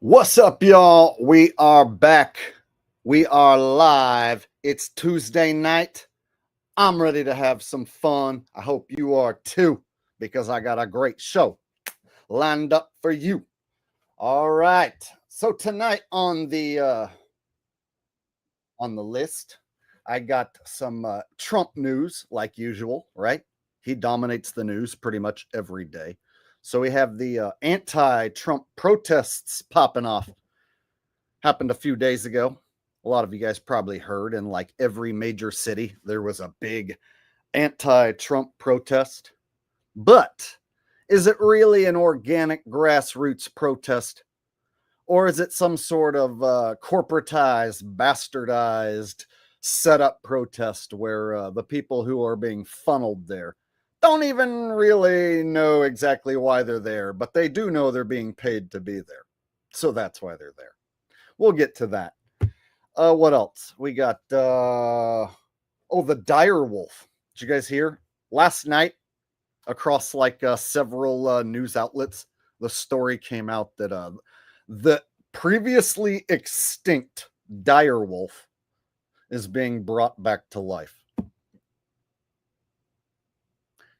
What's up, y'all? We are back. We are live. It's Tuesday night. I'm ready to have some fun. I hope you are too, because I got a great show lined up for you. All right. So tonight on the list, I got some Trump news, like usual, right? He dominates the news pretty much every day. So we have the anti-Trump protests popping off. Happened a few days ago. A lot of you guys probably heard in like every major city, there was a big anti-Trump protest. But is it really an organic grassroots protest? Or is it some sort of corporatized, bastardized, set up protest where the people who are being funneled there don't even really know exactly why they're there, but they do know they're being paid to be there. So that's why they're there. We'll get to that. What else? We got, the Direwolf. Did you guys hear? Last night, across like several news outlets, the story came out that the previously extinct direwolf is being brought back to life.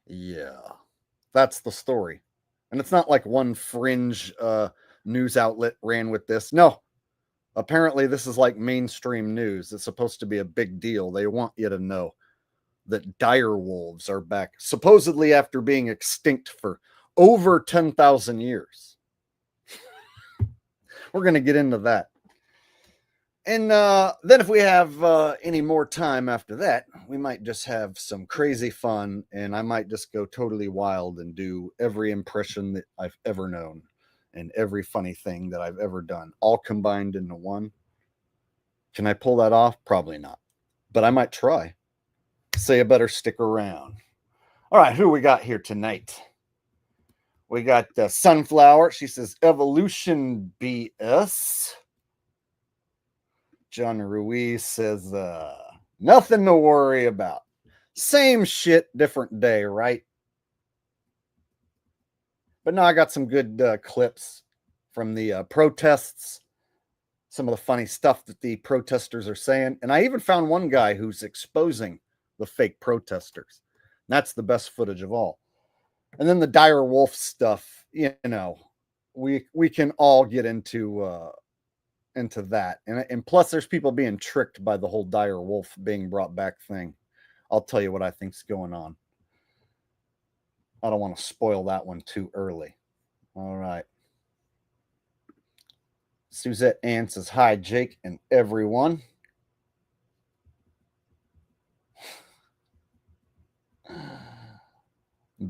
Yeah, that's the story. And it's not like one fringe news outlet ran with this. No, apparently this is like mainstream news. It's supposed to be a big deal. They want you to know that dire wolves are back, supposedly after being extinct for over 10,000 years. We're going to get into that. And then if we have any more time after that, we might just have some crazy fun, and I might just go totally wild and do every impression that I've ever known and every funny thing that I've ever done, all combined into one. Can I pull that off? Probably not, but I might try. So you better stick around. All right, who we got here tonight? We got Sunflower. She says, Evolution BS. John Ruiz says, nothing to worry about. Same shit, different day, right? But no, I got some good clips from the protests, some of the funny stuff that the protesters are saying. And I even found one guy who's exposing the fake protesters. That's the best footage of all. And then the dire wolf stuff, you know, we can all get into that. And plus there's people being tricked by the whole dire wolf being brought back thing. I'll tell you what I think's going on. I don't want to spoil that one too early. All right. Suzette Ann says, hi, Jake and everyone.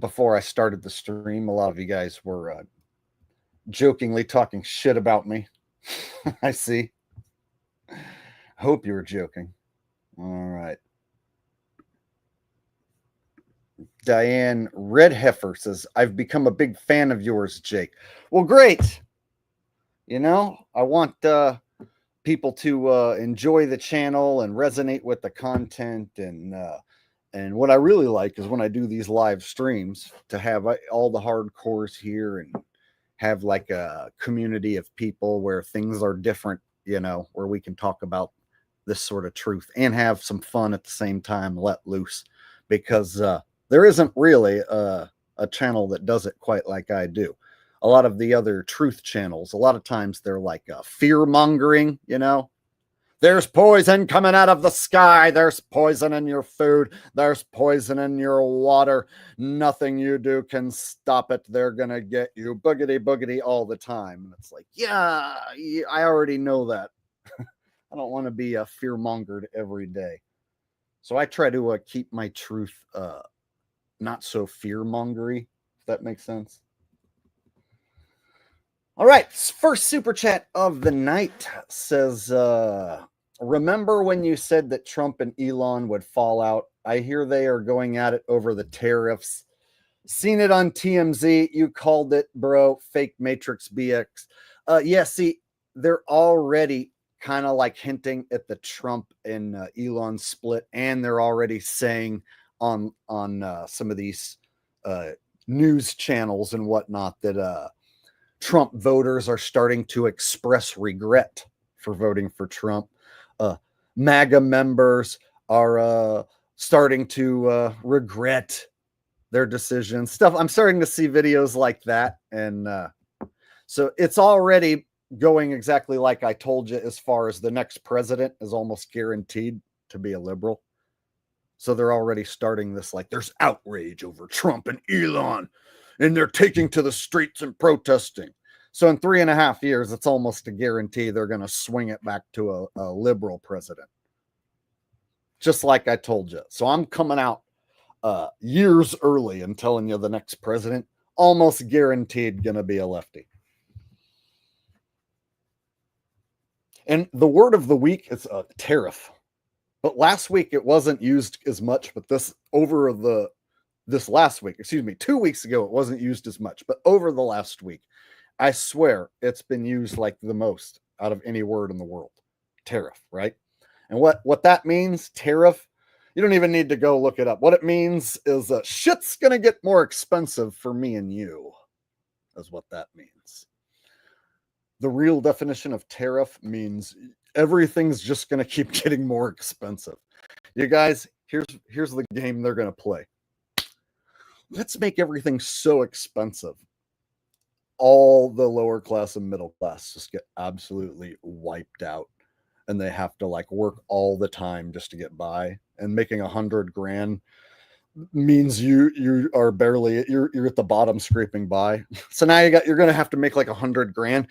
Before I started the stream, a lot of you guys were jokingly talking shit about me. I see. Hope you were joking. All right. Diane Redheffer says, I've become a big fan of yours, Jake. Well, great. You know, I want people to enjoy the channel and resonate with the content. And what I really like is when I do these live streams to have all the hardcores here and have like a community of people where things are different, you know, where we can talk about this sort of truth and have some fun at the same time, let loose, because there isn't really a channel that does it quite like I do. A lot of the other truth channels, a lot of times they're like fear mongering, you know. There's poison coming out of the sky. There's poison in your food. There's poison in your water. Nothing you do can stop it. They're going to get you boogity boogity all the time. And it's like, yeah, I already know that. I don't want to be fear mongered every day. So I try to keep my truth not so fear mongery, if that makes sense. All right, first super chat of the night says, remember when you said that Trump and Elon would fall out? I hear they are going at it over the tariffs. Seen it on TMZ. You called it, bro, fake Matrix BX. Yeah, see, they're already kind of like hinting at the Trump and Elon split, and they're already saying on some of these news channels and whatnot that Trump voters are starting to express regret for voting for Trump. MAGA members are starting to regret their decisions. Stuff. I'm starting to see videos like that. And so it's already going exactly like I told you, as far as the next president is almost guaranteed to be a liberal. So they're already starting this, like, there's outrage over Trump and Elon, and they're taking to the streets and protesting. So in 3.5 years, it's almost a guarantee they're going to swing it back to a liberal president. Just like I told you. So I'm coming out years early and telling you the next president, almost guaranteed going to be a lefty. And the word of the week is a tariff. But last week it wasn't used as much, but this last week, 2 weeks ago, it wasn't used as much, but over the last week, I swear it's been used like the most out of any word in the world. Tariff, right? And what that means, tariff, you don't even need to go look it up. What it means is shit's going to get more expensive for me and you, is what that means. The real definition of tariff means everything's just going to keep getting more expensive. You guys, here's the game they're going to play. Let's make everything so expensive. All the lower class and middle class just get absolutely wiped out. And they have to like work all the time just to get by. And making $100,000 means you are barely, you're at the bottom scraping by. So now you're going to have to make like $100,000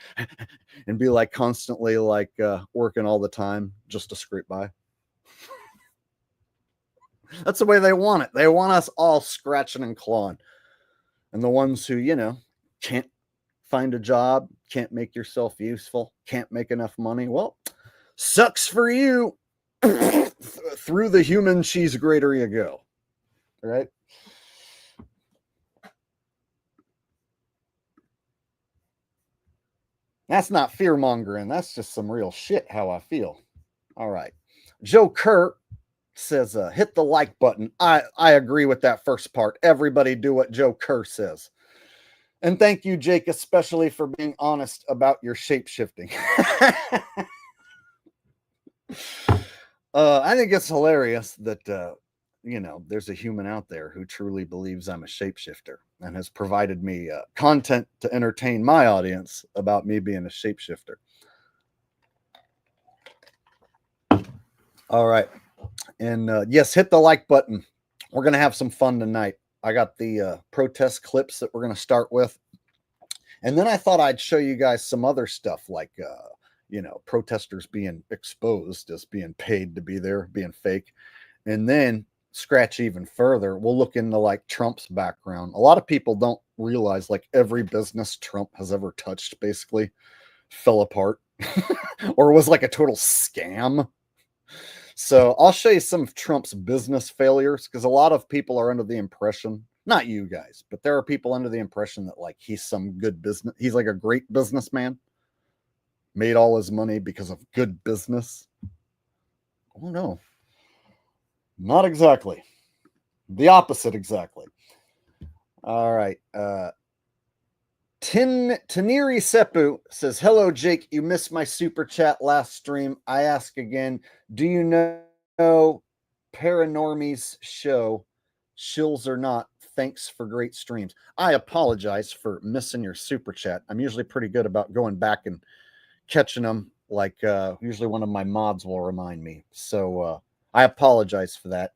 and be like constantly like working all the time just to scrape by. That's the way they want it. They want us all scratching and clawing. And the ones who, can't find a job, can't make yourself useful, can't make enough money, well, sucks for you. Through the human cheese grater you go. Right? That's not fear mongering. That's just some real shit how I feel. All right. Joe Kerr says, hit the like button. I agree with that first part. Everybody do what Joe Kerr says. And thank you, Jake, especially for being honest about your shape-shifting. I think it's hilarious that, there's a human out there who truly believes I'm a shapeshifter and has provided me content to entertain my audience about me being a shapeshifter. All right. And yes, hit the like button. We're going to have some fun tonight. I got the protest clips that we're going to start with. And then I thought I'd show you guys some other stuff like, protesters being exposed as being paid to be there, being fake. And then scratch even further, we'll look into like Trump's background. A lot of people don't realize like every business Trump has ever touched basically fell apart or was like a total scam. So I'll show you some of Trump's business failures because a lot of people are under the impression, not you guys, but there are people under the impression that like he's some good business. He's like a great businessman, made all his money because of good business. Oh no, not exactly. The opposite exactly. All right. Taniri Sepu says, hello, Jake. You missed my super chat last stream. I ask again, do you know Paranormies show? Shills or not, thanks for great streams. I apologize for missing your super chat. I'm usually pretty good about going back and catching them. Like usually one of my mods will remind me. So I apologize for that.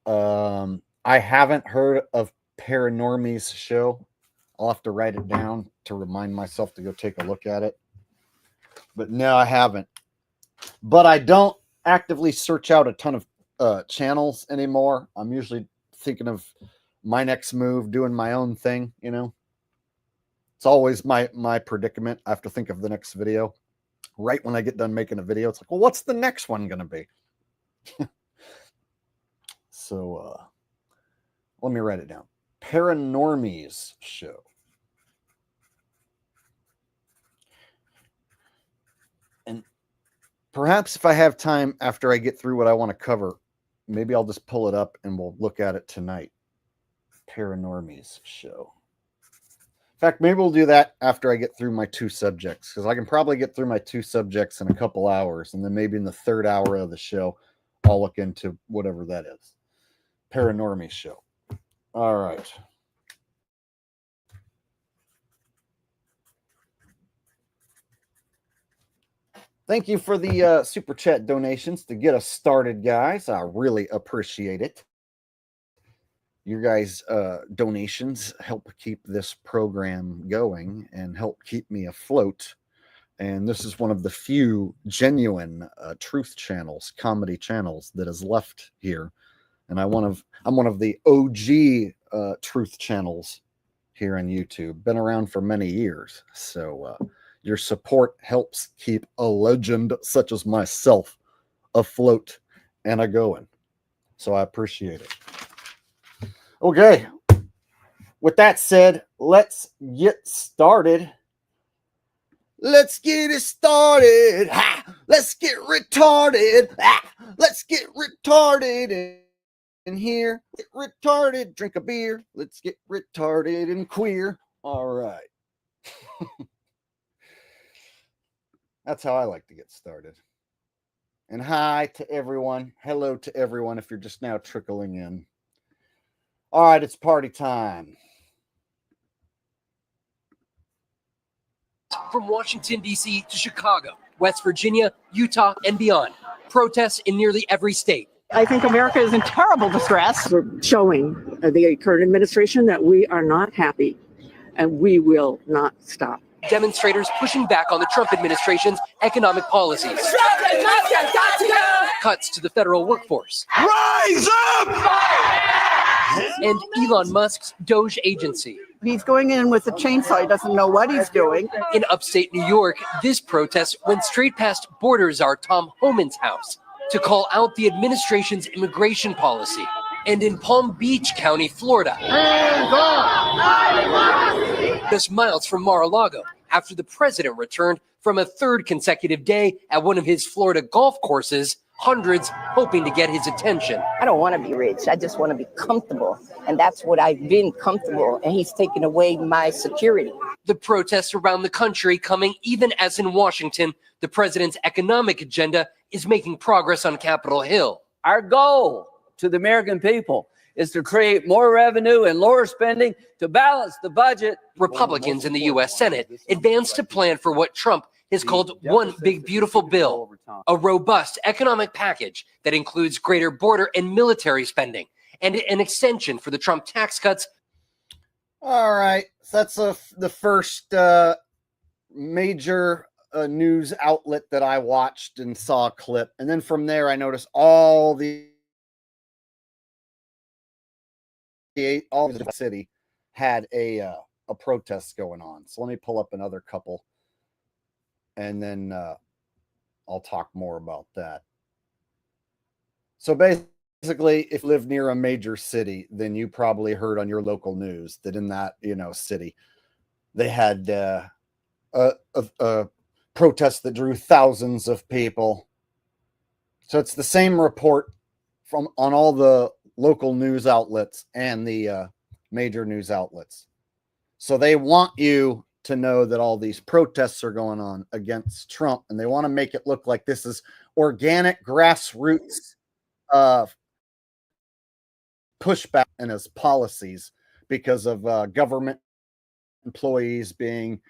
I haven't heard of Paranormies show. I'll have to write it down to remind myself to go take a look at it. But no, I haven't. But I don't actively search out a ton of channels anymore. I'm usually thinking of my next move, doing my own thing, It's always my predicament. I have to think of the next video. Right when I get done making a video, it's like, well, what's the next one going to be? So let me write it down. Paranormies show. And perhaps if I have time after I get through what I want to cover, maybe I'll just pull it up and we'll look at it tonight. Paranormies show. fact, maybe we'll do that after I get through my 2 subjects, because I can probably get through my 2 subjects in a couple hours, and then maybe in the 3rd hour of the show, I'll look into whatever that is. Paranormy show. All right. Thank you for the super chat donations to get us started, guys. I really appreciate it. Your guys' donations help keep this program going and help keep me afloat. And this is one of the few genuine truth channels, comedy channels that is left here. And I'm one of the OG truth channels here on YouTube. Been around for many years. So your support helps keep a legend such as myself afloat and a-going. So I appreciate it. Okay. With that said, let's get started. Let's get it started. Ha! Let's get retarded. Ha! Let's get retarded in here. Get retarded. Drink a beer. Let's get retarded and queer. All right. That's how I like to get started. And hi to everyone. Hello to everyone if you're just now trickling in. All right, it's party time. From Washington, D.C. to Chicago, West Virginia, Utah, and beyond. Protests in nearly every state. I think America is in terrible distress. We're showing the current administration that we are not happy, and we will not stop. Demonstrators pushing back on the Trump administration's economic policies. Cuts to the federal workforce. Rise up! And Elon Musk's Doge agency. He's going in with a chainsaw. He doesn't know what he's doing. In upstate New York, this protest went straight past border czar Tom Homan's house to call out the administration's immigration policy. And in Palm Beach County, Florida, just miles from Mar-a-Lago, after the president returned from a 3rd consecutive day at one of his Florida golf courses, hundreds hoping to get his attention. I don't want to be rich. I just want to be comfortable. And that's what I've been comfortable. And he's taken away my security. The protests around the country coming even as in Washington, the president's economic agenda is making progress on Capitol Hill. Our goal to the American people is to create more revenue and lower spending to balance the budget. Republicans in the U.S. Senate advanced a plan for what Trump has called One Big Beautiful Bill, a robust economic package that includes greater border and military spending and an extension for the Trump tax cuts. All right. So that's the first major news outlet that I watched and saw a clip. And then from there, I noticed all the city had a protest going on. So let me pull up another couple, and then I'll talk more about that. So basically, if you live near a major city, then you probably heard on your local news that in that city, they had a protest that drew thousands of people. So it's the same report on all the local news outlets and the major news outlets. So they want you to know that all these protests are going on against Trump, and they want to make it look like this is organic grassroots pushback in his policies because of government employees being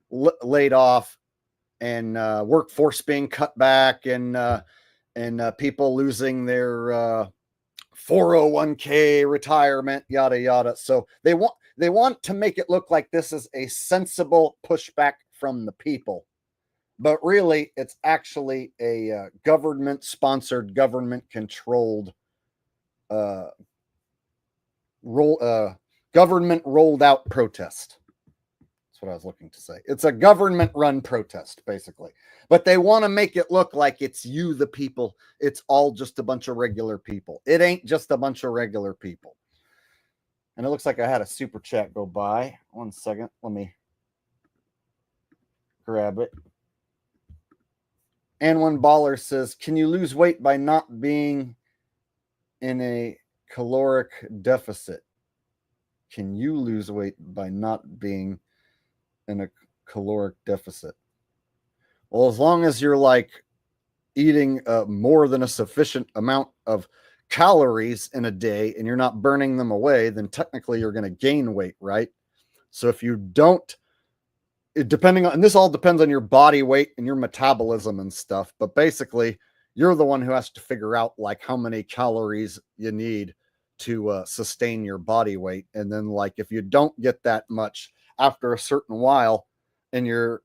laid off and workforce being cut back and people losing their 401k retirement, yada yada. So they want to make it look like this is a sensible pushback from the people, but really it's actually a government sponsored, government controlled government rolled out protest. That's what I was looking to say. It's a government run protest, basically. But they want to make it look like it's you, the people. It's all just a bunch of regular people. It ain't just a bunch of regular people. And it looks like I had a super chat go by. 1 second. Let me grab it. And one baller says, can you lose weight by not being in a caloric deficit? can you lose weight by not being in a caloric deficit? Well, as long as you're like eating more than a sufficient amount of calories in a day and you're not burning them away, then technically you're going to gain weight, right? So if you don't, and this all depends on your body weight and your metabolism and stuff, but basically you're the one who has to figure out like how many calories you need to sustain your body weight. And then like if you don't get that much after a certain while and you're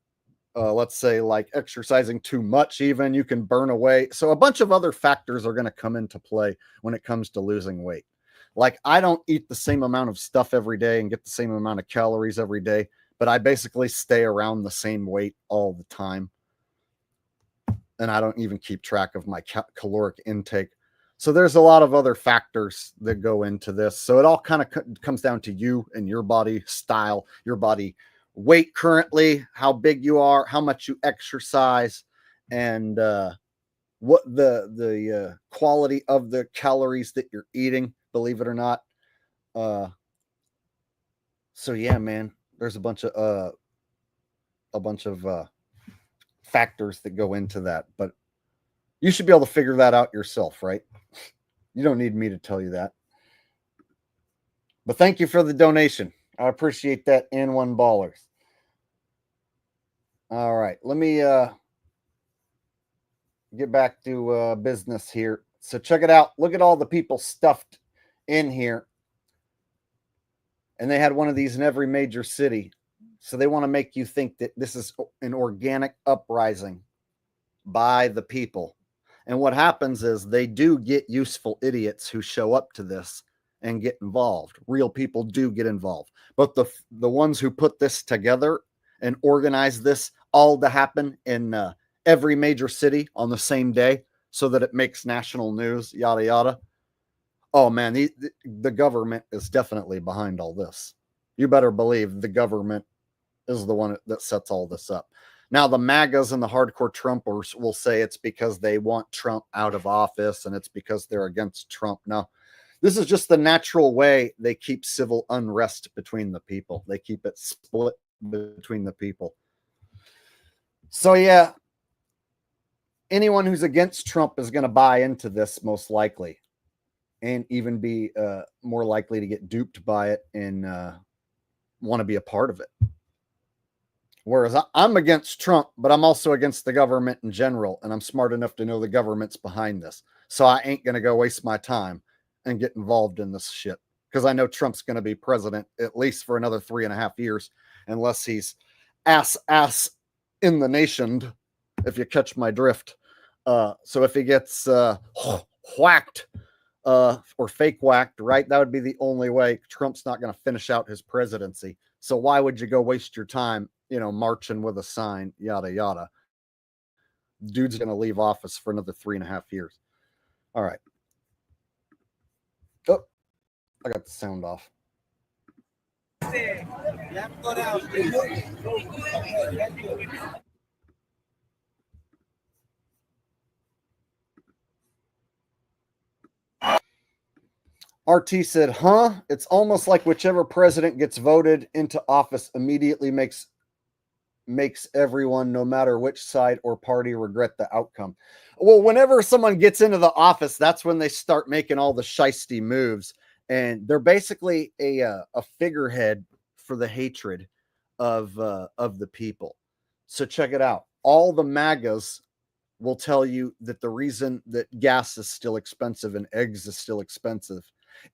let's say like exercising too much, even you can burn away. So a bunch of other factors are going to come into play when it comes to losing weight. Like I don't eat the same amount of stuff every day and get the same amount of calories every day, but I basically stay around the same weight all the time. And I don't even keep track of my caloric intake. So there's a lot of other factors that go into this. So it all kind of comes down to you and your body style, your body weight currently, how big you are, how much you exercise, and what the quality of the calories that you're eating, believe it or not. So yeah, man, there's a bunch of factors that go into that, but you should be able to figure that out yourself, right? You don't need me to tell you that. But thank you for the donation. I appreciate that, N1 Ballers. All right, let me get back to business here. So check it out. Look at all the people stuffed in here. And they had one of these in every major city. So they want to make you think that this is an organic uprising by the people. And what happens is they do get useful idiots who show up to this and get involved. Real people do get involved. But the ones who put this together and organize this all to happen in every major city on the same day so that it makes national news, yada, yada. Oh, man, the government is definitely behind all this. You better believe the government is the one that sets all this up. Now, the MAGAs and the hardcore Trumpers will say it's because they want Trump out of office and it's because they're against Trump. No, this is just the natural way they keep civil unrest between the people. They keep it split between the people. So, yeah, anyone who's against Trump is going to buy into this most likely and even be more likely to get duped by it and want to be a part of it. Whereas I'm against Trump, but I'm also against the government in general, and I'm smart enough to know the government's behind this. So I ain't going to go waste my time and get involved in this shit because I know Trump's going to be president at least for another 3.5 years, unless he's ass in the nation, if you catch my drift. So if he gets whacked or fake whacked, right, that would be the only way. Trump's not going to finish out his presidency. So why would you go waste your time, marching with a sign, yada, yada. Dude's going to leave office for another 3.5 years. All right. Oh, I got the sound off. RT said, huh? It's almost like whichever president gets voted into office immediately makes everyone, no matter which side or party, regret the outcome. Well, whenever someone gets into the office, that's when they start making all the shisty moves. And they're basically a figurehead for the hatred of the people. So check it out. All the MAGAs will tell you that the reason that gas is still expensive and eggs is still expensive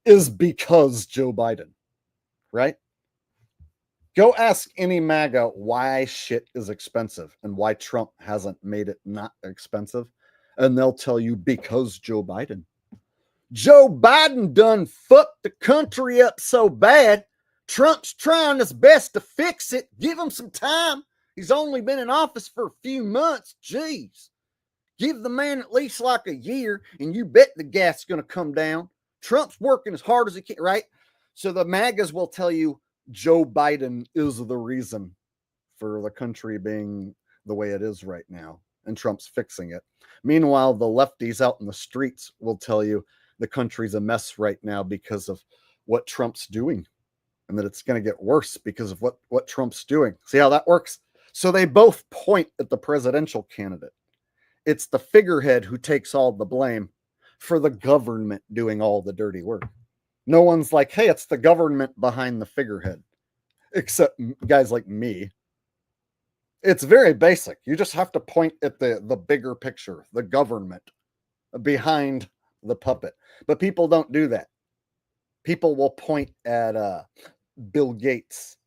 is because Joe Biden, right? Go ask any MAGA why shit is expensive and why Trump hasn't made it not expensive. And they'll tell you because Joe Biden. Joe Biden done fucked the country up so bad. Trump's trying his best to fix it. Give him some time. He's only been in office for a few months. Jeez. Give the man at least like a year and you bet the gas is going to come down. Trump's working as hard as he can, right? So the MAGAs will tell you Joe Biden is the reason for the country being the way it is right now, and Trump's fixing it. Meanwhile, the lefties out in the streets will tell you the country's a mess right now because of what Trump's doing. and that it's going to get worse because of what Trump's doing. See how that works? So they both point at the presidential candidate. It's the figurehead who takes all the blame for the government doing all the dirty work. No one's like, hey, it's the government behind the figurehead, except guys like me. It's very basic. You just have to point at the bigger picture, the government behind the puppet. But people don't do that. People will point at Bill Gates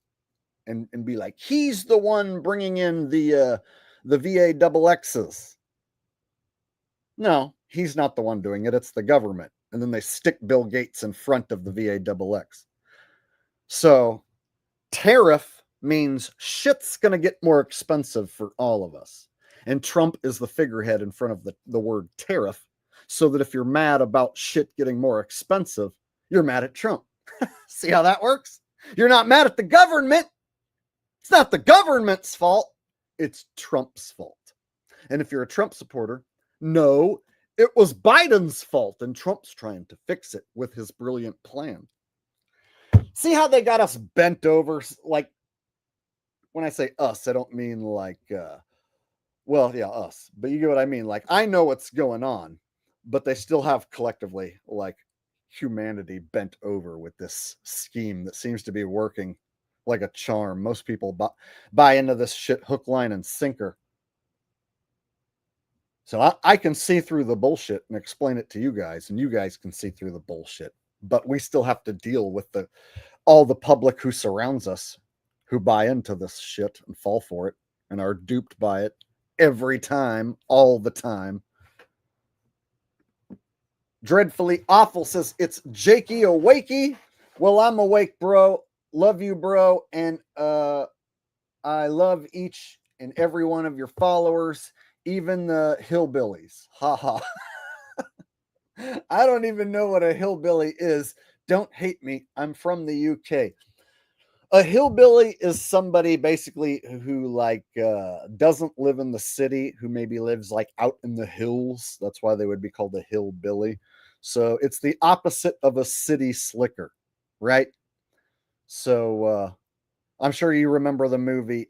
and be like, he's the one bringing in the VA double X's. No, he's not the one doing it. It's the government. And then they stick Bill Gates in front of the VA double X. So tariff means shit's going to get more expensive for all of us. And Trump is the figurehead in front of the word tariff. So that if you're mad about shit getting more expensive, you're mad at Trump. See how that works? You're not mad at the government. It's not the government's fault. It's Trump's fault. And if you're a Trump supporter, no, it was Biden's fault, and Trump's trying to fix it with his brilliant plan. See how they got us bent over? Like, when I say us, I don't mean like, well, yeah, us. But you get what I mean. Like, I know what's going on, but they still have collectively, like, humanity bent over with this scheme that seems to be working like a charm. Most people buy into this shit hook, line, and sinker. So I can see through the bullshit and explain it to you guys, and you guys can see through the bullshit. But we still have to deal with all the public who surrounds us, who buy into this shit and fall for it and are duped by it every time, all the time. Dreadfully Awful says, it's Jakey awakey. Well, I'm awake, bro. Love you, bro. And I love each and every one of your followers, even the hillbillies. Ha ha. I don't even know what a hillbilly is. Don't hate me. I'm from the UK. A hillbilly is somebody basically who like doesn't live in the city, who maybe lives like out in the hills. That's why they would be called a hillbilly. So it's the opposite of a city slicker, right? So I'm sure you remember the movie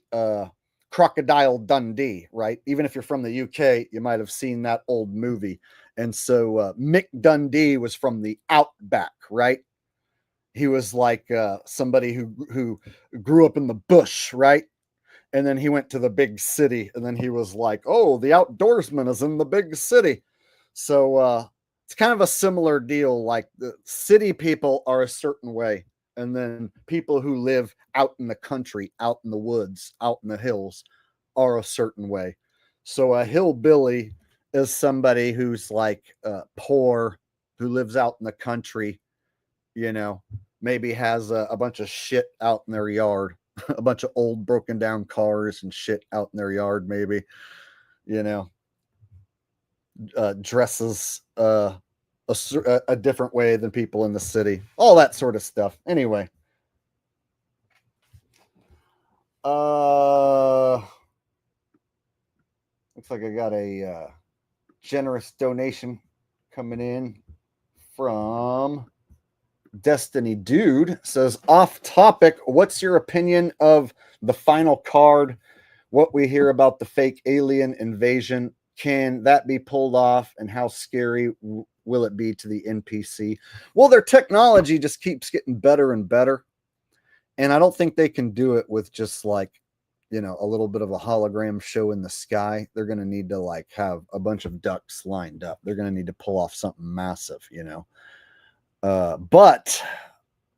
Crocodile Dundee, right? Even if you're from the UK, you might have seen that old movie. And so Mick Dundee was from the outback, right? He was like somebody who grew up in the bush, right? And then he went to the big city, and then he was like, oh, the outdoorsman is in the big city. So it's kind of a similar deal. Like the city people are a certain way, and then people who live out in the country, out in the woods, out in the hills are a certain way. So a hillbilly is somebody who's like poor, who lives out in the country, you know, maybe has a bunch of shit out in their yard, a bunch of old broken down cars and shit out in their yard, maybe, you know, dresses a different way than people in the city, all that sort of stuff. Anyway, looks like I got a generous donation coming in from Destiny Dude. Says, off topic, what's your opinion of the final card? What we hear about the fake alien invasion? Can that be pulled off, and how scary will it be to the NPC? Well, their technology just keeps getting better and better, and I don't think they can do it with just like, you know, a little bit of a hologram show in the sky. They're going to need to like have a bunch of ducks lined up. They're going to need to pull off something massive, you know. But,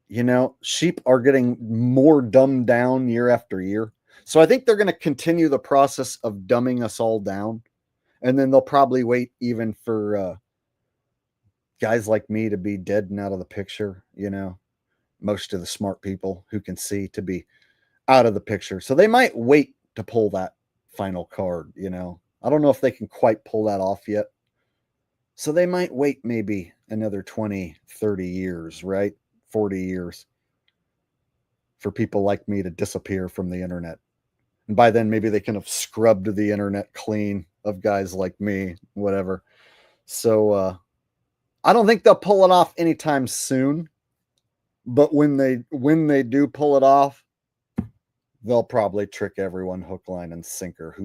you know, sheep are getting more dumbed down year after year. So I think they're going to continue the process of dumbing us all down. And then they'll probably wait even for guys like me to be dead and out of the picture, you know, most of the smart people who can see to be out of the picture. So they might wait to pull that final card, you know. I don't know if they can quite pull that off yet. So they might wait maybe another 20, 30 years, right? 40 years for people like me to disappear from the internet. And by then, maybe they can have scrubbed the internet clean of guys like me, whatever. So I don't think they'll pull it off anytime soon. But when they do pull it off, they'll probably trick everyone hook, line, and sinker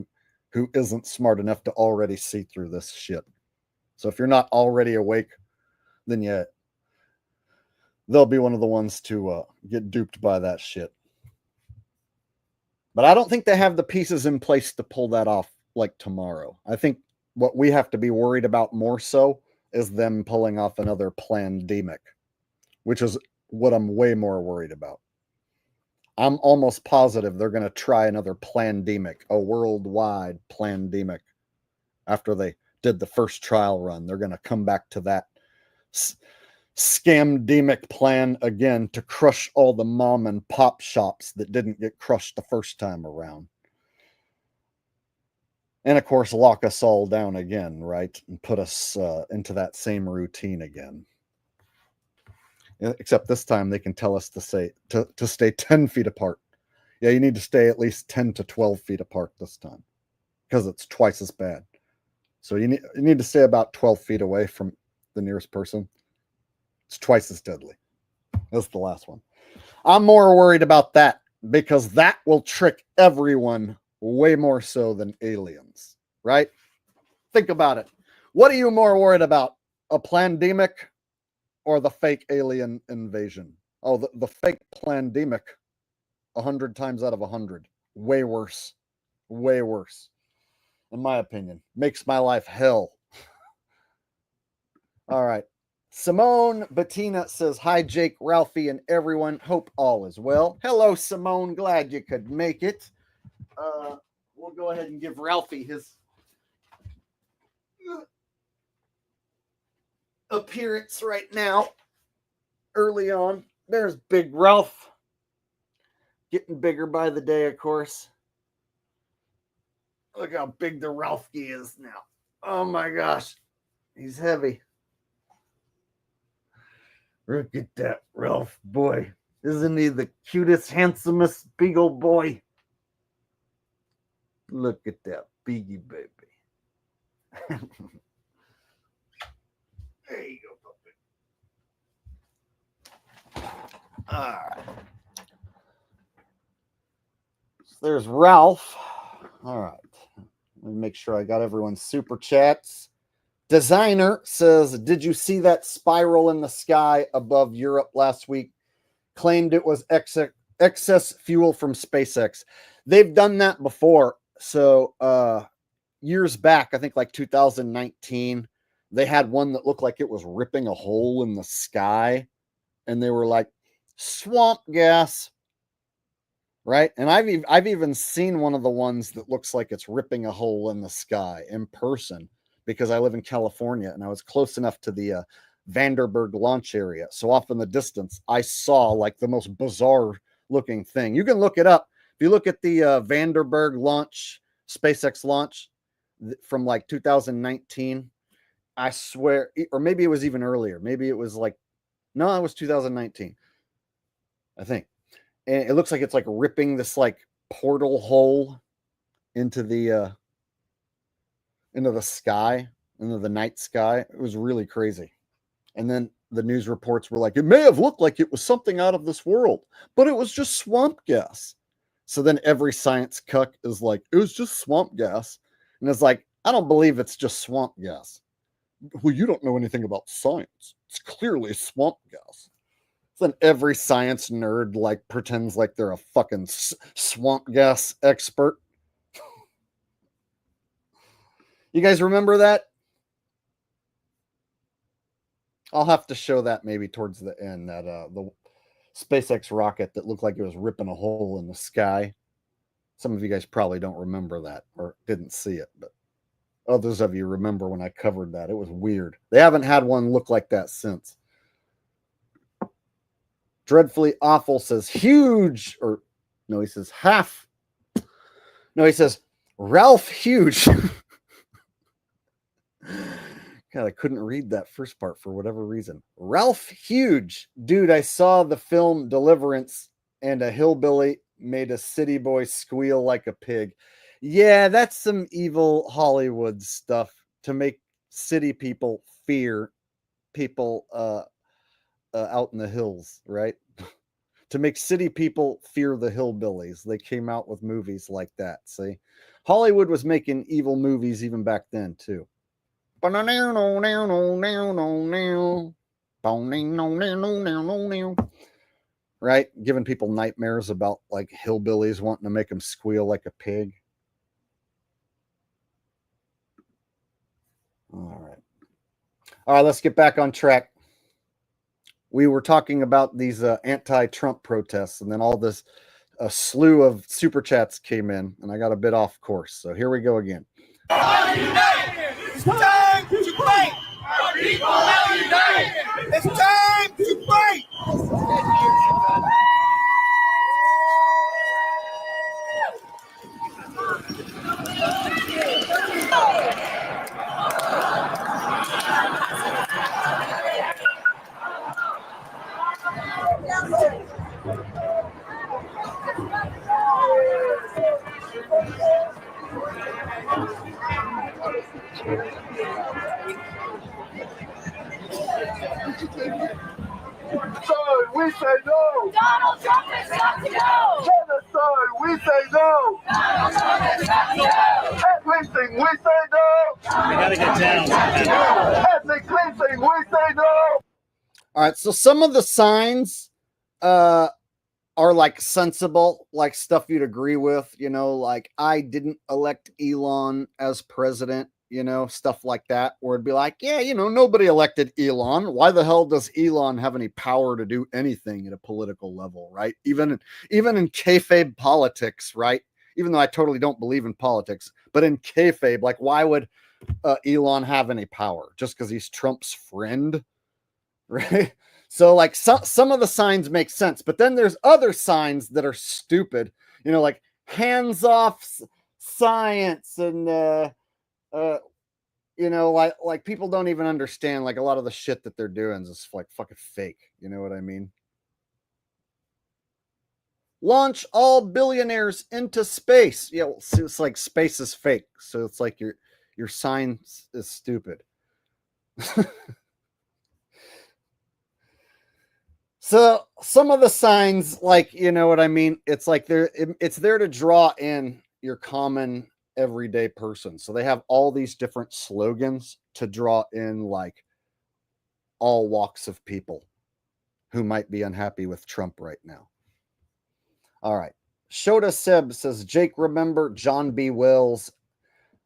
who isn't smart enough to already see through this shit. So if you're not already awake, then yeah, they'll be one of the ones to get duped by that shit. But I don't think they have the pieces in place to pull that off like tomorrow. I think what we have to be worried about more so is them pulling off another pandemic, which is what I'm way more worried about. I'm almost positive they're going to try another pandemic, a worldwide pandemic. After they did the first trial run, they're going to come back to that scamdemic plan again to crush all the mom and pop shops that didn't get crushed the first time around. And of course, lock us all down again, right? And put us into that same routine again. Except this time they can tell us to stay 10 feet apart. Yeah, you need to stay at least 10 to 12 feet apart this time because it's twice as bad. So you need to stay about 12 feet away from the nearest person. It's twice as deadly. That's the last one. I'm more worried about that because that will trick everyone way more so than aliens, right? Think about it. What are you more worried about? A pandemic or the fake alien invasion? Oh, the fake pandemic, 100 times out of 100. Way worse. Way worse. In my opinion. Makes my life hell. All right. Simone Bettina says, hi, Jake, Ralphie, and everyone. Hope all is well. Hello, Simone. Glad you could make it. We'll go ahead and give Ralphie his appearance right now. Early on. There's Big Ralph. Getting bigger by the day, of course. Look how big the Ralphie is now. Oh my gosh. He's heavy. Look at that Ralph boy. Isn't he the cutest, handsomest beagle boy? Look at that biggie baby. There you go, puppy. All right. So there's Ralph. All right. Let me make sure I got everyone's super chats. Designer says, did you see that spiral in the sky above Europe last week? Claimed it was excess fuel from SpaceX. They've done that before. So years back, I think like 2019, they had one that looked like it was ripping a hole in the sky. And they were like, swamp gas. Right? And I've even seen one of the ones that looks like it's ripping a hole in the sky in person because I live in California and I was close enough to the Vandenberg launch area. So off in the distance, I saw like the most bizarre looking thing. You can look it up. If you look at the Vandenberg launch, SpaceX launch from like 2019, I swear, or maybe it was even earlier. Maybe it was like, no, it was 2019, I think. And it looks like it's like ripping this like portal hole into the sky, into the night sky. It was really crazy. And then the news reports were like, it may have looked like it was something out of this world, but it was just swamp gas. So then every science cuck is like, it was just swamp gas. And it's like, I don't believe it's just swamp gas. Well, you don't know anything about science. It's clearly swamp gas. Then every science nerd like pretends like they're a fucking swamp gas expert. You guys remember that? I'll have to show that maybe towards the end, that the SpaceX rocket that looked like it was ripping a hole in the sky. Some of you guys probably don't remember that or didn't see it, but others of you remember when I covered that. It was weird. They haven't had one look like that since. Dreadfully Awful says huge, or no, he says half. No, he says Ralph huge. God, I couldn't read that first part for whatever reason. Ralph huge. Dude, I saw the film Deliverance and a hillbilly made a city boy squeal like a pig. Yeah, that's some evil Hollywood stuff to make city people fear people out in the hills, right? to make city people fear the hillbillies. They came out with movies like that. See, Hollywood was making evil movies even back then too. Right, giving people nightmares about like hillbillies wanting to make them squeal like a pig. All right, let's get back on track. We were talking about these anti-Trump protests, and then all this a slew of super chats came in, and I got a bit off course. So here we go again. It's time to fight. Our people are united. It's time to fight. Genocide, we say no. Donald Trump has got to go. Genocide, we say no. Donald Trump has got to go. Ethnic we say no. We gotta get down. Ethnic cleansing, we say no. All right, so some of the signs are like sensible, like stuff you'd agree with, you know, like I didn't elect Elon as president, you know, stuff like that, where it'd be like, yeah, you know, nobody elected Elon. Why the hell does Elon have any power to do anything at a political level, right? Even in kayfabe politics, right? Even though I totally don't believe in politics, but in kayfabe, like why would Elon have any power? Just because he's Trump's friend, right? So like some of the signs make sense, but then there's other signs that are stupid, you know, like hands off science and you know, like people don't even understand like a lot of the shit that they're doing is just like fucking fake. You know what I mean? Launch all billionaires into space. Yeah, well, so it's like space is fake, so it's like your sign is stupid. So some of the signs, like, you know what I mean? It's like it's there to draw in your common everyday person. So they have all these different slogans to draw in like all walks of people who might be unhappy with Trump right now. All right. Shota Seb says, Jake, remember John B. Wells,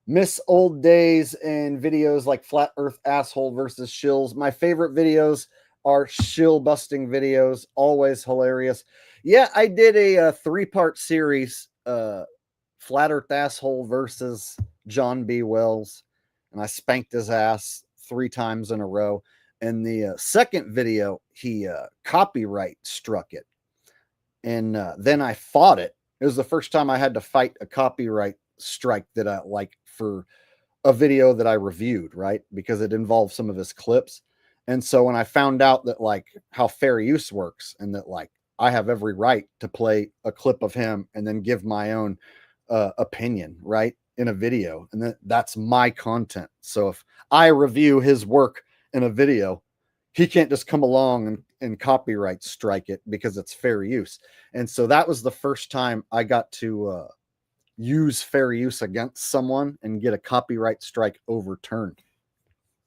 miss old days and videos like Flat Earth Asshole versus Shills. My favorite videos are shill busting videos, always hilarious. Yeah, I did a 3-part series, Flat Earth Asshole versus John B. Wells, and I spanked his ass 3 times in a row. And the second video, he copyright struck it, and then I fought it. It was the first time I had to fight a copyright strike that I like for a video that I reviewed, right? Because it involved some of his clips. And so when I found out that like how fair use works and that like I have every right to play a clip of him and then give my own opinion, right, in a video, and that's my content. So if I review his work in a video, he can't just come along and copyright strike it because it's fair use. And so that was the first time I got to use fair use against someone and get a copyright strike overturned.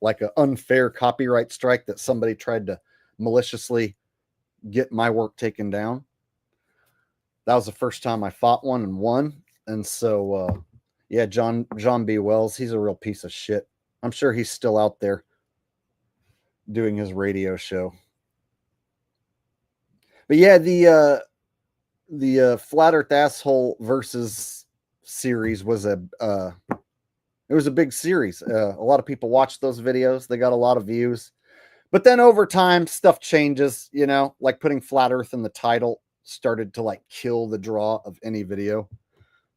Like an unfair copyright strike that somebody tried to maliciously get my work taken down. That was the first time I fought one and won. And so, yeah, John B. Wells, he's a real piece of shit. I'm sure he's still out there doing his radio show. But yeah, the Flat Earth Asshole versus series was it was a big series. A lot of people watched those videos. They got a lot of views. But then over time, stuff changes, you know, like putting Flat Earth in the title started to like kill the draw of any video.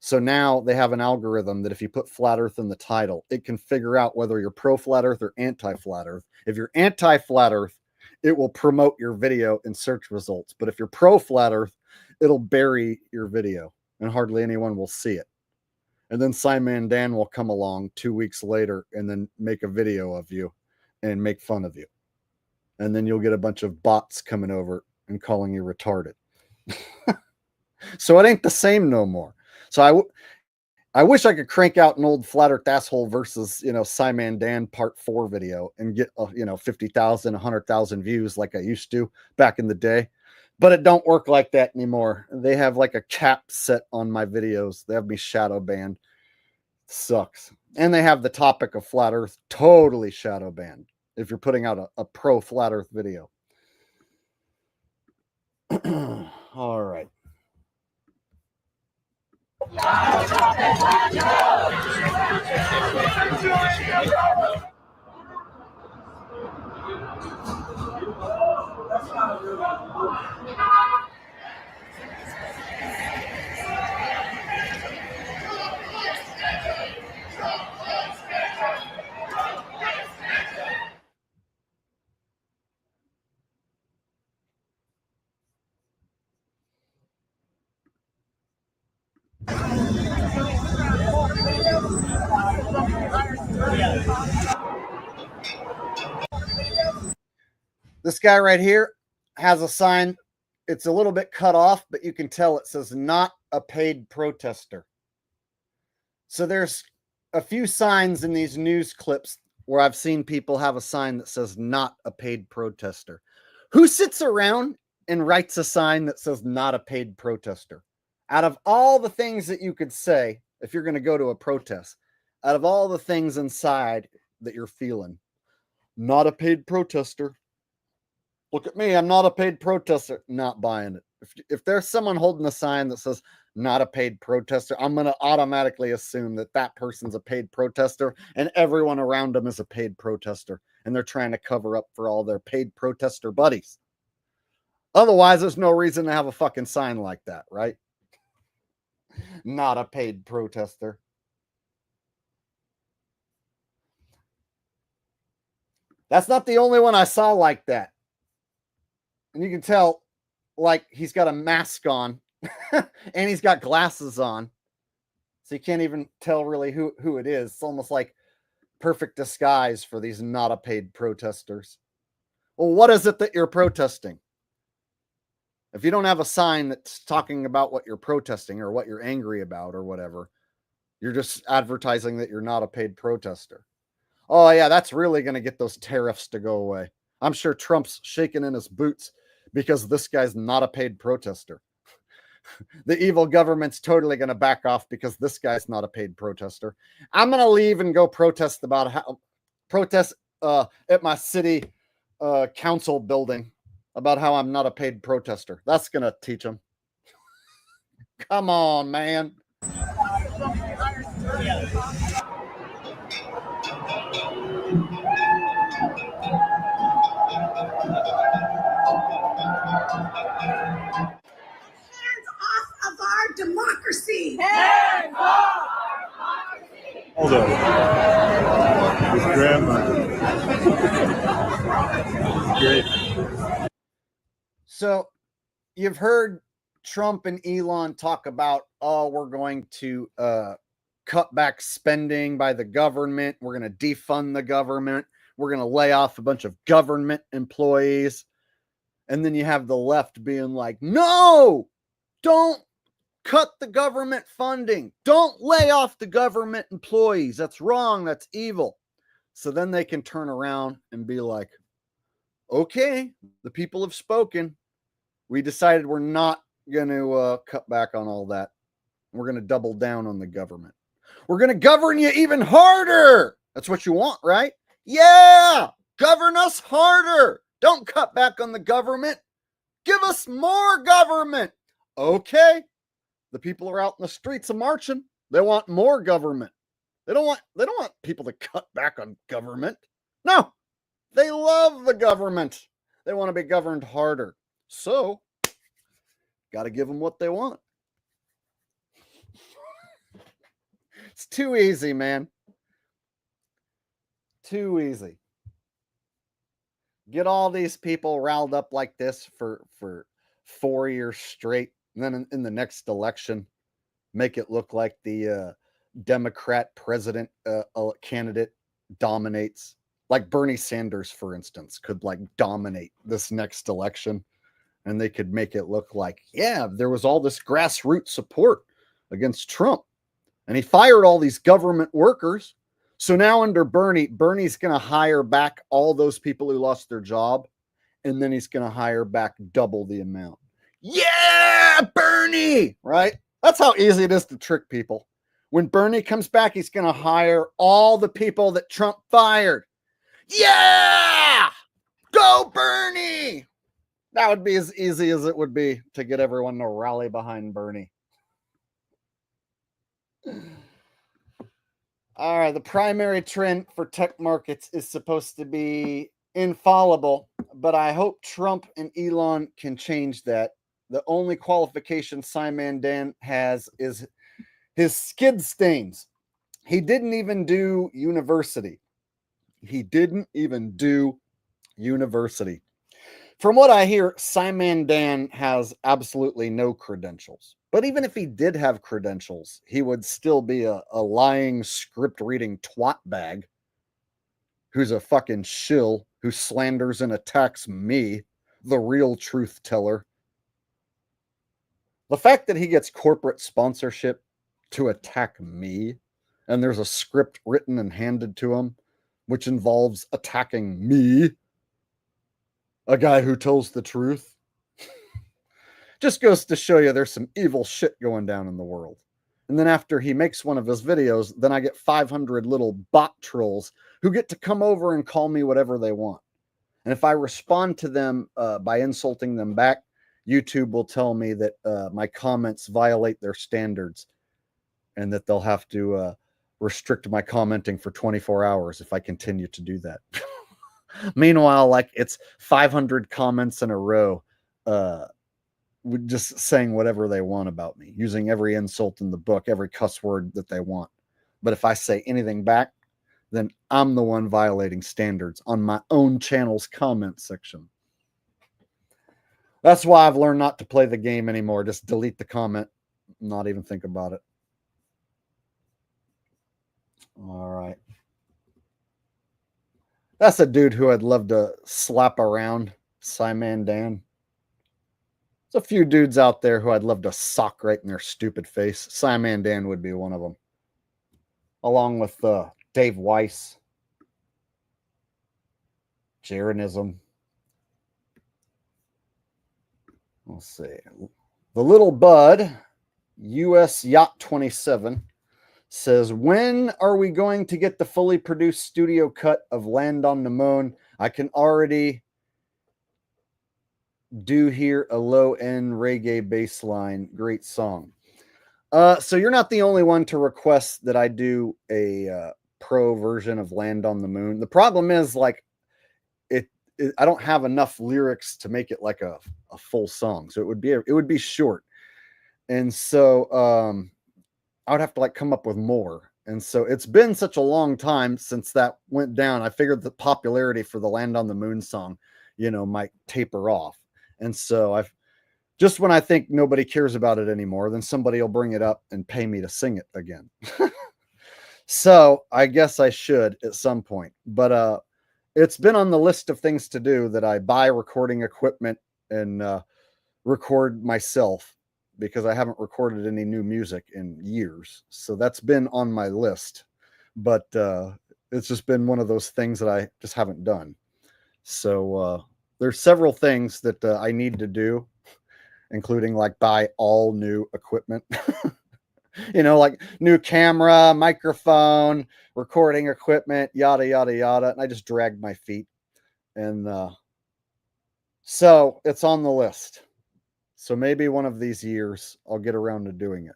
So now they have an algorithm that if you put Flat Earth in the title, it can figure out whether you're pro Flat Earth or anti Flat Earth. If you're anti Flat Earth, it will promote your video in search results. But if you're pro Flat Earth, it'll bury your video and hardly anyone will see it. And then Simon Dan will come along 2 weeks later and then make a video of you and make fun of you. And then you'll get a bunch of bots coming over and calling you retarded. So it ain't the same no more. So I wish I could crank out an old Flat Earth Asshole versus, Simon Dan part 4 video and get, 50,000, 100,000 views like I used to back in the day. But it don't work like that anymore. They have like a cap set on my videos. They have me shadow banned. Sucks. And they have the topic of Flat Earth totally shadow banned if you're putting out a pro Flat Earth video. All right. This guy right here has a sign. It's a little bit cut off, but you can tell it says not a paid protester. So there's a few signs in these news clips where I've seen people have a sign that says not a paid protester. Who sits around and writes a sign that says not a paid protester? Out of all the things that you could say if you're going to go to a protest, out of all the things inside that you're feeling, not a paid protester. Look at me, I'm not a paid protester. Not buying it. If there's someone holding a sign that says not a paid protester, I'm going to automatically assume that that person's a paid protester and everyone around them is a paid protester. And they're trying to cover up for all their paid protester buddies. Otherwise, there's no reason to have a fucking sign like that, right? Not a paid protester. That's not the only one I saw like that. And you can tell, like, he's got a mask on and he's got glasses on. So you can't even tell really who it is. It's almost like perfect disguise for these not a paid protesters. Well, what is it that you're protesting? If you don't have a sign that's talking about what you're protesting or what you're angry about or whatever, you're just advertising that you're not a paid protester. Oh, yeah, that's really going to get those tariffs to go away. I'm sure Trump's shaking in his boots because this guy's not a paid protester. The evil government's totally going to back off because this guy's not a paid protester. I'm going to leave and go protest at my city council building about how I'm not a paid protester. That's going to teach them. Come on, man. Of our democracy. Hands off! Hold up. His grandma. Great. So you've heard Trump and Elon talk about, we're going to cut back spending by the government. We're going to defund the government. We're going to lay off a bunch of government employees. And then you have the left being like, no, don't cut the government funding. Don't lay off the government employees. That's wrong. That's evil. So then they can turn around and be like, okay, the people have spoken. We decided we're not going to cut back on all that. We're going to double down on the government. We're going to govern you even harder. That's what you want, right? Yeah, govern us harder. Don't cut back on the government. Give us more government. Okay. The people are out in the streets marching. They want more government. They don't want people to cut back on government. No. They love the government. They want to be governed harder. So, got to give them what they want. It's too easy, man. Too easy. Get all these people riled up like this for 4 years straight. And then in the next election, make it look like the Democrat president candidate dominates. Like Bernie Sanders, for instance, could like dominate this next election. And they could make it look like, yeah, there was all this grassroots support against Trump. And he fired all these government workers. So now under Bernie's going to hire back all those people who lost their job. And then he's going to hire back double the amount. Yeah, Bernie, right? That's how easy it is to trick people. When Bernie comes back, he's going to hire all the people that Trump fired. Yeah! Go Bernie! That would be as easy as it would be to get everyone to rally behind Bernie. All right, the primary trend for tech markets is supposed to be infallible, but I hope Trump and Elon can change that. The only qualification Simon Dan has is his skid stains. He didn't even do university. From what I hear, Simon Dan has absolutely no credentials. But even if he did have credentials, he would still be a lying, script-reading twat bag who's a fucking shill who slanders and attacks me, the real truth teller. The fact that he gets corporate sponsorship to attack me, and there's a script written and handed to him, which involves attacking me, a guy who tells the truth, just goes to show you there's some evil shit going down in the world. And then after he makes one of his videos, then I get 500 little bot trolls who get to come over and call me whatever they want. And if I respond to them by insulting them back, YouTube will tell me that my comments violate their standards and that they'll have to restrict my commenting for 24 hours if I continue to do that. Meanwhile, like it's 500 comments in a row, just saying whatever they want about me, using every insult in the book, every cuss word that they want. But if I say anything back, then I'm the one violating standards on my own channel's comment section. That's why I've learned not to play the game anymore. Just delete the comment, not even think about it. All right. That's a dude who I'd love to slap around, Simon Dan. There's a few dudes out there who I'd love to sock right in their stupid face. Simon Dan would be one of them. Along with Dave Weiss, Jaronism. Let's see. The Little Bud, US Yacht 27, says, when are we going to get the fully produced studio cut of Land on the Moon? I can already do hear a low-end reggae bass line. Great song. So you're not the only one to request that I do a pro version of Land on the Moon. The problem is, like, I don't have enough lyrics to make it like a full song. So it would be short. And so I would have to like come up with more. And so it's been such a long time since that went down. I figured the popularity for the Land on the Moon song, might taper off. And so just when I think nobody cares about it anymore, then somebody will bring it up and pay me to sing it again. So I guess I should at some point, but it's been on the list of things to do, that I buy recording equipment and record myself, because I haven't recorded any new music in years. So that's been on my list, but it's just been one of those things that I just haven't done. So there's several things that I need to do, including like buy all new equipment, like new camera, microphone, recording equipment, yada, yada, yada. And I just dragged my feet. And so it's on the list. So maybe one of these years I'll get around to doing it.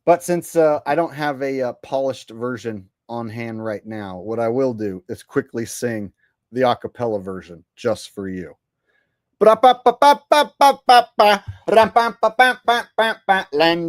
But since I don't have a polished version on hand right now, what I will do is quickly sing the a cappella version just for you. Land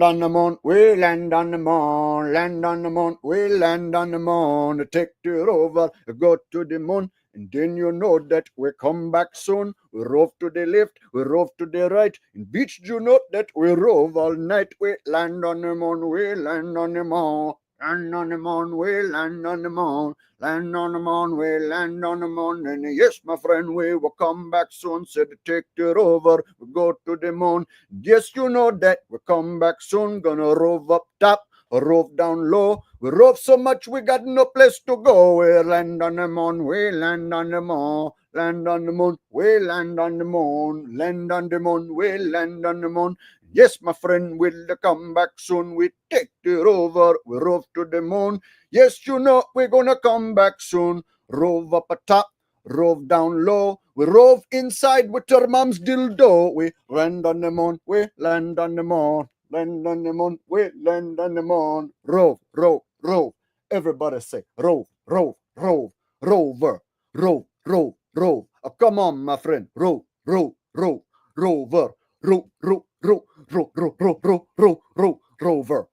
on the moon, we land on the moon, land on the moon, we land on the moon, take it over, go to the moon, and then you know that we come back soon. We rove to the left, we rove to the right, and beach you know that we rove all night, we land on the moon, we land on the moon, Land on the moon, we land on the moon. Land on the moon, we land on the moon. And yes, my friend, we will come back soon. Said take it over, we go to the moon. Yes, you know that we come back soon. Gonna rove up top, rove down low. We rove so much we got no place to go. We land on the moon, we land on the moon. Land on the moon, we land on the moon. Land on the moon, we land on the moon. Yes, my friend, we'll come back soon. We take it over, we rove to the moon. Yes, you know we're gonna come back soon. Rove up atop, rove down low. We rove inside with our mom's dildo. We land on the moon, we land on the moon. Land on the moon, we land on the moon. Rove, rove, rove. Everybody say rove, rove, rove, rover, rove, rove, rove. Oh, come on, my friend. Rove, rove, rove, rover, rove, rove, rove, rove, rove, rove, rove, rove, rove, rover,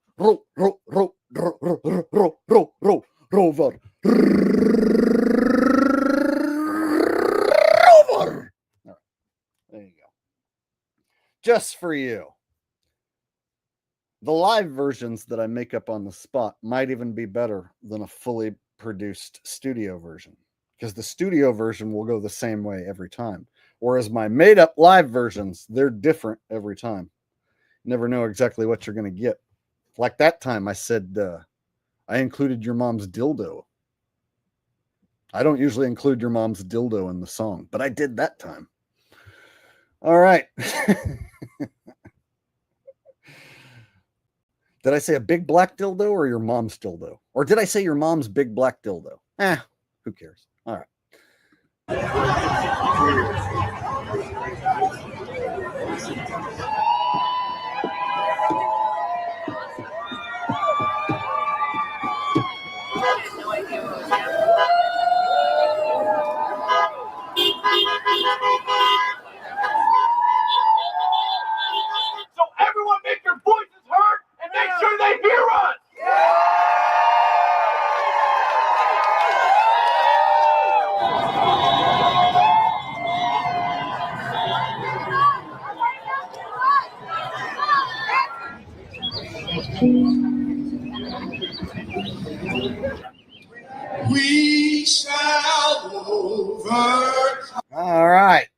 rove, rove, rove, rove, rove, rove, rove, rove, rover, rover. All right, there you go. Just for you. The live versions that I make up on the spot might even be better than a fully produced studio version, because the studio version will go the same way every time. Whereas my made up live versions, they're different every time. Never know exactly what you're going to get. Like that time I said, I included your mom's dildo. I don't usually include your mom's dildo in the song, but I did that time. All right. Did I say a big black dildo or your mom's dildo? Or did I say your mom's big black dildo? Who cares? All right. So everyone make your voices heard and make sure they hear us. We shall overcome. All right.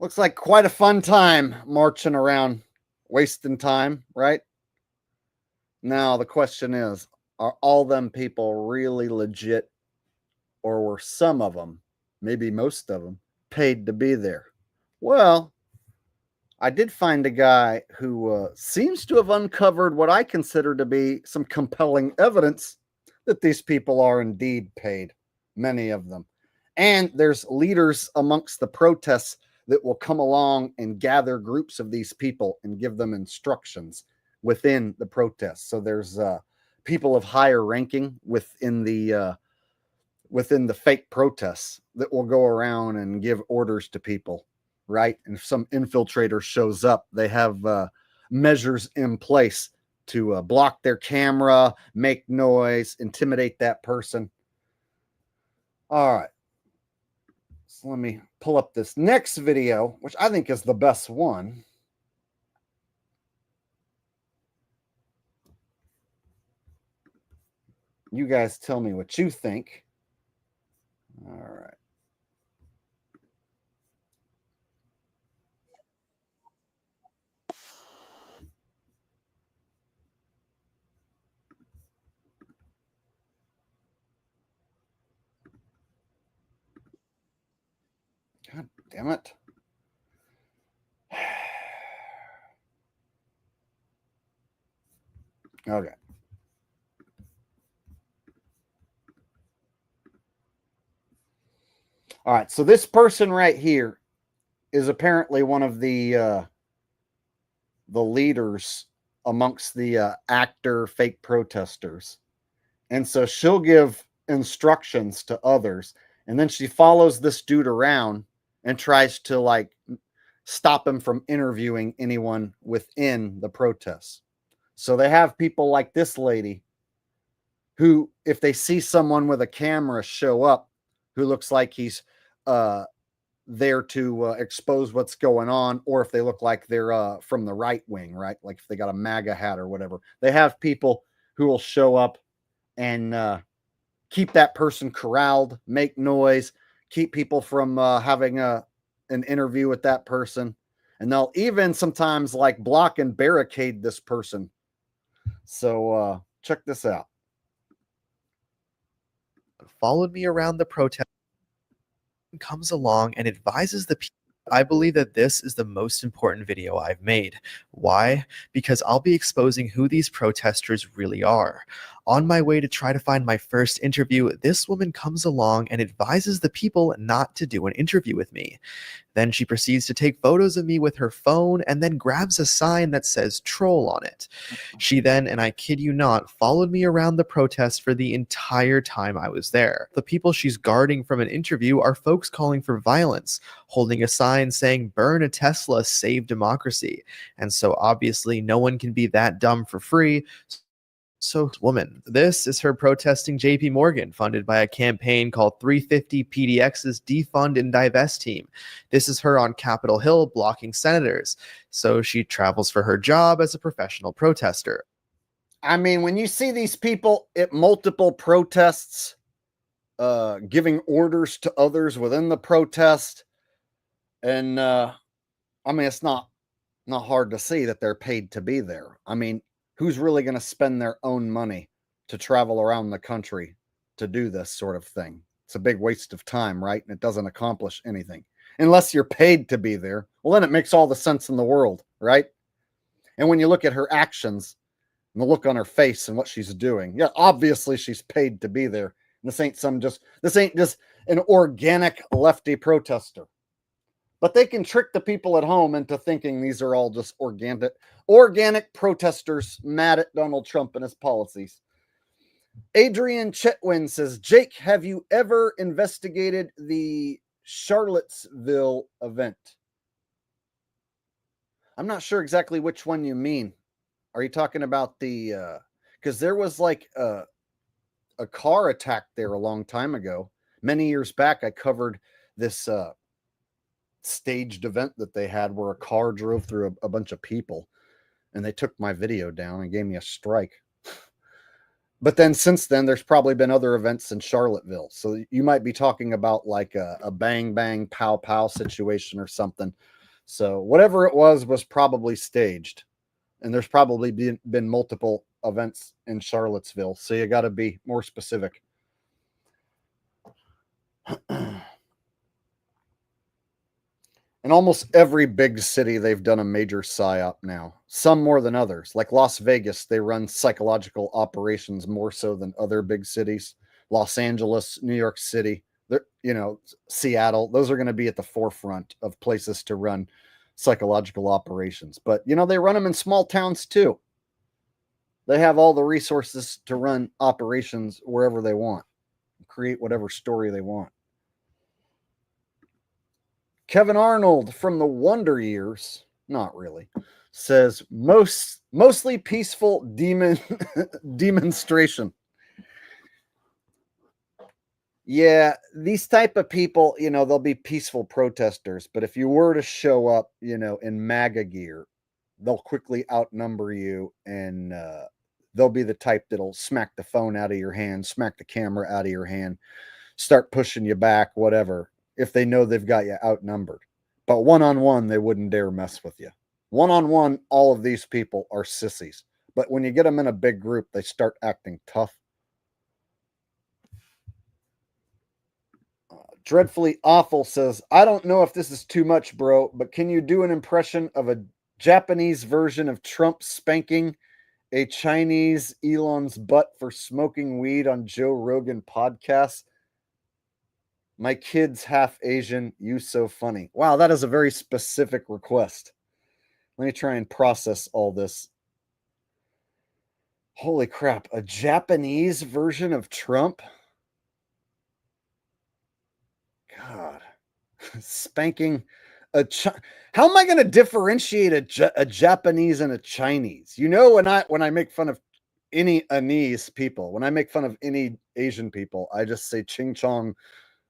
Looks like quite a fun time marching around, wasting time, right? Now, the question is, are all them people really legit, or were some of them, maybe most of them, paid to be there? Well, I did find a guy who seems to have uncovered what I consider to be some compelling evidence that these people are indeed paid, many of them. And there's leaders amongst the protests that will come along and gather groups of these people and give them instructions within the protests. So there's people of higher ranking within the fake protests that will go around and give orders to people, right? And if some infiltrator shows up, they have measures in place to block their camera, make noise, intimidate that person. All right. So let me pull up this next video, which I think is the best one. You guys tell me what you think. All right. God damn it. Okay. All right. So this person right here is apparently one of the leaders amongst the actor fake protesters. And so she'll give instructions to others. And then she follows this dude around and tries to like stop him from interviewing anyone within the protests. So they have people like this lady who, if they see someone with a camera show up who looks like he's there to expose what's going on, or if they look like they're from the right wing, right? Like if they got a MAGA hat or whatever. They have people who will show up and keep that person corralled, make noise, keep people from having an interview with that person. And they'll even sometimes like block and barricade this person. So check this out. Followed me around the protest, comes along and advises the people. I believe that this is the most important video I've made. Why? Because I'll be exposing who these protesters really are. On my way to try to find my first interview, this woman comes along and advises the people not to do an interview with me. Then she proceeds to take photos of me with her phone and then grabs a sign that says troll on it. She then, and I kid you not, followed me around the protest for the entire time I was there. The people she's guarding from an interview are folks calling for violence, holding a sign saying burn a Tesla, save democracy. And so obviously no one can be that dumb for free. So, woman, this is her protesting JP Morgan, funded by a campaign called 350 PDX's Defund and Divest team. This is her on Capitol Hill blocking senators. So she travels for her job as a professional protester. I mean, when you see these people at multiple protests, giving orders to others within the protest, and I mean, it's not hard to see that they're paid to be there. I mean, who's really going to spend their own money to travel around the country to do this sort of thing? It's a big waste of time, right? And it doesn't accomplish anything unless you're paid to be there. Well, then it makes all the sense in the world, right? And when you look at her actions and the look on her face and what she's doing, yeah, obviously she's paid to be there. And this ain't just an organic lefty protester. But they can trick the people at home into thinking these are all just organic protesters mad at Donald Trump and his policies. Adrian Chetwin says, Jake, have you ever investigated the Charlottesville event? I'm not sure exactly which one you mean. Are you talking about the, because there was like a car attack there a long time ago. Many years back, I covered this staged event that they had where a car drove through a bunch of people, and they took my video down and gave me a strike. But then since then, there's probably been other events in Charlottesville. So you might be talking about like a bang, bang, pow, pow situation or something. So whatever it was probably staged. And there's probably been multiple events in Charlottesville. So you got to be more specific. In almost every big city, they've done a major psyop now. Some more than others. Like Las Vegas, they run psychological operations more so than other big cities. Los Angeles, New York City, Seattle. Those are going to be at the forefront of places to run psychological operations. But, they run them in small towns too. They have all the resources to run operations wherever they want. Create whatever story they want. Kevin Arnold from the Wonder Years, not really, says mostly peaceful demonstration. Yeah, these type of people, they'll be peaceful protesters, but if you were to show up, in MAGA gear, they'll quickly outnumber you, and they'll be the type that'll smack the phone out of your hand, smack the camera out of your hand, start pushing you back, whatever, if they know they've got you outnumbered. But one-on-one, they wouldn't dare mess with you. One-on-one, all of these people are sissies. But when you get them in a big group, they start acting tough. Dreadfully Awful says, I don't know if this is too much, bro, but can you do an impression of a Japanese version of Trump spanking a Chinese Elon's butt for smoking weed on Joe Rogan podcast? My kid's half Asian, you so funny. Wow, that is a very specific request. Let me try and process all this. Holy crap, a Japanese version of Trump? God, spanking how am I going to differentiate a Japanese and a Chinese? When I make fun of any Anese people, when I make fun of any Asian people, I just say ching chong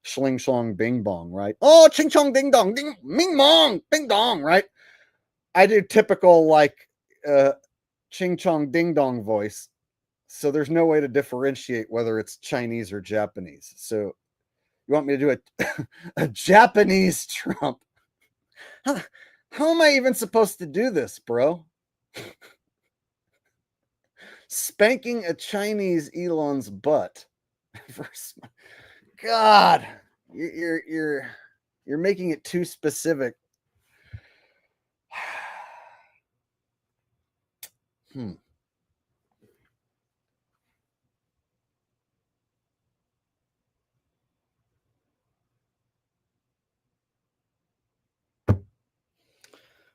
Schling Schlong Bing Bong, right? Oh, ching chong ding dong, ding, ming mong, bing dong, right? I do typical like ching chong ding dong voice. So there's no way to differentiate whether it's Chinese or Japanese. So you want me to do a Japanese Trump? How am I even supposed to do this, bro? Spanking a Chinese Elon's butt. God, you're making it too specific.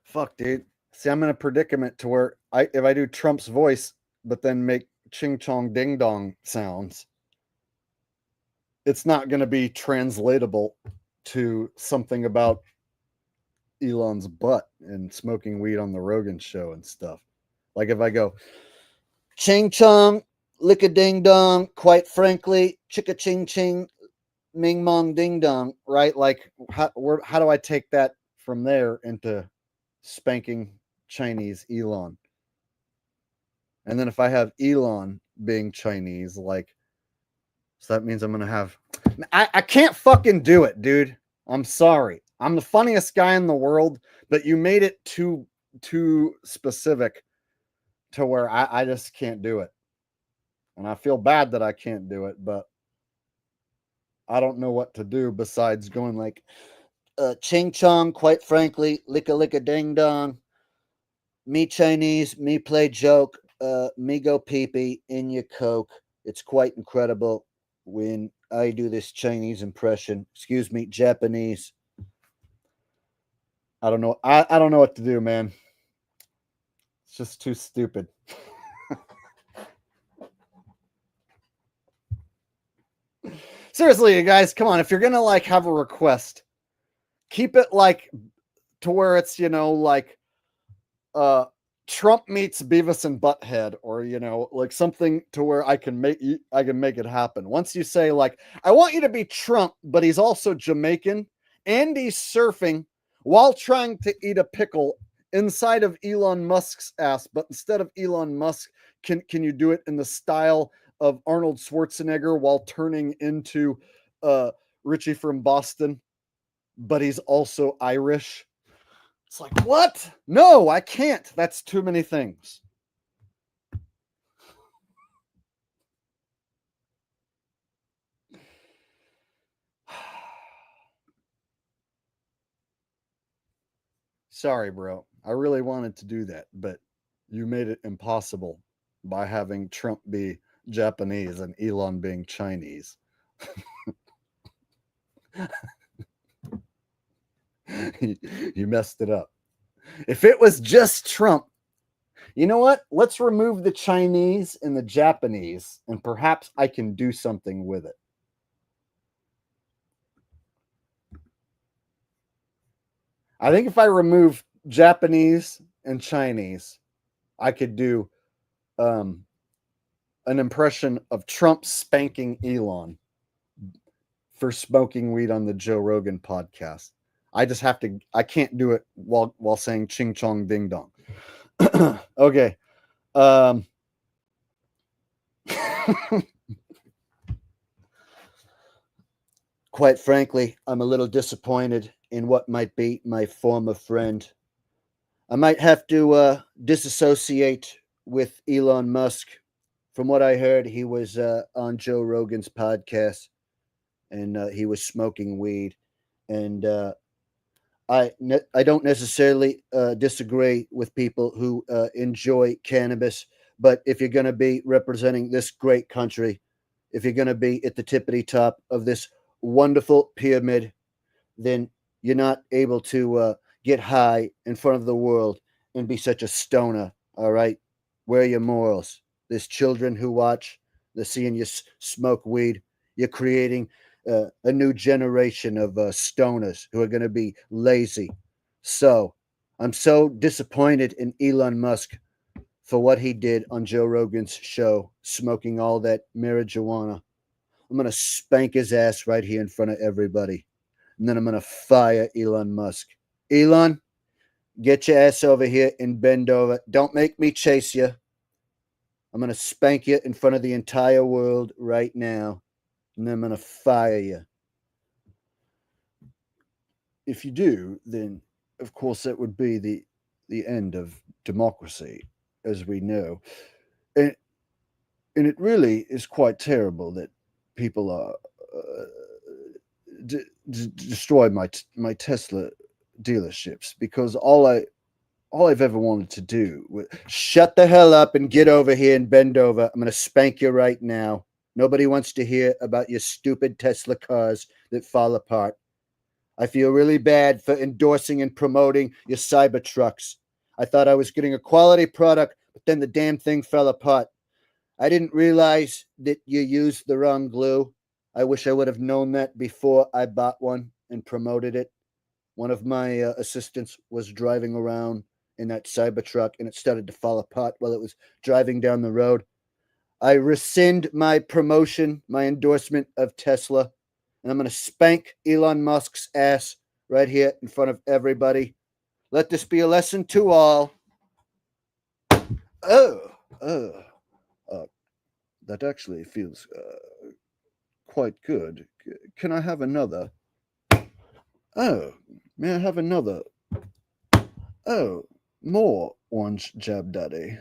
Fuck, dude. See, I'm in a predicament to where if I do Trump's voice, but then make ching chong ding dong sounds, it's not going to be translatable to something about Elon's butt and smoking weed on the Rogan show and stuff. Like if I go ching chong, lick a ding dong, quite frankly, chicka ching ching, ming mong ding dong, right? Like how do I take that from there into spanking Chinese Elon? And then if I have Elon being Chinese, like, so that means I'm going to have, I can't fucking do it, dude. I'm sorry. I'm the funniest guy in the world, but you made it too specific to where I just can't do it. And I feel bad that I can't do it, but I don't know what to do besides going like, ching chong, quite frankly, licka ding dong, me Chinese, me play joke, me go pee-pee in your Coke. It's quite incredible when I do this Chinese impression. Excuse me, Japanese. I don't know. I don't know what to do, man. It's just too stupid. Seriously, you guys, come on. If you're gonna like have a request, keep it like to where it's, you know, like Trump meets Beavis and Butthead, or, you know, like something to where I can make it happen. Once you say like, I want you to be Trump, but he's also Jamaican and he's surfing while trying to eat a pickle inside of Elon Musk's ass, but instead of Elon Musk, can you do it in the style of Arnold Schwarzenegger while turning into Richie from Boston, but he's also Irish? It's like, what? No, I can't. That's too many things. Sorry, bro. I really wanted to do that, but you made it impossible by having Trump be Japanese and Elon being Chinese. You messed it up. If it was just Trump, you know what? Let's remove the Chinese and the Japanese, and perhaps I can do something with it. I think if I remove Japanese and Chinese, I could do an impression of Trump spanking Elon for smoking weed on the Joe Rogan podcast. I just have to, I can't do it while saying ching chong ding dong. Okay. Quite frankly, I'm a little disappointed in what might be my former friend. I might have to disassociate with Elon Musk. From what I heard, he was on Joe Rogan's podcast, and he was smoking weed. And I don't necessarily disagree with people who enjoy cannabis, but if you're going to be representing this great country, if you're going to be at the tippity top of this wonderful pyramid, then you're not able to get high in front of the world and be such a stoner. All right, where are your morals? There's children who watch. They're seeing you smoke weed. You're creating a new generation of stoners who are going to be lazy. So I'm so disappointed in Elon Musk for what he did on Joe Rogan's show, smoking all that marijuana. I'm going to spank his ass right here in front of everybody. And then I'm going to fire Elon Musk. Elon, get your ass over here and bend over. Don't make me chase you. I'm going to spank you in front of the entire world right now. And then I'm going to fire you. If you do, then, of course, that would be the end of democracy, as we know. And it really is quite terrible that people are destroy my Tesla dealerships, because all I've ever wanted to do was shut the hell up and get over here and bend over. I'm going to spank you right now. Nobody wants to hear about your stupid Tesla cars that fall apart. I feel really bad for endorsing and promoting your Cybertrucks. I thought I was getting a quality product, but then the damn thing fell apart. I didn't realize that you used the wrong glue. I wish I would have known that before I bought one and promoted it. One of my assistants was driving around in that Cybertruck, and it started to fall apart while it was driving down the road. I rescind my promotion, my endorsement of Tesla, and I'm going to spank Elon Musk's ass right here in front of everybody. Let this be a lesson to all. That actually feels quite good. Can I have another? Oh, may I have another? Oh, more orange jab daddy.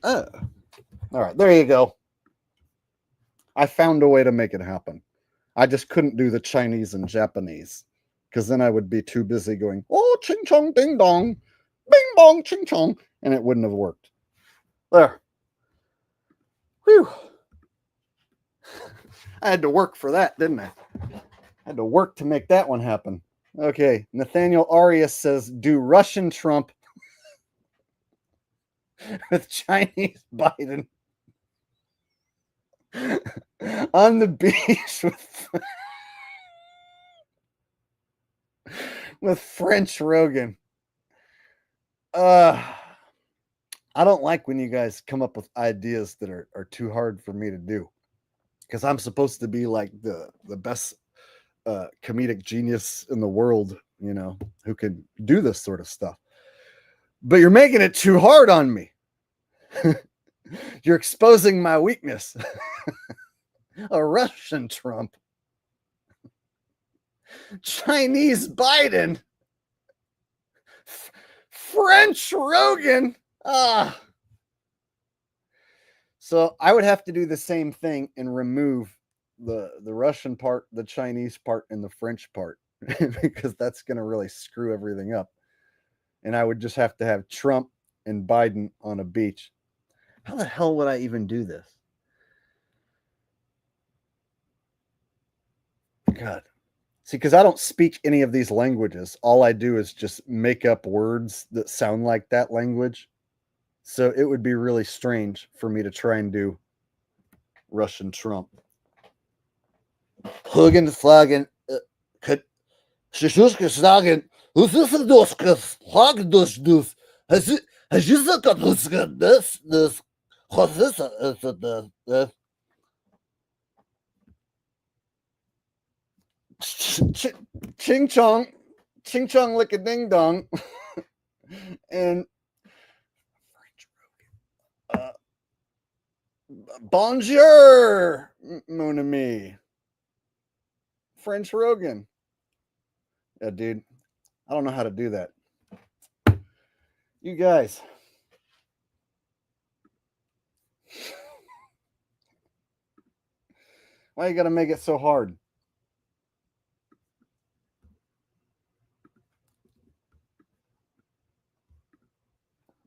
Oh. All right, there you go. I found a way to make it happen. I just couldn't do the Chinese and Japanese, because then I would be too busy going, oh, ching chong ding dong, bing bong ching chong, and it wouldn't have worked. There. Whew. I had to work for that, didn't I? I had to work to make that one happen. Okay, Nathaniel Arias says, do Russian Trump with Chinese Biden on the beach with French Rogan. I don't like when you guys come up with ideas that are too hard for me to do, because I'm supposed to be like the best comedic genius in the world, you know, who can do this sort of stuff. But you're making it too hard on me. You're exposing my weakness. A Russian Trump. Chinese Biden. French Rogan. So I would have to do the same thing and remove the Russian part, the Chinese part, and the French part, because that's going to really screw everything up. And I would just have to have Trump and Biden on a beach. How the hell would I even do this? God. See, because I don't speak any of these languages. All I do is just make up words that sound like that language. So it would be really strange for me to try and do Russian Trump. Hugen Flagen Shishushka Snagen Ususaduskas Hagdusdus Hajizakaduska this Hosisa is Ching chong lick a ding dong. And bonjour, mon ami. French Rogan. Yeah, dude. I don't know how to do that. You guys. Why you gotta make it so hard?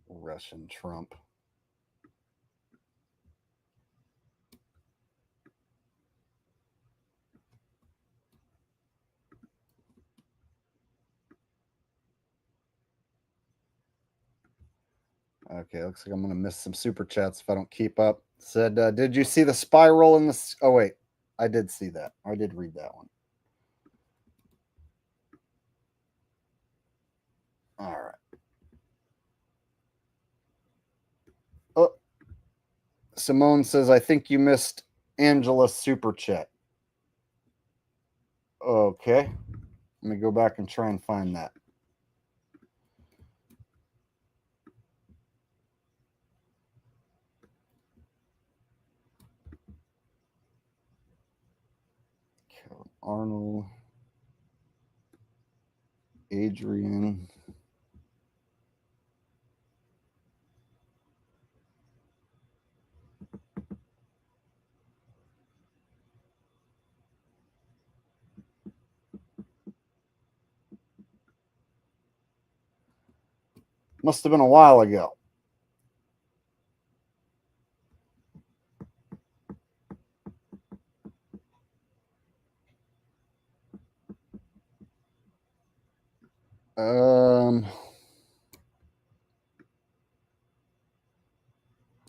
Russian Trump. Okay, looks like I'm going to miss some super chats if I don't keep up. Said, did you see the spiral in the... Oh, wait. I did see that. I did read that one. All right. Oh, Simone says, I think you missed Angela's super chat. Okay. Let me go back and try and find that. Arnold, Adrian. Must have been a while ago.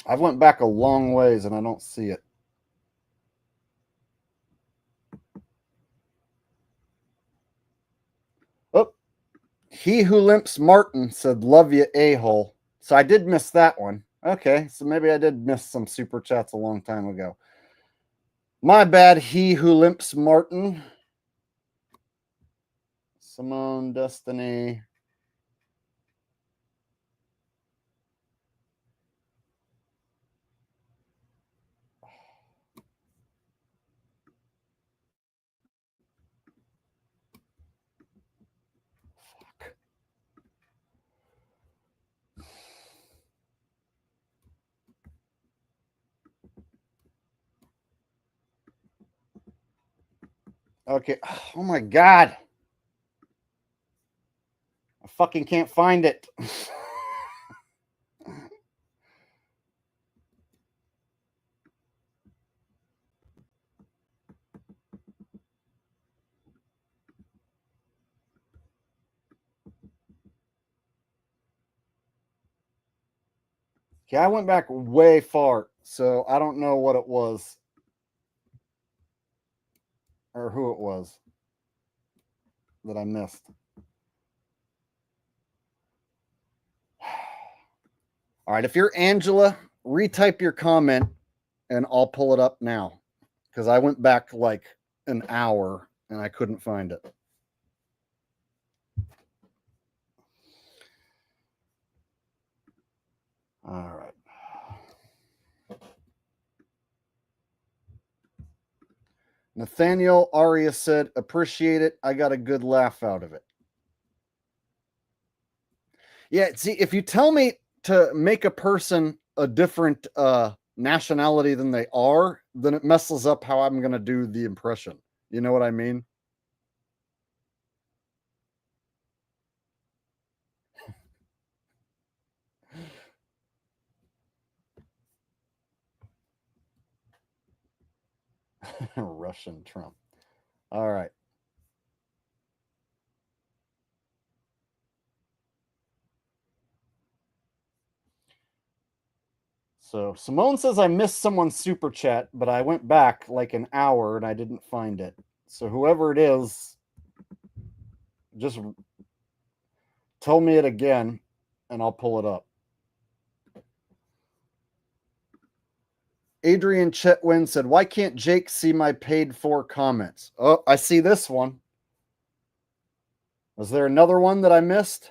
I went back a long ways and I don't see it. Oh, He Who Limps Martin said, "Love you, a-hole." So I did miss that one. Okay, so maybe I did miss some super chats a long time ago. My bad, He Who Limps Martin. Simone, Destiny. Okay. Oh my God. I fucking can't find it. Okay, I went back way far, so I don't know what it was or who it was that I missed. All right, if you're Angela, retype your comment and I'll pull it up now because I went back like an hour and I couldn't find it. All right. Nathaniel Aria said, "Appreciate it. I got a good laugh out of it." Yeah, see, if you tell me to make a person a different nationality than they are, then it messes up how I'm going to do the impression. You know what I mean? Russian Trump. All right. So Simone says I missed someone's super chat, but I went back like an hour and I didn't find it. So whoever it is, just tell me it again and I'll pull it up. Adrian Chetwin said, "Why can't Jake see my paid for comments?" Oh, I see this one. Was there another one that I missed?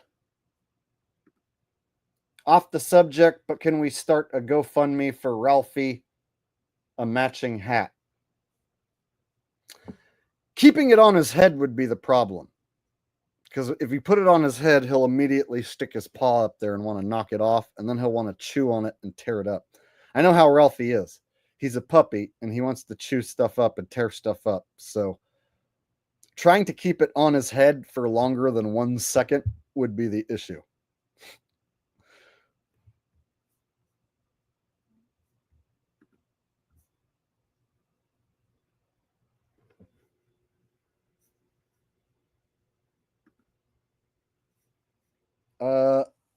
Off the subject, but can we start a GoFundMe for Ralphie a matching hat? Keeping it on his head would be the problem. Because if you put it on his head, he'll immediately stick his paw up there and want to knock it off, and then he'll want to chew on it and tear it up. I know how Ralphie is. He's a puppy, and he wants to chew stuff up and tear stuff up. So trying to keep it on his head for longer than 1 second would be the issue.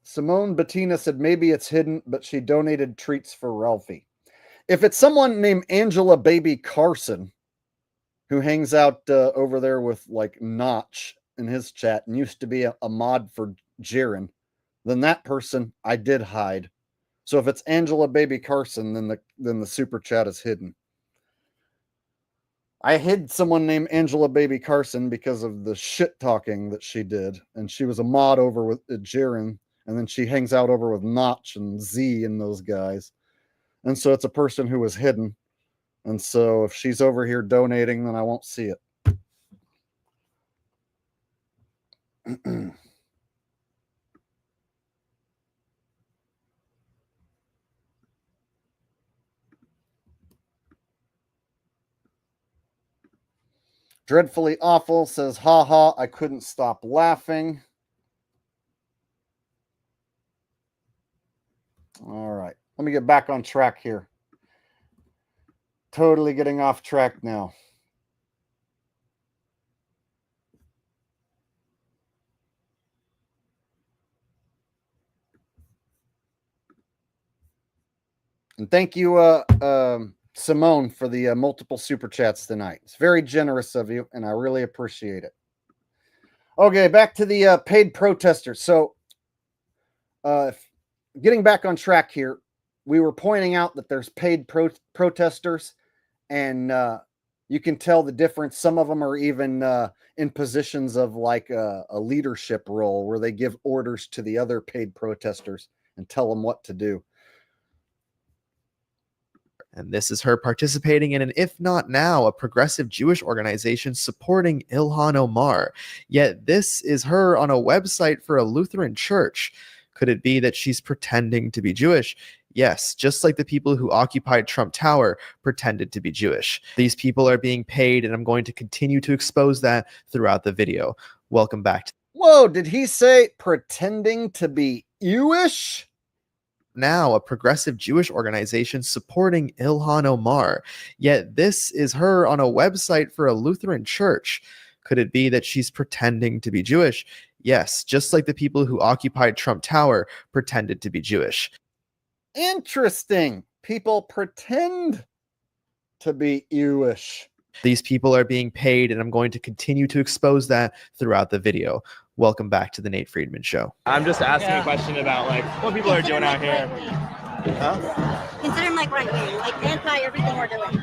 Simone Bettina said maybe it's hidden, but she donated treats for Ralphie. If it's someone named Angela Baby Carson, who hangs out over there with like Notch in his chat and used to be a mod for Jiren, then that person I did hide. So if it's Angela Baby Carson, then the super chat is hidden. I hid someone named Angela Baby Carson because of the shit talking that she did. And she was a mod over with Jiren. And then she hangs out over with Notch and Z and those guys. And so it's a person who was hidden. And so if she's over here donating, then I won't see it. Dreadfully Awful says, haha, I couldn't stop laughing. All right, let me get back on track here. Totally getting off track now. And thank you, Simone, for the multiple super chats tonight. It's very generous of you, and I really appreciate it. Okay, back to the paid protesters. So, getting back on track here, we were pointing out that there's paid protesters, and you can tell the difference. Some of them are even in positions of like a leadership role where they give orders to the other paid protesters and tell them what to do. And this is her participating in an If Not Now, a progressive Jewish organization supporting Ilhan Omar. Yet this is her on a website for a Lutheran church. Could it be that she's pretending to be Jewish? Yes, just like the people who occupied Trump Tower pretended to be Jewish. These people are being paid, and I'm going to continue to expose that throughout the video. Welcome back. Whoa, did he say pretending to be Jewish? Now, a progressive Jewish organization supporting Ilhan Omar. Yet this is her on a website for a Lutheran church. Could it be that she's pretending to be Jewish? Yes, just like the people who occupied Trump Tower pretended to be Jewish. Interesting. People pretend to be Jewish. These people are being paid, and I'm going to continue to expose that throughout the video. Welcome back to the Nate Friedman Show. I'm just asking a question about like what people are doing out here. Huh? Consider him like right wing, like anti everything we're doing.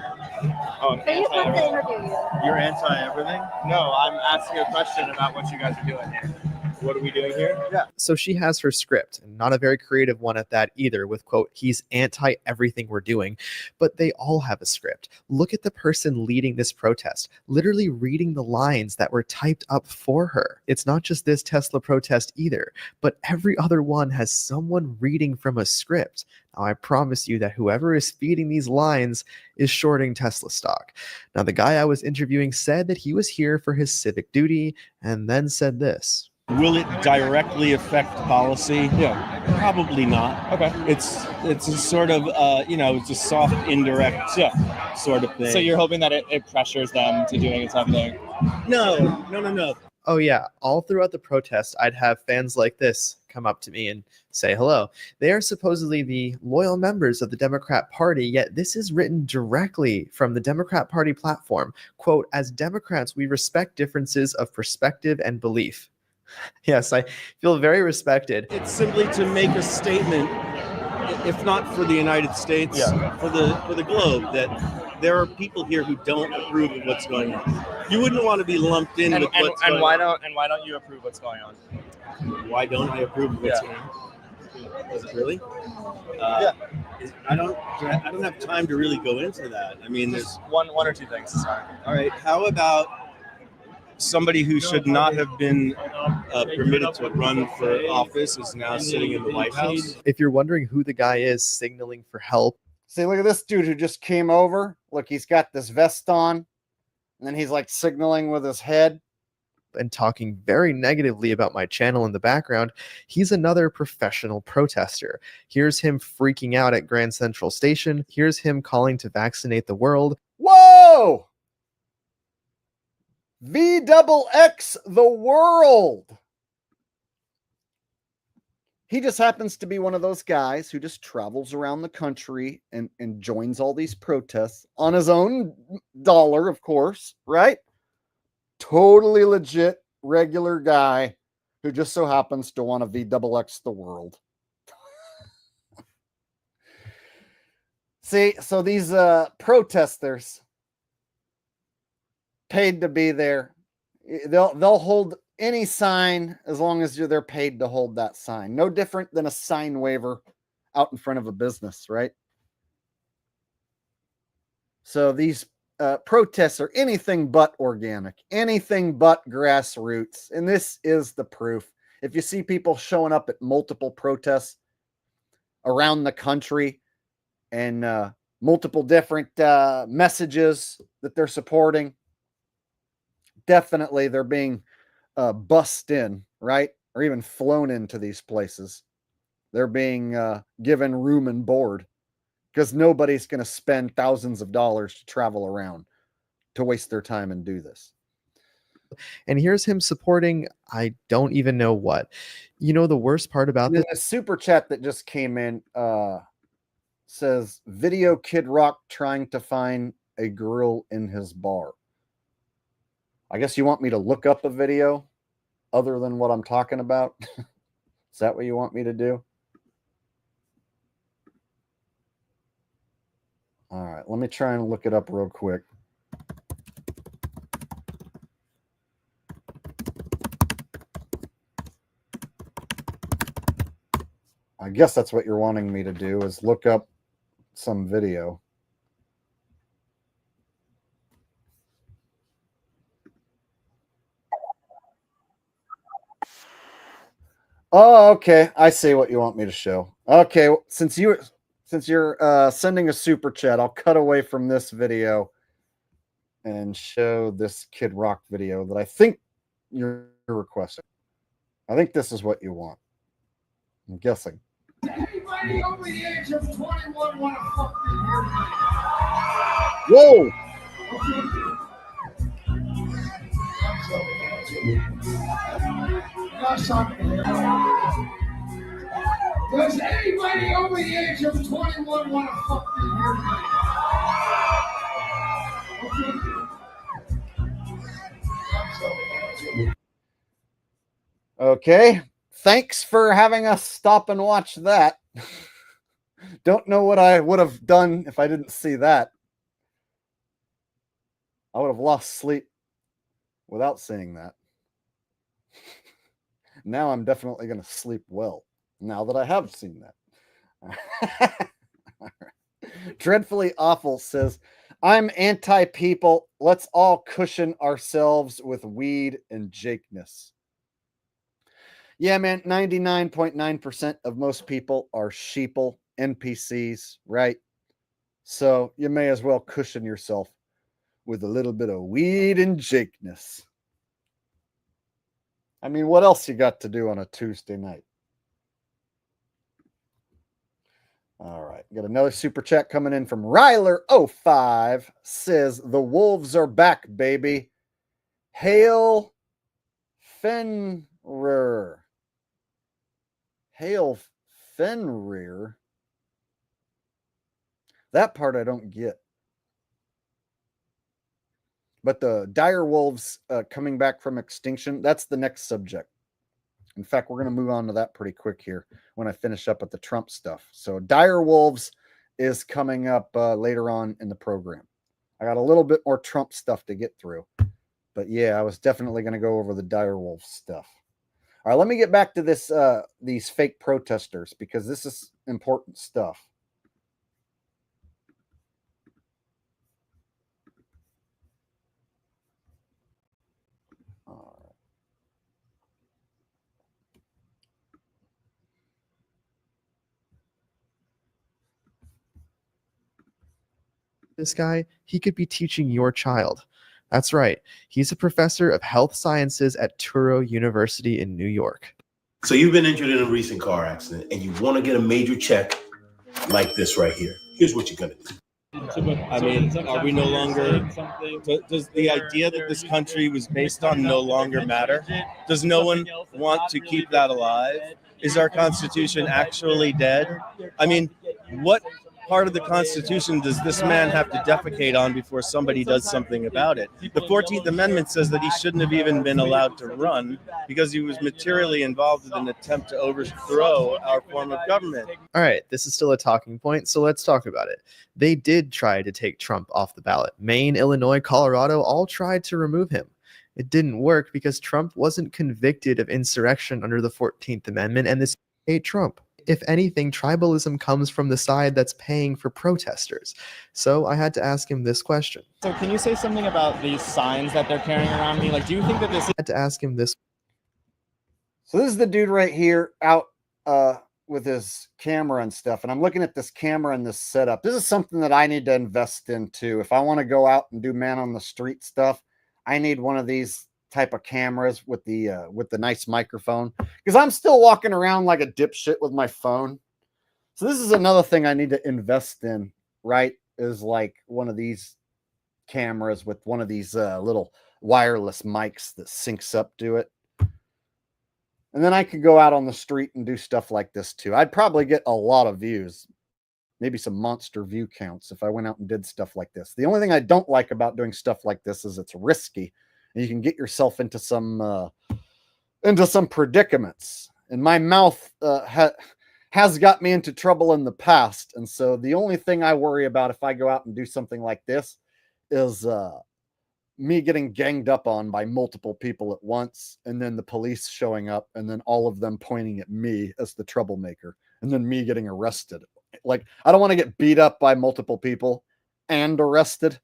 Oh, So you have to interview you. You're anti everything? No, I'm asking a question about what you guys are doing here. What are we doing here? Yeah. So she has her script, and not a very creative one at that either, with quote, he's anti everything we're doing. But they all have a script. Look at the person leading this protest, literally reading the lines that were typed up for her. It's not just this Tesla protest either, but every other one has someone reading from a script. Now, I promise you that whoever is feeding these lines is shorting Tesla stock. Now, the guy I was interviewing said that he was here for his civic duty, and then said this. Will it directly affect policy? Yeah. Probably not. Okay. It's a sort of, it's a soft, indirect sort of thing. So you're hoping that it pressures them to doing something? No. Oh yeah, all throughout the protest, I'd have fans like this come up to me and say hello. They are supposedly the loyal members of the Democrat Party, yet this is written directly from the Democrat Party platform. Quote, as Democrats, we respect differences of perspective and belief. Yes, I feel very respected. It's simply to make a statement, if not for the United States, for the globe, that there are people here who don't approve of what's going on. You wouldn't want to be lumped in with what's going on. And why don't you approve what's going on? Why don't I approve of what's going on? Does it really? I don't have time to really go into that. I mean, there's one or two things. Sorry. All right. How about somebody who should not have been permitted to run for office is now sitting in the White House? If you're wondering who the guy is signaling for help. See, look at this dude who just came over. Look, he's got this vest on, and then he's like signaling with his head. And talking very negatively about my channel in the background, he's another professional protester. Here's him freaking out at Grand Central Station. Here's him calling to vaccinate the world. Whoa! VXX the world. He just happens to be one of those guys who just travels around the country and joins all these protests on his own dollar, of course, right? Totally legit, regular guy who just so happens to want to VXX the world. See, so these protesters, paid to be there. They'll hold any sign as long as they're paid to hold that sign. No different than a sign waiver out in front of a business, right? So these protests are anything but organic, anything but grassroots. And this is the proof. If you see people showing up at multiple protests around the country and multiple different messages that they're supporting, definitely they're being bussed in, right? Or even flown into these places. They're being given room and board because nobody's going to spend thousands of dollars to travel around to waste their time and do this. And here's him supporting, I don't even know what. You know, the worst part about this. The super chat that just came in says, Video Kid Rock trying to find a girl in his bar. I guess you want me to look up a video other than what I'm talking about? Is that what you want me to do? All right, let me try and look it up real quick. I guess that's what you're wanting me to do, is look up some video. Oh, okay. I see what you want me to show. Okay, since you're sending a super chat, I'll cut away from this video and show this Kid Rock video that I think you're requesting. I think this is what you want. I'm guessing. Anybody over the age of 21 want to fucking Whoa! Does anybody over the age of 21 want to fucking hear me? Okay. Thanks for having us stop and watch that. Don't know what I would have done if I didn't see that. I would have lost sleep without seeing that. Now I'm definitely going to sleep well, now that I have seen that. Dreadfully Awful says, I'm anti-people. Let's all cushion ourselves with weed and Jakeness. Yeah, man, 99.9% of most people are sheeple, NPCs, right? So you may as well cushion yourself with a little bit of weed and Jakeness. I mean, what else you got to do on a Tuesday night? All right, got another super chat coming in from Ryler05. Says, the wolves are back, baby. Hail Fenrir. Hail Fenrir. That part I don't get. But the direwolves coming back from extinction, that's the next subject. In fact, we're going to move on to that pretty quick here when I finish up with the Trump stuff. So direwolves is coming up later on in the program. I got a little bit more Trump stuff to get through. But yeah, I was definitely going to go over the direwolf stuff. All right, let me get back to this these fake protesters, because this is important stuff. This guy, he could be teaching your child. That's right. He's a professor of health sciences at Touro University in New York. So you've been injured in a recent car accident and you want to get a major check like this right here. Here's what you're going to do. I mean, are we no longer, does the idea that this country was based on no longer matter? Does no one want to keep that alive? Is our Constitution actually dead? I mean, what part of the Constitution does this man have to defecate on before somebody does something about it? The 14th Amendment says that he shouldn't have even been allowed to run because he was materially involved in an attempt to overthrow our form of government. All right, this is still a talking point, so let's talk about it. They did try to take Trump off the ballot. Maine, Illinois, Colorado all tried to remove him. It didn't work because Trump wasn't convicted of insurrection under the 14th Amendment, and this hate Trump. If anything, tribalism comes from the side that's paying for protesters. So I had to ask him this question. So can you say something about these signs that they're carrying around me? Like, do you think that this is... I had to ask him this. So this is the dude right here out with his camera and stuff. And I'm looking at this camera and this setup. This is something that I need to invest into. If I want to go out and do man on the street stuff, I need one of these type of cameras with the nice microphone, because I'm still walking around like a dipshit with my phone. So this is another thing I need to invest in, right? Is like one of these cameras with one of these little wireless mics that syncs up to it. And then I could go out on the street and do stuff like this too. I'd probably get a lot of views, maybe some monster view counts if I went out and did stuff like this. The only thing I don't like about doing stuff like this is it's risky. And you can get yourself into some predicaments. And my mouth has got me into trouble in the past. And so the only thing I worry about if I go out and do something like this is me getting ganged up on by multiple people at once, and then the police showing up, and then all of them pointing at me as the troublemaker, and then me getting arrested. Like, I don't want to get beat up by multiple people and arrested.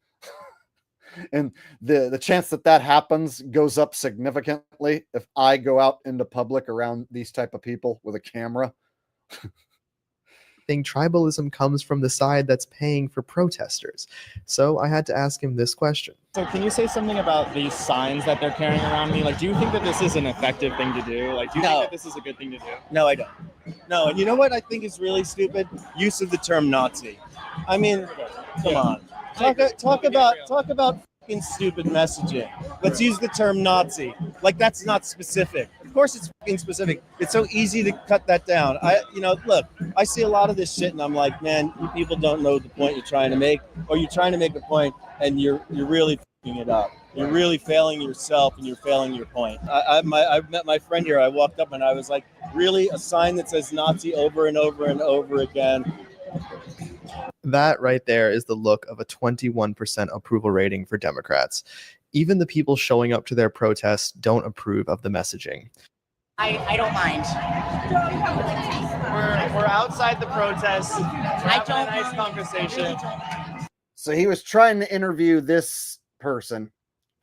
And the chance that happens goes up significantly if I go out into public around these type of people with a camera. Tribalism comes from the side that's paying for protesters. So I had to ask him this question. So can you say something about these signs that they're carrying around me? Like, do you think that this is an effective thing to do? Like, do you think that this is a good thing to do? No, I don't. No, and you know what I think is really stupid? Use of the term Nazi. I mean, come on. Talk about fucking stupid messaging. Let's use the term Nazi. Like, that's not specific. Of course it's fucking specific. It's so easy to cut that down. Look, I see a lot of this shit and I'm like, man, you people don't know the point you're trying to make, or you're trying to make a point and you're really fucking it up. You're really failing yourself and you're failing your point. I've met my friend here. I walked up and I was like, really? A sign that says Nazi over and over and over again? That right there is the look of a 21% approval rating for Democrats. Even the people showing up to their protests don't approve of the messaging. I don't mind. We're outside the protest. I don't a nice conversation. So he was trying to interview this person,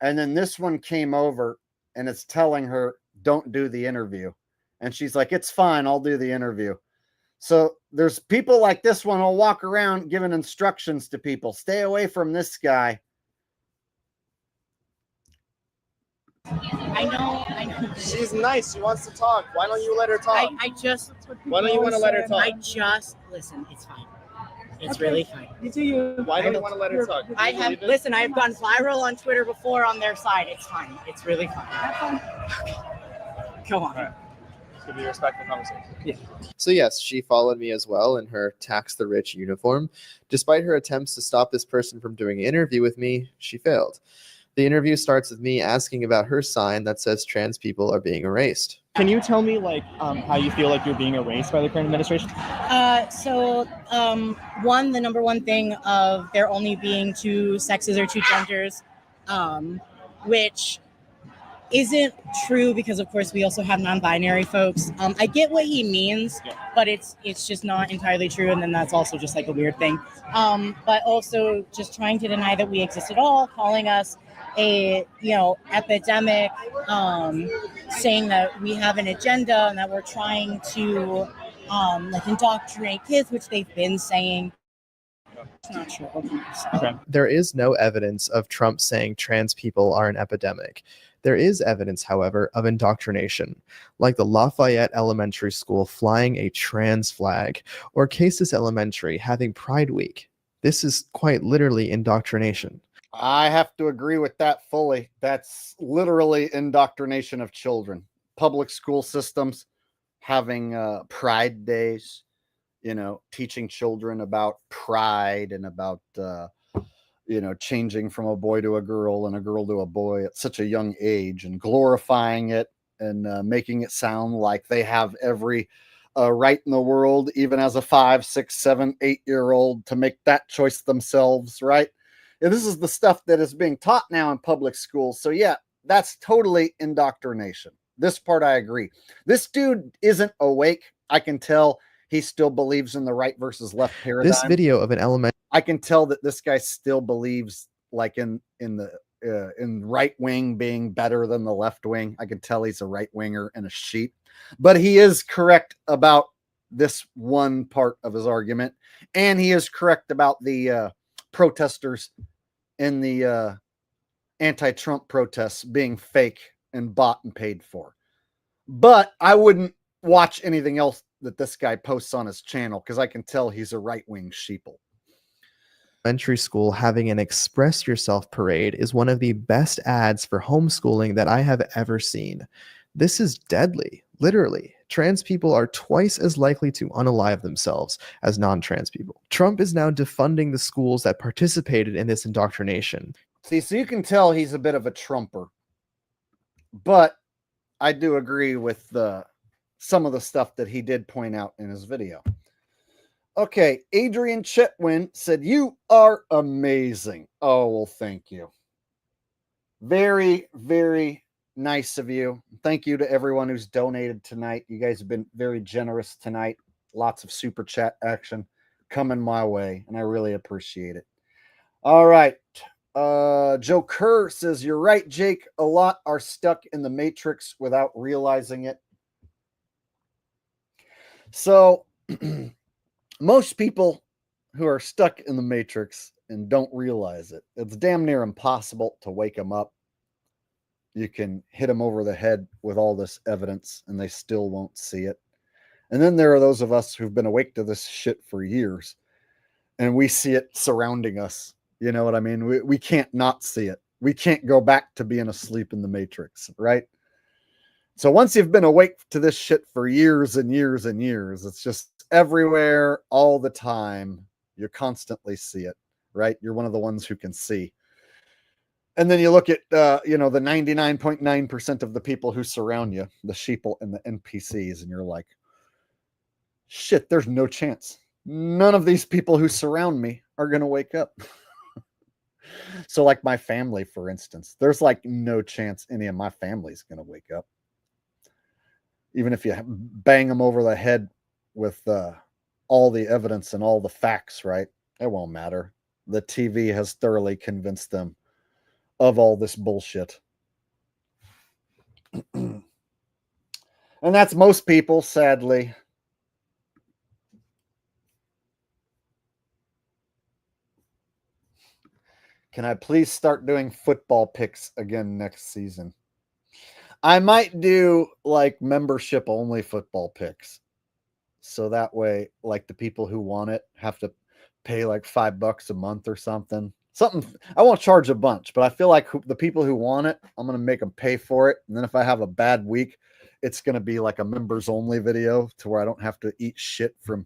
and then this one came over and it's telling her, don't do the interview. And she's like, it's fine, I'll do the interview. So there's people like this one who'll walk around giving instructions to people. Stay away from this guy. I know. She's nice. She wants to talk. Why don't you let her talk? Why don't you want to let her talk? Listen, it's fine. It's really fine. You do you. Why don't you want to let her talk? I've gone viral on Twitter before on their side. It's fine. It's really fine. Go on. Right. Should we respect the conversation? Yeah. So yes, she followed me as well in her tax the rich uniform. Despite her attempts to stop this person from doing an interview with me, she failed. The interview starts with me asking about her sign that says trans people are being erased. Can you tell me how you feel like you're being erased by the current administration? The number one thing of there only being two sexes or two genders, which isn't true because of course we also have non-binary folks. I get what he means, but it's just not entirely true, and then that's also just like a weird thing. But also just trying to deny that we exist at all, calling us a epidemic, saying that we have an agenda and that we're trying to indoctrinate kids, which they've been saying. It's not true. Okay. There is no evidence of Trump saying trans people are an epidemic. There is evidence, however, of indoctrination, like the Lafayette Elementary School flying a trans flag, or Casas Elementary having Pride Week. This is quite literally indoctrination. I have to agree with that fully. That's literally indoctrination of children. Public school systems having Pride days teaching children about pride and about, changing from a boy to a girl and a girl to a boy at such a young age, and glorifying it and making it sound like they have every right in the world, even as a 5, 6, 7, 8-year-old, to make that choice themselves, right? And this is the stuff that is being taught now in public schools. So yeah, that's totally indoctrination. This part I agree. This dude isn't awake. I can tell he still believes in the right versus left paradigm. This video of an elementary. I can tell that this guy still believes like in right wing being better than the left wing. I can tell he's a right winger and a sheep, but he is correct about this one part of his argument, and he is correct about the protesters in the anti-Trump protests being fake and bought and paid for. But I wouldn't watch anything else that this guy posts on his channel, because I can tell he's a right-wing sheeple. Elementary school having an Express Yourself parade is one of the best ads for homeschooling that I have ever seen. This is deadly, literally. Trans people are twice as likely to unalive themselves as non-trans people. Trump is now defunding the schools that participated in this indoctrination. See, so you can tell he's a bit of a Trumper. But I do agree with some of the stuff that he did point out in his video. Okay, Adrian Chetwin said, "You are amazing." Oh, well, thank you. Very, very nice of you. Thank you to everyone who's donated tonight. You guys have been very generous tonight. Lots of super chat action coming my way, and I really appreciate it. All right. Joe Kerr says, "You're right, Jake. A lot are stuck in the matrix without realizing it." So most people who are stuck in the matrix and don't realize it, it's damn near impossible to wake them up. You can hit them over the head with all this evidence and they still won't see it. And then there are those of us who've been awake to this shit for years and we see it surrounding us. You know what I mean? We can't not see it. We can't go back to being asleep in the matrix, right? So once you've been awake to this shit for years and years and years, it's just everywhere all the time. You constantly see it, right? You're one of the ones who can see. And then you look at, the 99.9% of the people who surround you, the sheeple and the NPCs, and you're like, shit, there's no chance. None of these people who surround me are going to wake up. So like my family, for instance, there's like no chance any of my family's going to wake up. Even if you bang them over the head with all the evidence and all the facts, right? It won't matter. The TV has thoroughly convinced them of all this bullshit. And that's most people, sadly. Can I please start doing football picks again next season? I might do like membership only football picks. So that way, like the people who want it have to pay like $5 a month or something. I won't charge a bunch, but I feel like the people who want it, I'm going to make them pay for it. And then if I have a bad week, it's going to be like a members only video to where I don't have to eat shit from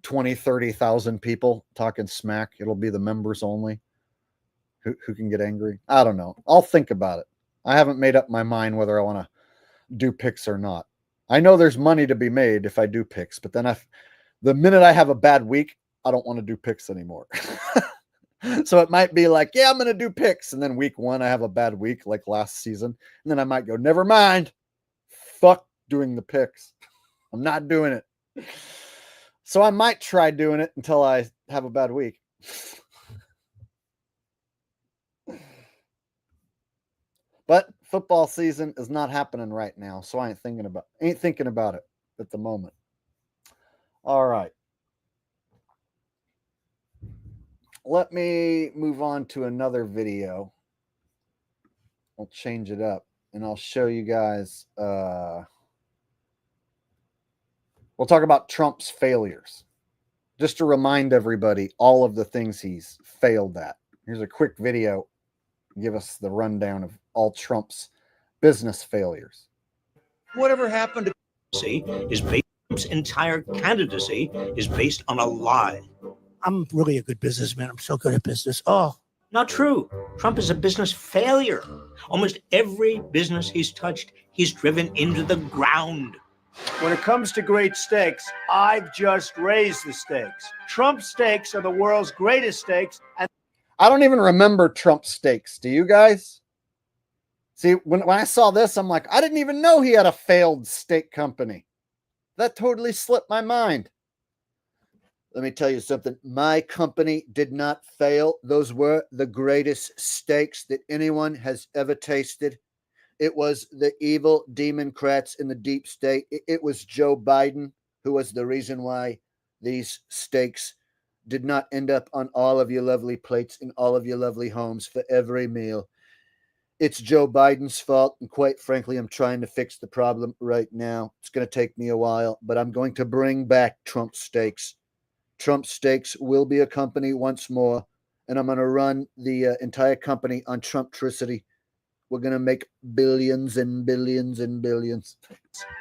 20, 30,000 people talking smack. It'll be the members only who can get angry. I don't know. I'll think about it. I haven't made up my mind whether I want to do picks or not. I know there's money to be made if I do picks, but then the minute I have a bad week, I don't want to do picks anymore. So it might be like, yeah, I'm going to do picks. And then week 1, I have a bad week like last season. And then I might go, never mind. Fuck doing the picks. I'm not doing it. So I might try doing it until I have a bad week. But football season is not happening right now, so I ain't thinking about it at the moment. All right. Let me move on to another video. I'll change it up and I'll show you guys. We'll talk about Trump's failures. Just to remind everybody all of the things he's failed at. Here's a quick video. Give us the rundown of all Trump's business failures. Whatever happened to is based Trump's entire candidacy is based on a lie. I'm really a good businessman. I'm so good at business. Oh, not true. Trump is a business failure. Almost every business he's touched, he's driven into the ground. When it comes to great steaks, I've just raised the stakes. Trump steaks are the world's greatest steaks. And I don't even remember Trump steaks. Do you guys? See, when I saw this, I'm like, I didn't even know he had a failed steak company. That totally slipped my mind. Let me tell you something. My company did not fail. Those were the greatest steaks that anyone has ever tasted. It was the evil Democrats in the deep state. It was Joe Biden who was the reason why these steaks did not end up on all of your lovely plates in all of your lovely homes for every meal. It's Joe Biden's fault, and quite frankly, I'm trying to fix the problem right now. It's going to take me a while, but I'm going to bring back Trump steaks. Trump Steaks will be a company once more, and I'm going to run the entire company on Trumptricity. We're going to make billions and billions and billions.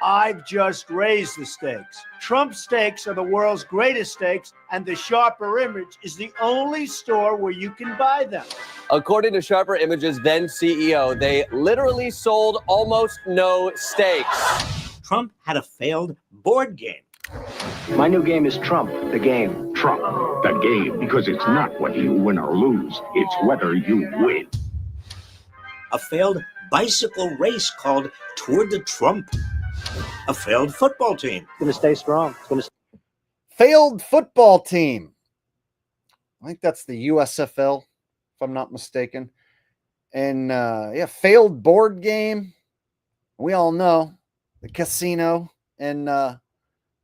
I've just raised the stakes. Trump steaks are the world's greatest steaks, and the Sharper Image is the only store where you can buy them. According to Sharper Image's then CEO, they literally sold almost no steaks. Trump had a failed board game. My new game is Trump, the game. Trump, the game, because it's not whether you win or lose, it's whether you win. A failed bicycle race called Tour de Trump. A failed football team. It's going to stay strong. Failed football team. I think that's the USFL, if I'm not mistaken. And yeah, failed board game. We all know the casino in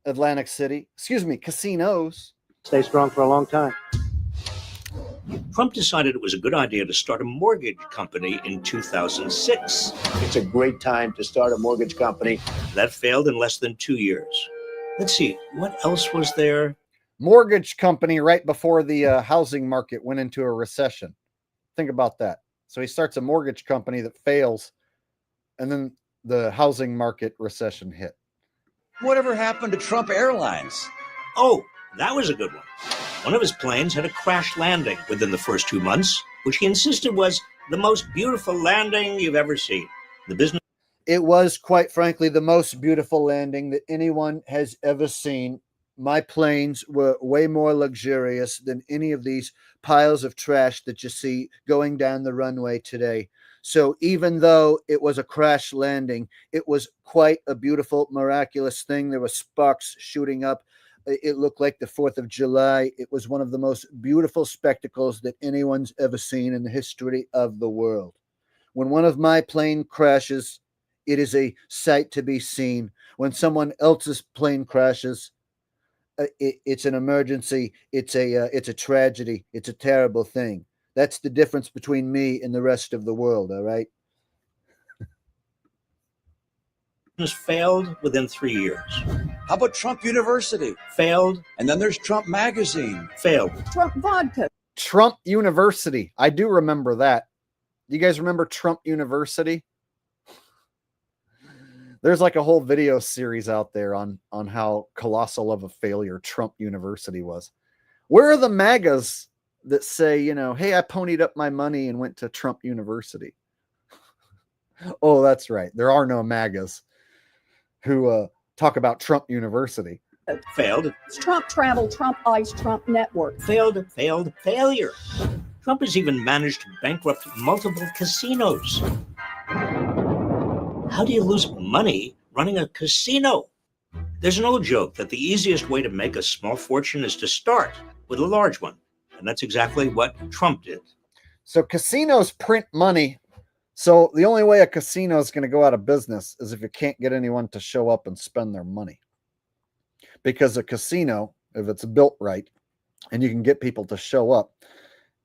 Atlantic City. Excuse me, casinos. Stay strong for a long time. Trump decided it was a good idea to start a mortgage company in 2006. It's a great time to start a mortgage company. That failed in less than 2 years. Let's see, what else was there? Mortgage company right before the housing market went into a recession. Think about that. So he starts a mortgage company that fails, and then the housing market recession hit. Whatever happened to Trump Airlines? Oh, that was a good one. One of his planes had a crash landing within the first 2 months, which he insisted was the most beautiful landing you've ever seen. The business. It was, quite frankly, the most beautiful landing that anyone has ever seen. My planes were way more luxurious than any of these piles of trash that you see going down the runway today. So even though it was a crash landing, it was quite a beautiful, miraculous thing. There were sparks shooting up. It looked like the 4th of July. It was one of the most beautiful spectacles that anyone's ever seen in the history of the world. When one of my plane crashes, it is a sight to be seen. When someone else's plane crashes, it's an emergency. It's a tragedy. It's a terrible thing. That's the difference between me and the rest of the world, all right? Failed within 3 years. How about Trump University? Failed. And then there's Trump Magazine. Failed. Trump vodka. Trump University. I do remember that. Do you guys remember Trump University? There's like a whole video series out there on how colossal of a failure Trump University was. Where are the MAGAs that say, you know, hey, I ponied up my money and went to Trump University? Oh, that's right. There are no MAGAs who talk about Trump University. Failed. It's Trump Travel, Trump Ice, Trump Network. Failed, failure. Trump has even managed to bankrupt multiple casinos. How do you lose money running a casino? There's an old joke that the easiest way to make a small fortune is to start with a large one. And that's exactly what Trump did. So casinos print money. So the only way a casino is going to go out of business is if you can't get anyone to show up and spend their money. Because a casino, if it's built right and you can get people to show up,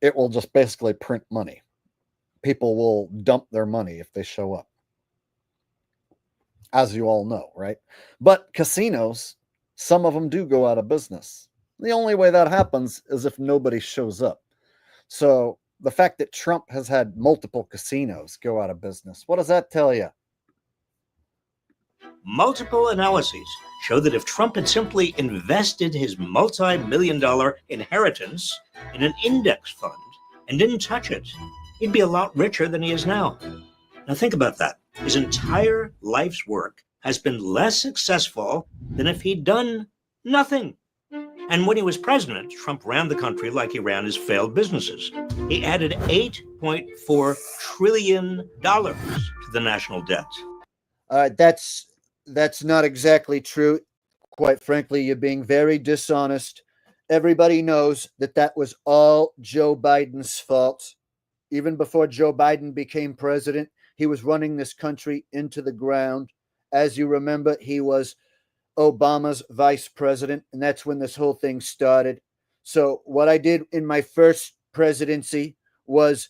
it will just basically print money. People will dump their money if they show up. As you all know, right? But casinos, some of them do go out of business. The only way that happens is if nobody shows up. So the fact that Trump has had multiple casinos go out of business, what does that tell you? Multiple analyses show that if Trump had simply invested his multi-million-dollar inheritance in an index fund and didn't touch it, he'd be a lot richer than he is now. Now think about that. His entire life's work has been less successful than if he'd done nothing. And when he was president, Trump ran the country like he ran his failed businesses. He added $8.4 trillion to the national debt. That's not exactly true. Quite frankly, you're being very dishonest. Everybody knows that that was all Joe Biden's fault. Even before Joe Biden became president, he was running this country into the ground. As you remember, he was Obama's vice president, and that's when this whole thing started. So what I did in my first presidency was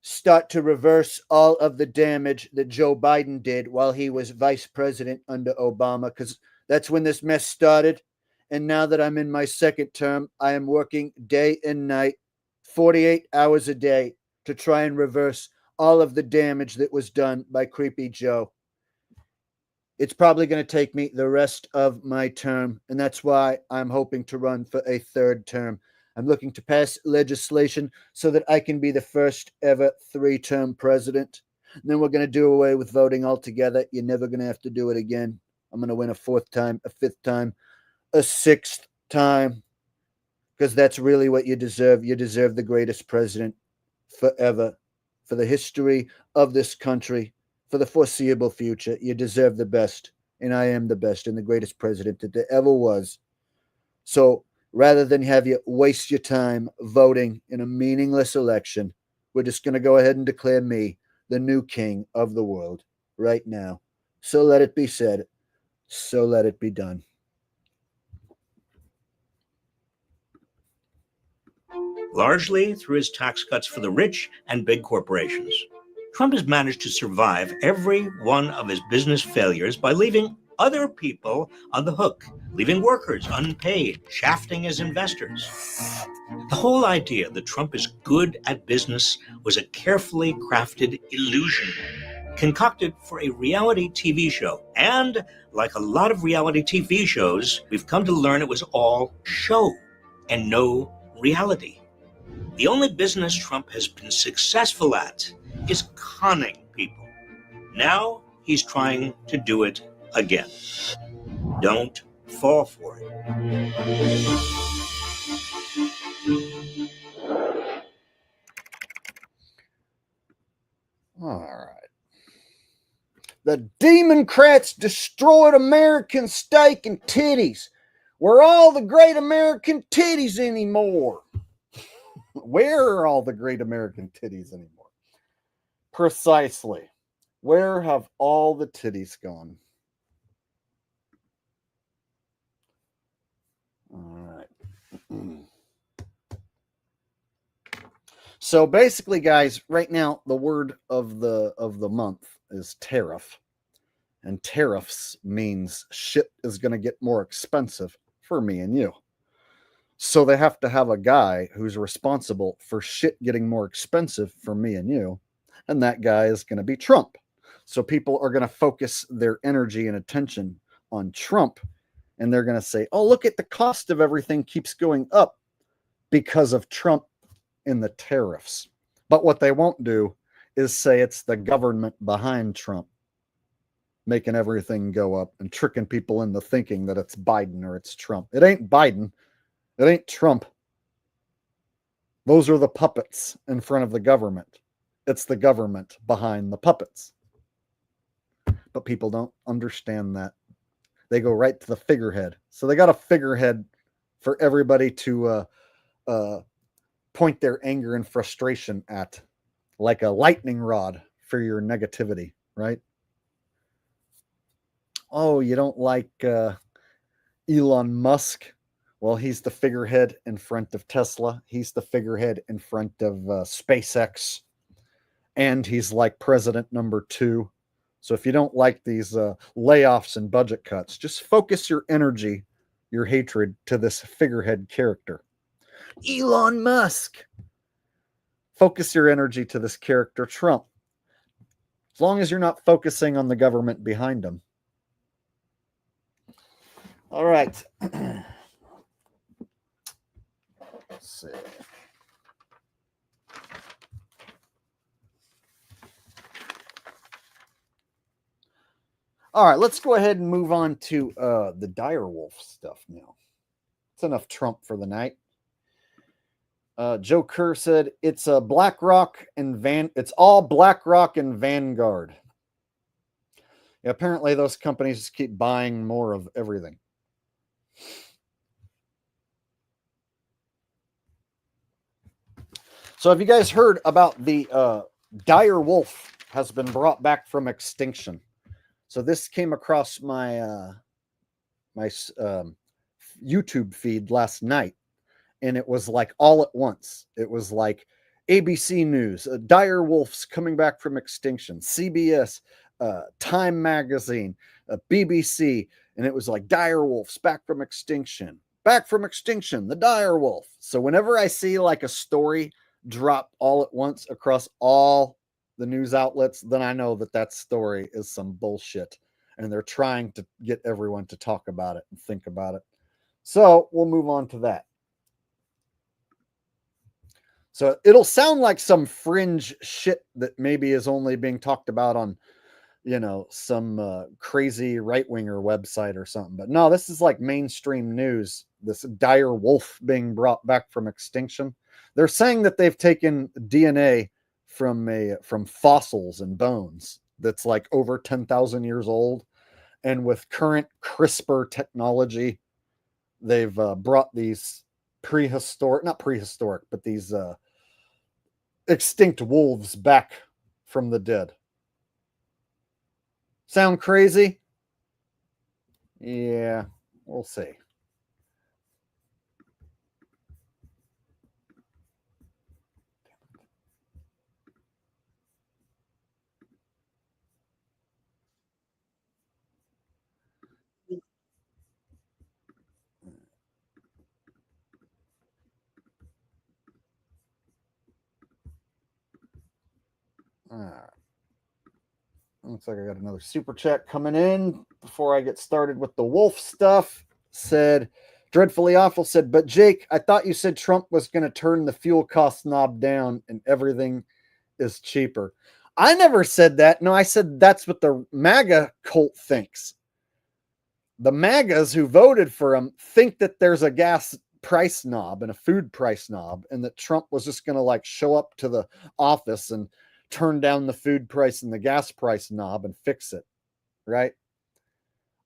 start to reverse all of the damage that Joe Biden did while he was vice president under Obama, because that's when this mess started. And now that I'm in my second term, I am working day and night, 48 hours a day, to try and reverse all of the damage that was done by Creepy Joe. It's probably going to take me the rest of my term, and that's why I'm hoping to run for a third term. I'm looking to pass legislation so that I can be the first ever 3-term president. And then we're going to do away with voting altogether. You're never going to have to do it again. I'm going to win a 4th time, a 5th time, a 6th time, because that's really what you deserve. You deserve the greatest president forever, for the history of this country, for the foreseeable future. You deserve the best, and I am the best and the greatest president that there ever was. So rather than have you waste your time voting in a meaningless election, we're just going to go ahead and declare me the new king of the world right now. So let it be said. So let it be done. Largely through his tax cuts for the rich and big corporations, Trump has managed to survive every one of his business failures by leaving other people on the hook, leaving workers unpaid, shafting his investors. The whole idea that Trump is good at business was a carefully crafted illusion, concocted for a reality TV show. And like a lot of reality TV shows, we've come to learn it was all show and no reality. The only business Trump has been successful at is conning people. Now he's trying to do it again. Don't fall for it. All right. The Democrats destroyed American steak and titties. Where are all the great American titties anymore? Where are all the great American titties anymore? Precisely. Where have all the titties gone? All right. So basically, guys, right now the word of the month is tariff. And tariffs means shit is going to get more expensive for me and you. So they have to have a guy who's responsible for shit getting more expensive for me and you. And that guy is going to be Trump. So people are going to focus their energy and attention on Trump. And they're going to say, oh, look at the cost of everything keeps going up because of Trump and the tariffs. But what they won't do is say it's the government behind Trump making everything go up and tricking people into thinking that it's Biden or it's Trump. It ain't Biden. It ain't Trump. Those are the puppets in front of the government. It's the government behind the puppets. But people don't understand that. They go right to the figurehead. So they got a figurehead for everybody to point their anger and frustration at, like a lightning rod for your negativity, right? Oh, you don't like Elon Musk? Well, he's the figurehead in front of Tesla. He's the figurehead in front of SpaceX. And he's like president number 2. So if you don't like these layoffs and budget cuts, just focus your energy, your hatred to this figurehead character. Elon Musk. Focus your energy to this character, Trump. As long as you're not focusing on the government behind him, All right. Let's see. All right, let's go ahead and move on to the Direwolf stuff now. It's enough Trump for the night. Joe Kerr said it's a BlackRock and it's all BlackRock and Vanguard. Yeah, apparently those companies just keep buying more of everything. So have you guys heard about the Direwolf has been brought back from extinction? So this came across my my YouTube feed last night, and it was like all at once. It was like ABC News, Direwolf's coming back from extinction, CBS, Time Magazine, BBC, and it was like Direwolf's back from extinction, the Direwolf. So whenever I see like a story drop all at once across all the news outlets, then I know that that story is some bullshit, and they're trying to get everyone to talk about it and think about it. So we'll move on to that. So it'll sound like some fringe shit that maybe is only being talked about on, you know, some crazy right-winger website or something. But no, this is like mainstream news, this dire wolf being brought back from extinction. They're saying that they've taken DNA from fossils and bones that's like over 10,000 years old. And with current CRISPR technology, they've brought these not prehistoric, but these extinct wolves back from the dead. Sound crazy? Yeah, we'll see. All right. Looks like I got another super chat coming in before I get started with the wolf stuff. Said, Dreadfully Awful said, but Jake, I thought you said Trump was going to turn the fuel cost knob down and everything is cheaper. I never said that. No, I said that's what the MAGA cult thinks. The MAGAs who voted for him think that there's a gas price knob and a food price knob, and that Trump was just going to like show up to the office and turn down the food price and the gas price knob and fix it, right?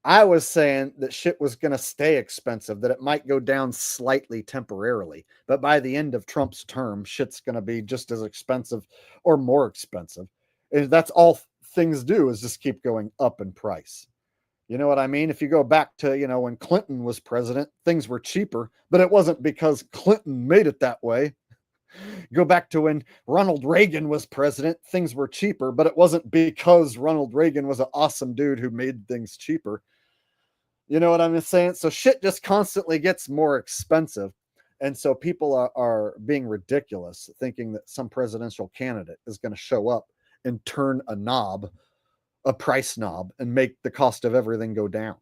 I was saying that shit was going to stay expensive, that it might go down slightly temporarily, but by the end of Trump's term, shit's going to be just as expensive or more expensive. And that's all things do, is just keep going up in price. You know what I mean? If you go back to, you know, when Clinton was president, things were cheaper, but it wasn't because Clinton made it that way. Go back to when Ronald Reagan was president, things were cheaper, but it wasn't because Ronald Reagan was an awesome dude who made things cheaper. You know what I'm saying? So shit just constantly gets more expensive. And so people are being ridiculous, thinking that some presidential candidate is going to show up and turn a price knob, and make the cost of everything go down.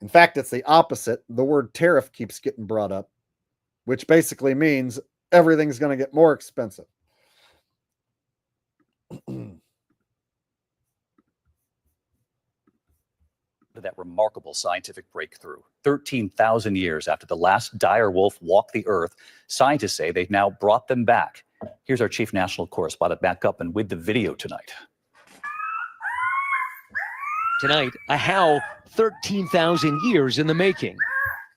In fact, it's the opposite. The word tariff keeps getting brought up, which basically means everything's going to get more expensive. That remarkable scientific breakthrough. 13,000 years after the last dire wolf walked the earth, scientists say they've now brought them back. Here's our chief national correspondent back up and with the video tonight. Tonight, a howl 13,000 years in the making.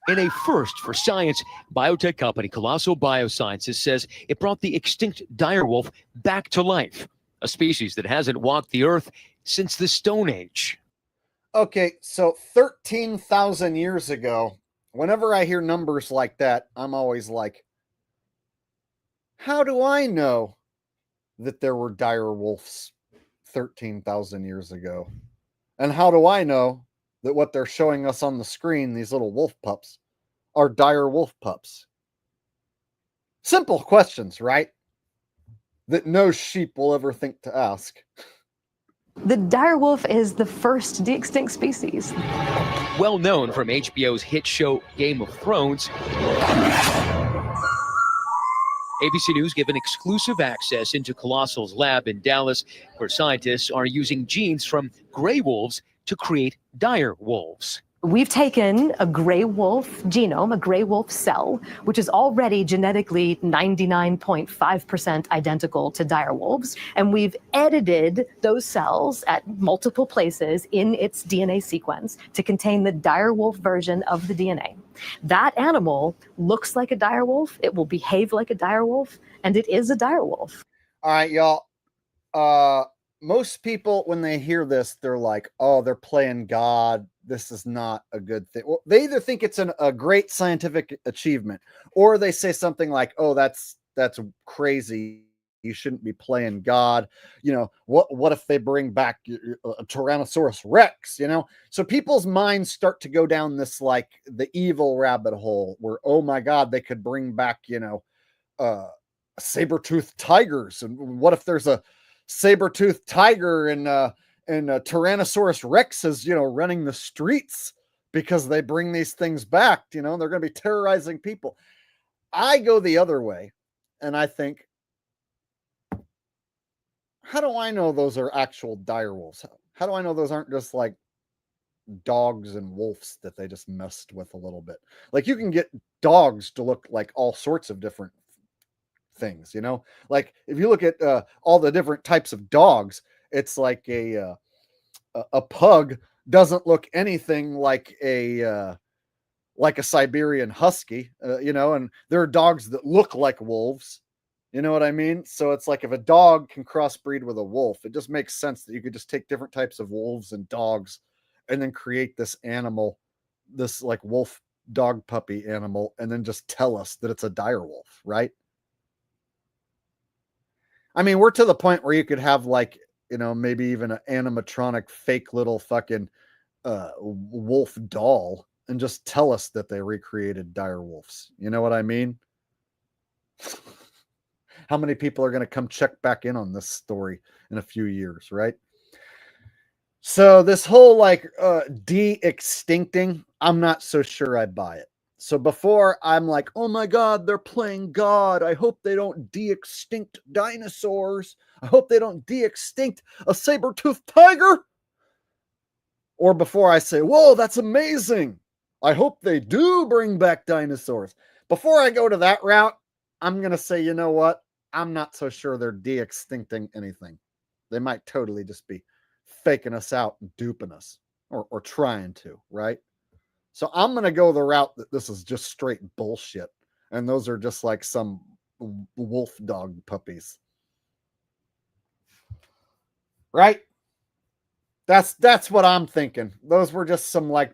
In a first for science, biotech company Colossal Biosciences says it brought the extinct direwolf back to life, a species that hasn't walked the earth since the Stone Age. Okay, so 13,000 years ago, whenever I hear numbers like that, I'm always like, how do I know that there were dire wolves 13,000 years ago? And how do I know that what they're showing us on the screen, these little wolf pups, are dire wolf pups? Simple questions, right? That no sheep will ever think to ask. The direwolf is the first de-extinct species. Well known from HBO's hit show Game of Thrones, ABC News given exclusive access into Colossal's lab in Dallas, where scientists are using genes from gray wolves to create dire wolves. We've taken a gray wolf genome, a gray wolf cell, which is already genetically 99.5% identical to dire wolves, and we've edited those cells at multiple places in its DNA sequence to contain the dire wolf version of the DNA. That animal looks like a dire wolf, it will behave like a dire wolf, and it is a dire wolf. All right, y'all. Most people, when they hear this, they're like, oh, they're playing God. This is not a good thing. Well, they either think it's a great scientific achievement, or they say something like, oh, that's crazy. You shouldn't be playing God. You know, what if they bring back a Tyrannosaurus Rex, you know? So people's minds start to go down this, like, the evil rabbit hole where, oh my God, they could bring back, you know, saber-toothed tigers. And what if there's a saber-toothed tiger and Tyrannosaurus Rex is, you know, running the streets because they bring these things back, you know, they're going to be terrorizing people. I go the other way, and I think, how do I know those are actual dire wolves? How do I know those aren't just like dogs and wolves that they just messed with a little bit? Like, you can get dogs to look like all sorts of different things, you know, like if you look at all the different types of dogs, it's like a pug doesn't look anything like a Siberian husky, you know, and there are dogs that look like wolves, you know what I mean? So it's like if a dog can crossbreed with a wolf, it just makes sense that you could just take different types of wolves and dogs and then create this animal, this like wolf dog puppy animal, and then just tell us that it's a dire wolf, right? I mean, we're to the point where you could have, like, you know, maybe even an animatronic fake little fucking wolf doll and just tell us that they recreated dire wolves. You know what I mean? How many people are going to come check back in on this story in a few years, right? So this whole like de-extincting, I'm not so sure I buy it. So before I'm like, oh my God, they're playing God. I hope they don't de-extinct dinosaurs. I hope they don't de-extinct a saber-toothed tiger. Or before I say, whoa, that's amazing. I hope they do bring back dinosaurs. Before I go to that route, I'm going to say, you know what? I'm not so sure they're de-extincting anything. They might totally just be faking us out and duping us, or trying to, right? So I'm going to go the route that this is just straight bullshit. And those are just like some wolf dog puppies. Right? That's what I'm thinking. Those were just some like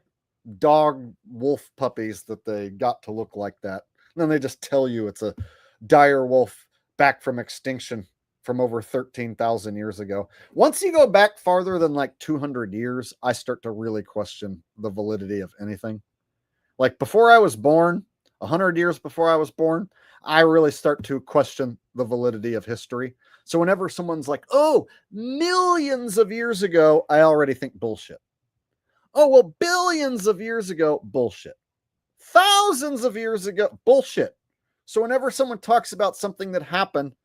dog wolf puppies that they got to look like that. And then they just tell you it's a dire wolf back from extinction from over 13,000 years ago. Once you go back farther than like 200 years, I start to really question the validity of anything. Like before I was born, 100 years before I was born, I really start to question the validity of history. So whenever someone's like, oh, millions of years ago, I already think bullshit. Oh, well, billions of years ago, bullshit. Thousands of years ago, bullshit. So whenever someone talks about something that happened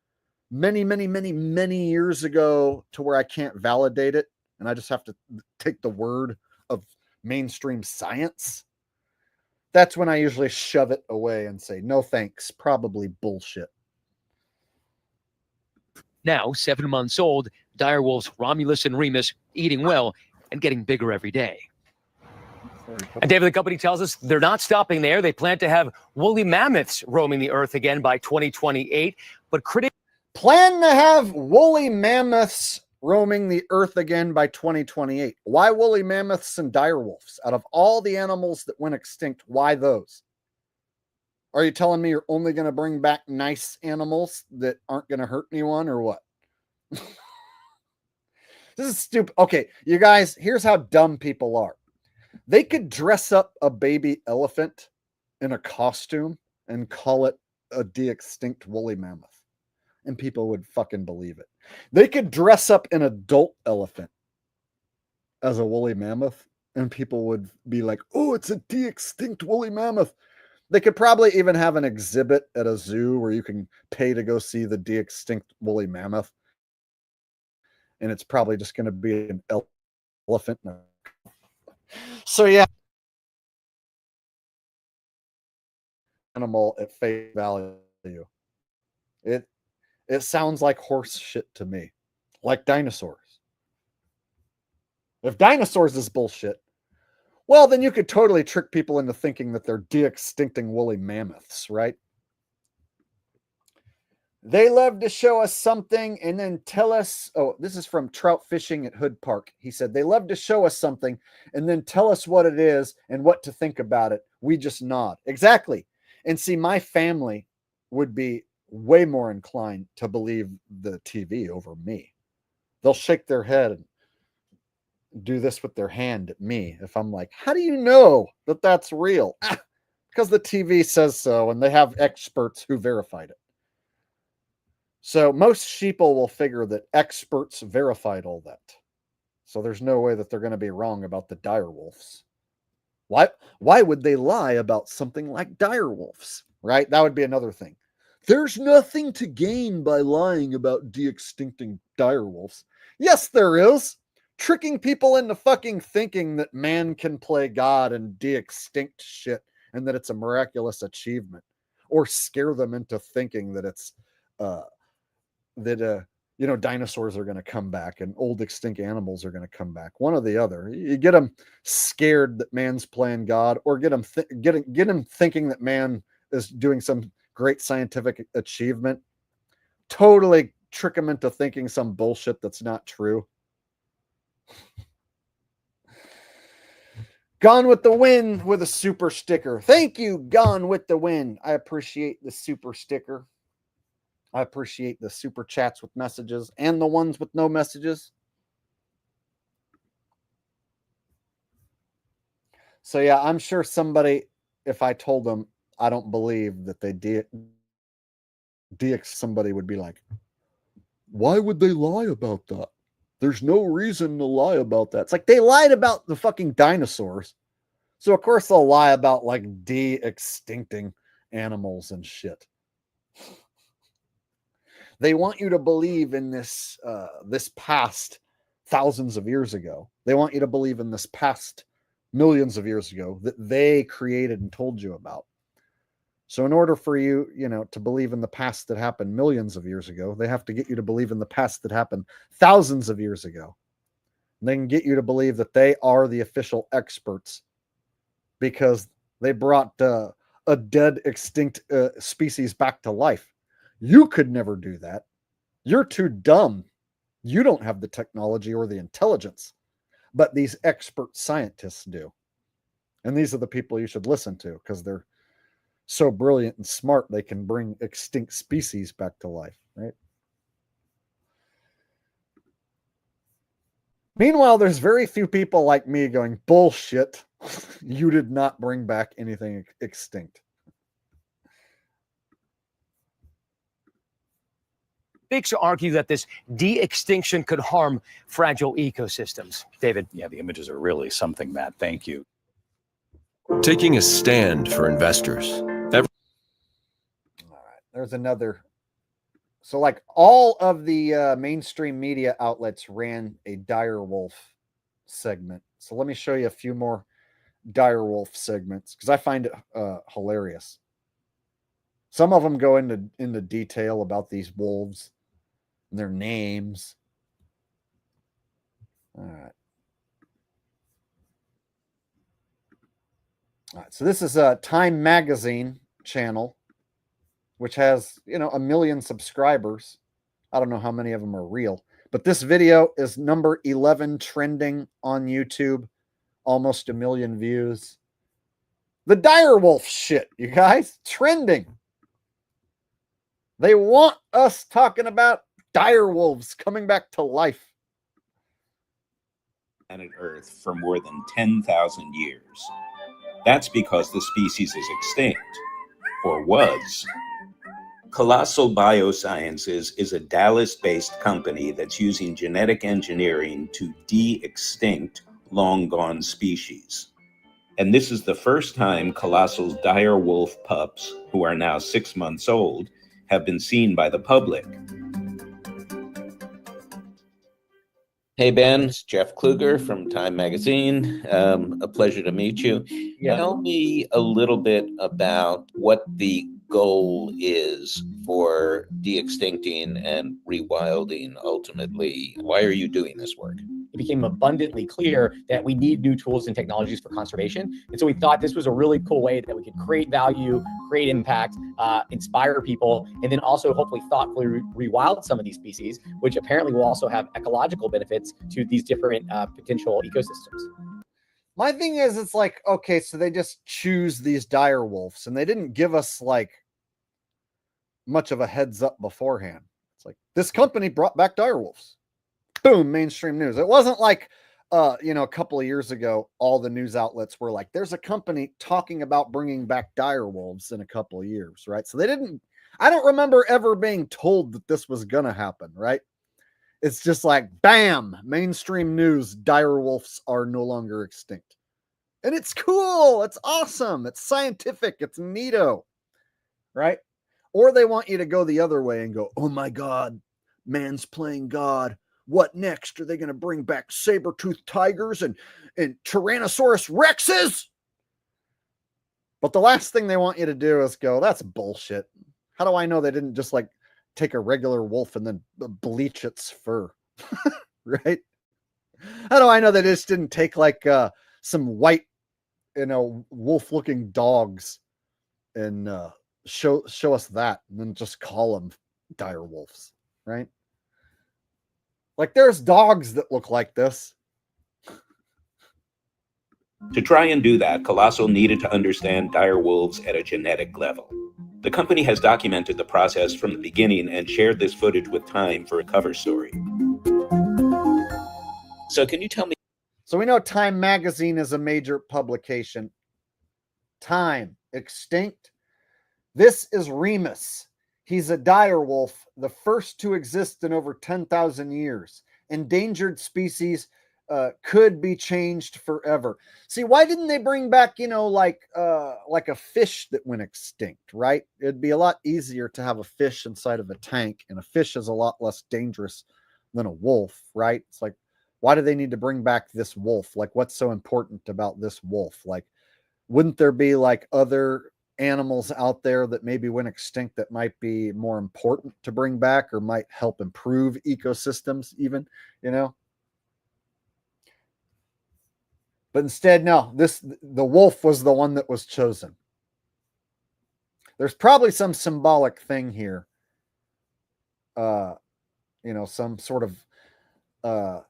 many, many, many, many years ago to where I can't validate it, and I just have to take the word of mainstream science, that's when I usually shove it away and say, no thanks, probably bullshit. Now, 7 months old, direwolves Romulus and Remus eating well and getting bigger every day. And David, the company tells us they're not stopping there. They plan to have woolly mammoths roaming the earth again by 2028. But critics plan to have woolly mammoths roaming the earth again by 2028. Why woolly mammoths and direwolves? Out of all the animals that went extinct, why those? Are you telling me you're only going to bring back nice animals that aren't going to hurt anyone, or what? This is stupid. Okay, you guys, here's how dumb people are. They could dress up a baby elephant in a costume and call it a de-extinct woolly mammoth, and people would fucking believe it. They could dress up an adult elephant as a woolly mammoth, and people would be like, oh, it's a de-extinct woolly mammoth. They could probably even have an exhibit at a zoo where you can pay to go see the de-extinct woolly mammoth. And it's probably just going to be an elephant. So yeah, animal at face value. It sounds like horse shit to me, like dinosaurs. If dinosaurs is bullshit, well, then you could totally trick people into thinking that they're de-extincting woolly mammoths, right? They love to show us something and then tell us, oh, this is from Trout Fishing at Hood Park. He said, they love to show us something and then tell us what it is and what to think about it. We just nod. Exactly. And see, my family would be way more inclined to believe the TV over me. They'll shake their head and do this with their hand at me if I'm like, how do you know that that's real? Because the TV says so and they have experts who verified it. So most sheeple will figure that experts verified all that. So there's no way that they're going to be wrong about the direwolves. Why would they lie about something like direwolves, right? That would be another thing. There's nothing to gain by lying about de-extincting direwolves. Yes, there is. Tricking people into fucking thinking that man can play God and de-extinct shit and that it's a miraculous achievement. Or scare them into thinking that it's dinosaurs are going to come back and old extinct animals are going to come back. One or the other. You get them scared that man's playing God, or get them thinking that man is doing some great scientific achievement. Totally trick them into thinking some bullshit that's not true. Gone with the Wind with a super sticker. Thank you, Gone with the Wind. I appreciate the super sticker. I appreciate the super chats with messages and the ones with no messages. So yeah, I'm sure somebody, if I told them I don't believe that they somebody would be like, why would they lie about that? There's no reason to lie about that. It's like they lied about the fucking dinosaurs. So of course they'll lie about like de-extincting animals and shit. They want you to believe in this this past thousands of years ago. They want you to believe in this past millions of years ago that they created and told you about. So in order for you, to believe in the past that happened millions of years ago, they have to get you to believe in the past that happened thousands of years ago. And they can get you to believe that they are the official experts because they brought a dead, extinct species back to life. You could never do that. You're too dumb. You don't have the technology or the intelligence, but these expert scientists do. And these are the people you should listen to because they're so brilliant and smart they can bring extinct species back to life, right? Meanwhile, there's very few people like me going, bullshit. You did not bring back anything extinct. Critics argue that this de-extinction could harm fragile ecosystems. David? Yeah, the images are really something, Matt. Thank you. Taking a stand for investors. All right, there's another. So like all of the mainstream media outlets ran a Direwolf segment. So let me show you a few more Direwolf segments because I find it hilarious. Some of them go into detail about these wolves and their names. All right. All right. So this is a Time Magazine channel, which has, 1 million subscribers. I don't know how many of them are real, but this video is number 11 trending on YouTube, almost 1 million views. The Direwolf shit, you guys, trending. They want us talking about direwolves coming back to life. Planet Earth for more than 10,000 years. That's because the species is extinct, or was. Colossal Biosciences is a Dallas-based company that's using genetic engineering to de-extinct long gone species. And this is the first time Colossal's direwolf pups, who are now 6 months old, have been seen by the public. Hey Ben, it's Jeff Kluger from Time Magazine. A pleasure to meet you. Tell me a little bit about what the goal is for de-extincting and rewilding ultimately. Why are you doing this work? It became abundantly clear that we need new tools and technologies for conservation. And so we thought this was a really cool way that we could create value, create impact, inspire people, and then also hopefully thoughtfully rewild some of these species, which apparently will also have ecological benefits to these different potential ecosystems. My thing is, it's like, okay, so they just choose these dire wolves and they didn't give us like much of a heads up beforehand. It's like, this company brought back dire wolves. Boom, mainstream news. It wasn't like, a couple of years ago, all the news outlets were like, there's a company talking about bringing back dire wolves in a couple of years, right? So I don't remember ever being told that this was going to happen, right? It's just like, bam, mainstream news, dire wolves are no longer extinct. And it's cool. It's awesome. It's scientific. It's neato, right? Or they want you to go the other way and go, oh my God, man's playing God. What next? Are they going to bring back saber-toothed tigers and Tyrannosaurus Rexes? But the last thing they want you to do is go, that's bullshit. How do I know they didn't just like take a regular wolf and then bleach its fur? Right? How do I know they just didn't take like some white, wolf-looking dogs and show us that and then just call them dire wolves, right? Like, there's dogs that look like this. To try and do that, Colossal needed to understand dire wolves at a genetic level. The company has documented the process from the beginning and shared this footage with Time for a cover story. So can you tell me? So we know Time Magazine is a major publication. Time, extinct. This is Remus. He's a dire wolf, the first to exist in over 10,000 years. Endangered species, could be changed forever. See, why didn't they bring back, like a fish that went extinct, right? It'd be a lot easier to have a fish inside of a tank, and a fish is a lot less dangerous than a wolf, right? It's like, why do they need to bring back this wolf? Like, what's so important about this wolf? Like, wouldn't there be like other animals out there that maybe went extinct that might be more important to bring back or might help improve ecosystems even, But instead, no, the wolf was the one that was chosen. There's probably some symbolic thing here. Some sort of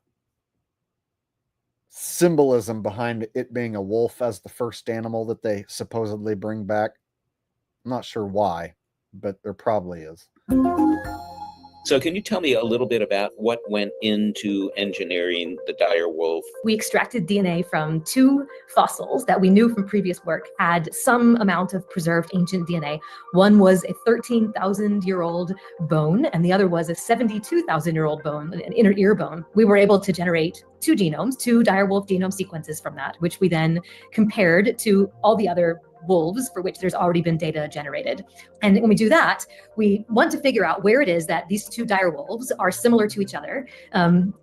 symbolism behind it being a wolf as the first animal that they supposedly bring back. I'm not sure why, but there probably is. So can you tell me a little bit about what went into engineering the dire wolf? We extracted DNA from 2 fossils that we knew from previous work had some amount of preserved ancient DNA. One was a 13,000-year-old bone, and the other was a 72,000-year-old bone, an inner ear bone. We were able to generate 2 genomes, 2 dire wolf genome sequences from that, which we then compared to all the other wolves for which there's already been data generated. And when we do that, we want to figure out where it is that these 2 dire wolves are similar to each other,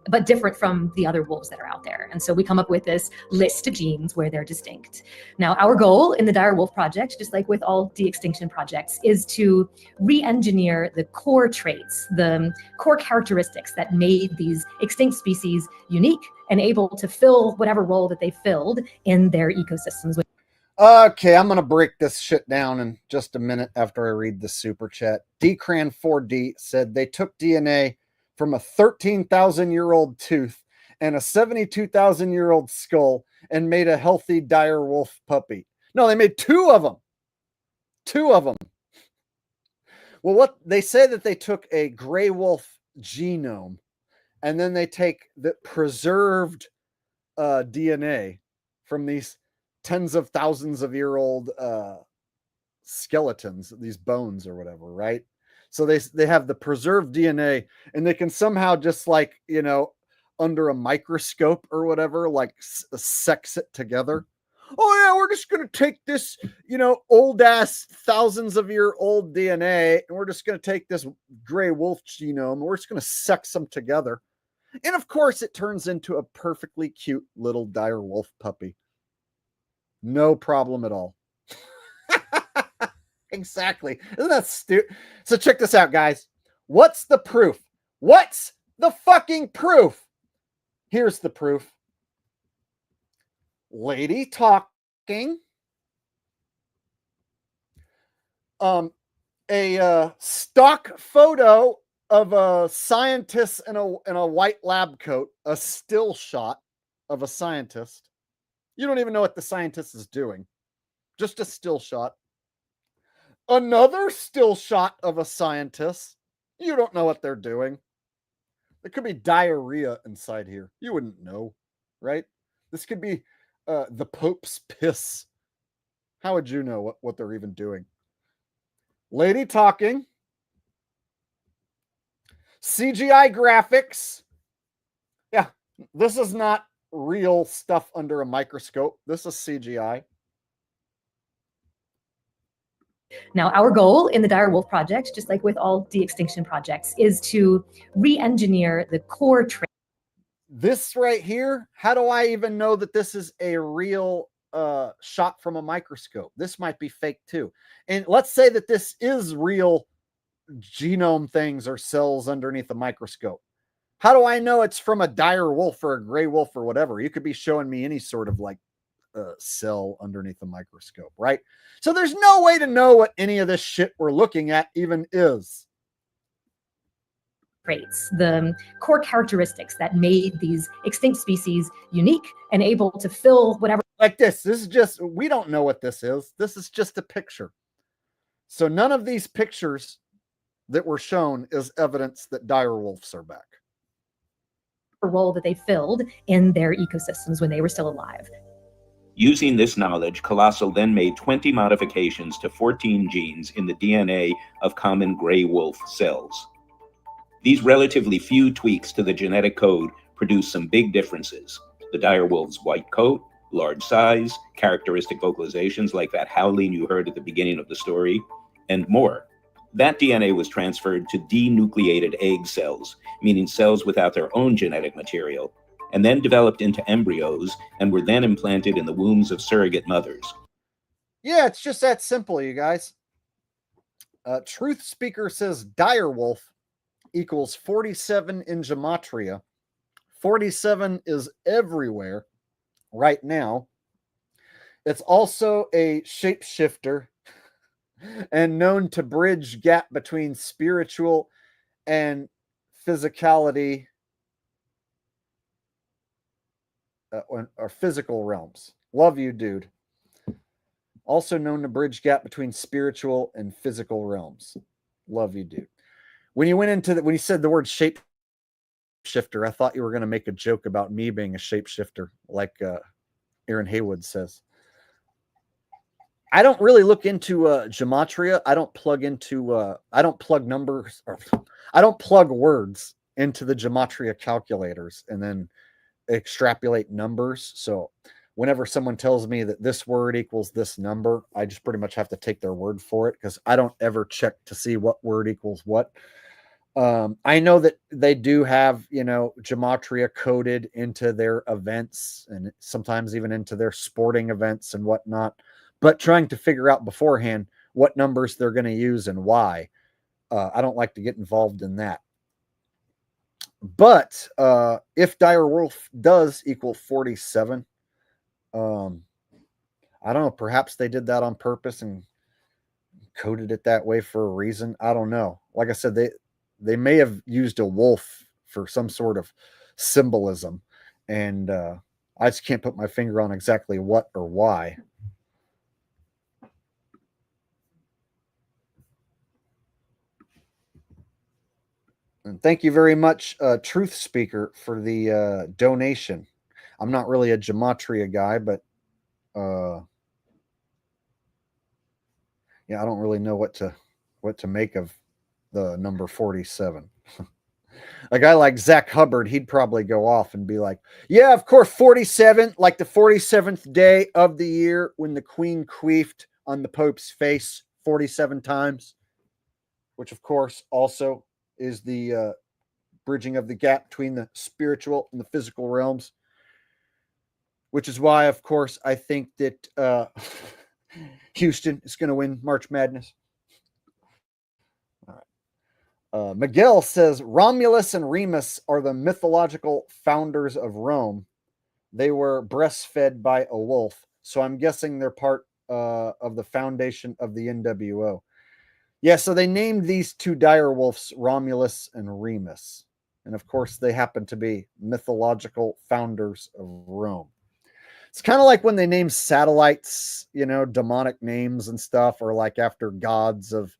but different from the other wolves that are out there. And so we come up with this list of genes where they're distinct. Now, our goal in the dire wolf project, just like with all de-extinction projects, is to re-engineer the core traits, the core characteristics that made these extinct species unique and able to fill whatever role that they filled in their ecosystems. Okay, I'm going to break this shit down in just a minute after I read the super chat. Dcran4D said they took DNA from a 13,000-year-old tooth and a 72,000-year-old skull and made a healthy dire wolf puppy. No, they made 2 of them. 2 of them. Well, what they say that they took a gray wolf genome and then they take the preserved DNA from these tens of thousands of year old skeletons, these bones or whatever, right? So they have the preserved DNA and they can somehow just like, under a microscope or whatever, like sex it together. Oh yeah, we're just going to take this, old ass thousands of year old DNA, and we're just going to take this gray wolf genome, and we're just going to sex them together. And of course, it turns into a perfectly cute little dire wolf puppy. No problem at all. Exactly. Isn't that stupid? So check this out, guys. What's the proof? What's the fucking proof? Here's the proof. Lady talking. A stock photo of a scientist in a white lab coat, a still shot of a scientist. You don't even know what the scientist is doing. Just a still shot. Another still shot of a scientist. You don't know what they're doing. There could be diarrhea inside here. You wouldn't know, right? This could be the Pope's piss. How would you know what they're even doing? Lady talking. CGI graphics. Yeah, this is not real stuff under a microscope. This is CGI. Now, our goal in the Direwolf project, just like with all de-extinction projects, is to re-engineer the core traits. This right here, how do I even know that this is a real shot from a microscope? This might be fake too. And let's say that this is real genome things or cells underneath a microscope. How do I know it's from a dire wolf or a gray wolf or whatever? You could be showing me any sort of like cell underneath a microscope, right? So there's no way to know what any of this shit we're looking at even is. Traits, the core characteristics that made these extinct species unique and able to fill whatever. Like this is just, we don't know what this is. This is just a picture. So none of these pictures that were shown is evidence that dire wolves are back. Role that they filled in their ecosystems when they were still alive. Using this knowledge, Colossal then made 20 modifications to 14 genes in the DNA of common gray wolf cells. These relatively few tweaks to the genetic code produce some big differences. The dire wolf's white coat, large size, characteristic vocalizations like that howling you heard at the beginning of the story, and more. That DNA was transferred to denucleated egg cells, meaning cells without their own genetic material, and then developed into embryos and were then implanted in the wombs of surrogate mothers. Yeah, it's just that simple, you guys. Truth Speaker says direwolf equals 47 in Gematria. 47 is everywhere right now. It's also a shapeshifter and known to bridge gap between spiritual and physicality or physical realms. Love you, dude. Also known to bridge gap between spiritual and physical realms. Love you, dude. When you went into when you said the word shapeshifter, I thought you were going to make a joke about me being a shapeshifter, like Aaron Haywood says. I don't really look into Gematria. I don't plug into I don't plug numbers or I don't plug words into the Gematria calculators and then extrapolate numbers. So whenever someone tells me that this word equals this number, I just pretty much have to take their word for it because I don't ever check to see what word equals what. I know that they do have, Gematria coded into their events and sometimes even into their sporting events and whatnot, but trying to figure out beforehand what numbers they're going to use and why. I don't like to get involved in that. But if Direwolf does equal 47, I don't know, perhaps they did that on purpose and coded it that way for a reason. I don't know. Like I said, they may have used a wolf for some sort of symbolism, and I just can't put my finger on exactly what or why. And thank you very much, Truth Speaker, for the donation. I'm not really a Gematria guy, but yeah, I don't really know what to make of the number 47. A guy like Zach Hubbard, he'd probably go off and be like, yeah, of course, 47, like the 47th day of the year when the Queen queefed on the Pope's face 47 times, which of course also is the bridging of the gap between the spiritual and the physical realms, which is why, of course, I think that Houston is going to win March Madness. All right. Miguel says Romulus and Remus are the mythological founders of Rome. They were breastfed by a wolf, so I'm guessing they're part of the foundation of the NWO. Yeah, so they named these two direwolves Romulus and Remus. And of course, they happen to be mythological founders of Rome. It's kind of like when they name satellites, you know, demonic names and stuff, or like after gods of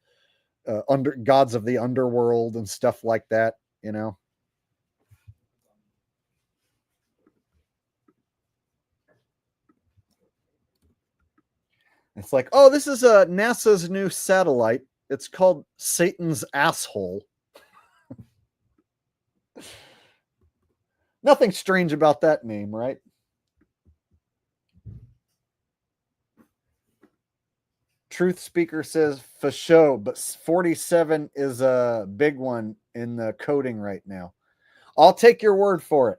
gods of the underworld and stuff like that, you know. It's like, oh, this is NASA's new satellite. It's called Satan's Asshole. Nothing strange about that name, right? Truth Speaker says for show, but 47 is a big one in the coding right now. I'll take your word for it.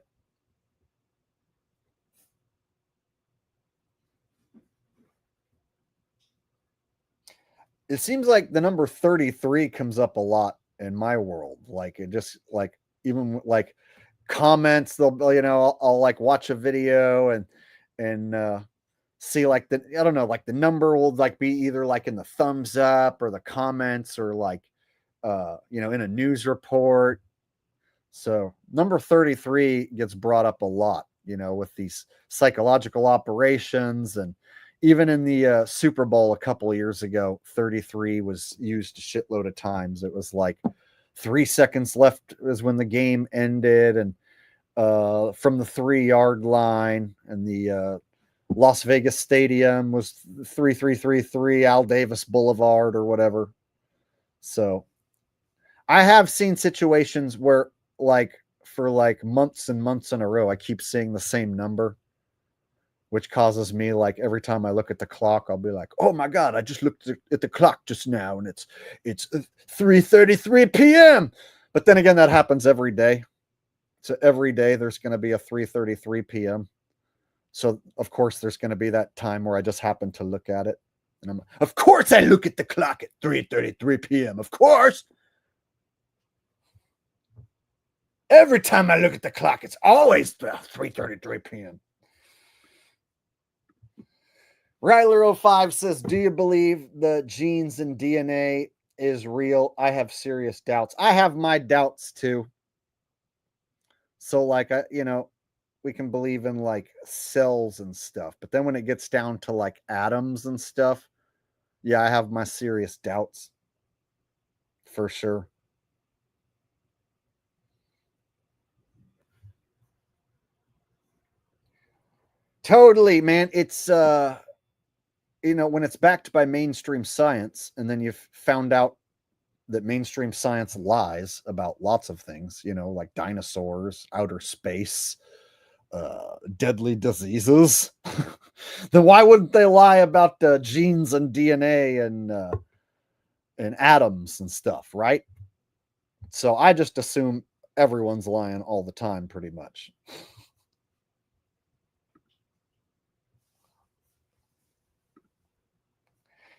It seems like the number 33 comes up a lot in my world. Like it just like even like comments, they'll, you know, I'll like watch a video and see like the, I don't know, like the number will like be either like in the thumbs up or the comments or like you know, in a news report. So number 33 gets brought up a lot, you know, with these psychological operations. And even in the Super Bowl a couple of years ago, 33 was used a shitload of times. It was like 3 seconds left is when the game ended, and from the 3-yard line, and the Las Vegas Stadium was 3333 Al Davis Boulevard or whatever. So I have seen situations where like for like months and months in a row, I keep seeing the same number, which causes me like every time I look at the clock, I'll be like, oh my God, I just looked at the clock just now and it's 3:33 p.m. But then again, that happens every day. So every day there's going to be a 3:33 p.m. So of course there's going to be that time where I just happen to look at it. And I'm, of course I look at the clock at 3:33 p.m. Of course. Every time I look at the clock, it's always 3:33 p.m. Ryler05 says, do you believe the genes and DNA is real? I have serious doubts. I have my doubts too. So like, you know, we can believe in like cells and stuff, but then when it gets down to like atoms and stuff, yeah, I have my serious doubts for sure. Totally, man. It's you know, when it's backed by mainstream science, and then you've found out that mainstream science lies about lots of things, you know, like dinosaurs, outer space, deadly diseases, then why wouldn't they lie about genes and DNA and atoms and stuff, right? So I just assume everyone's lying all the time, pretty much.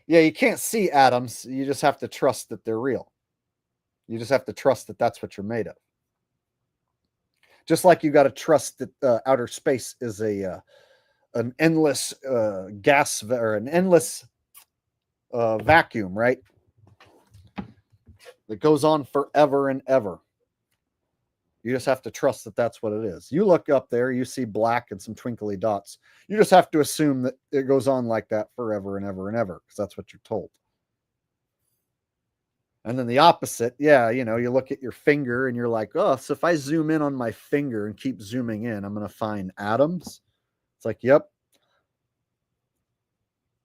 Yeah, you can't see atoms. You just have to trust that they're real. You just have to trust that that's what you're made of. Just like you got to trust that outer space is an endless gas or an endless vacuum, right? That goes on forever and ever. You just have to trust that that's what it is. You look up there, you see black and some twinkly dots. You just have to assume that it goes on like that forever and ever and ever, because that's what you're told. And then the opposite, yeah, you know, you look at your finger and you're like, oh, so if I zoom in on my finger and keep zooming in, I'm going to find atoms. It's like, yep.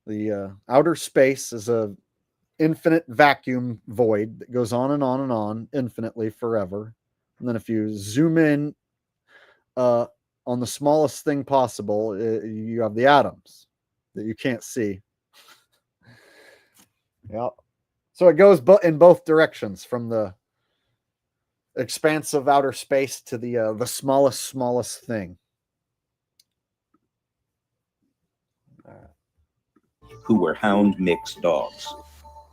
The outer space is a infinite vacuum void that goes on and on and on infinitely forever. And then if you zoom in on the smallest thing possible, you have the atoms that you can't see. Yep. So it goes in both directions, from the expanse of outer space to the smallest thing. Who were hound mixed dogs.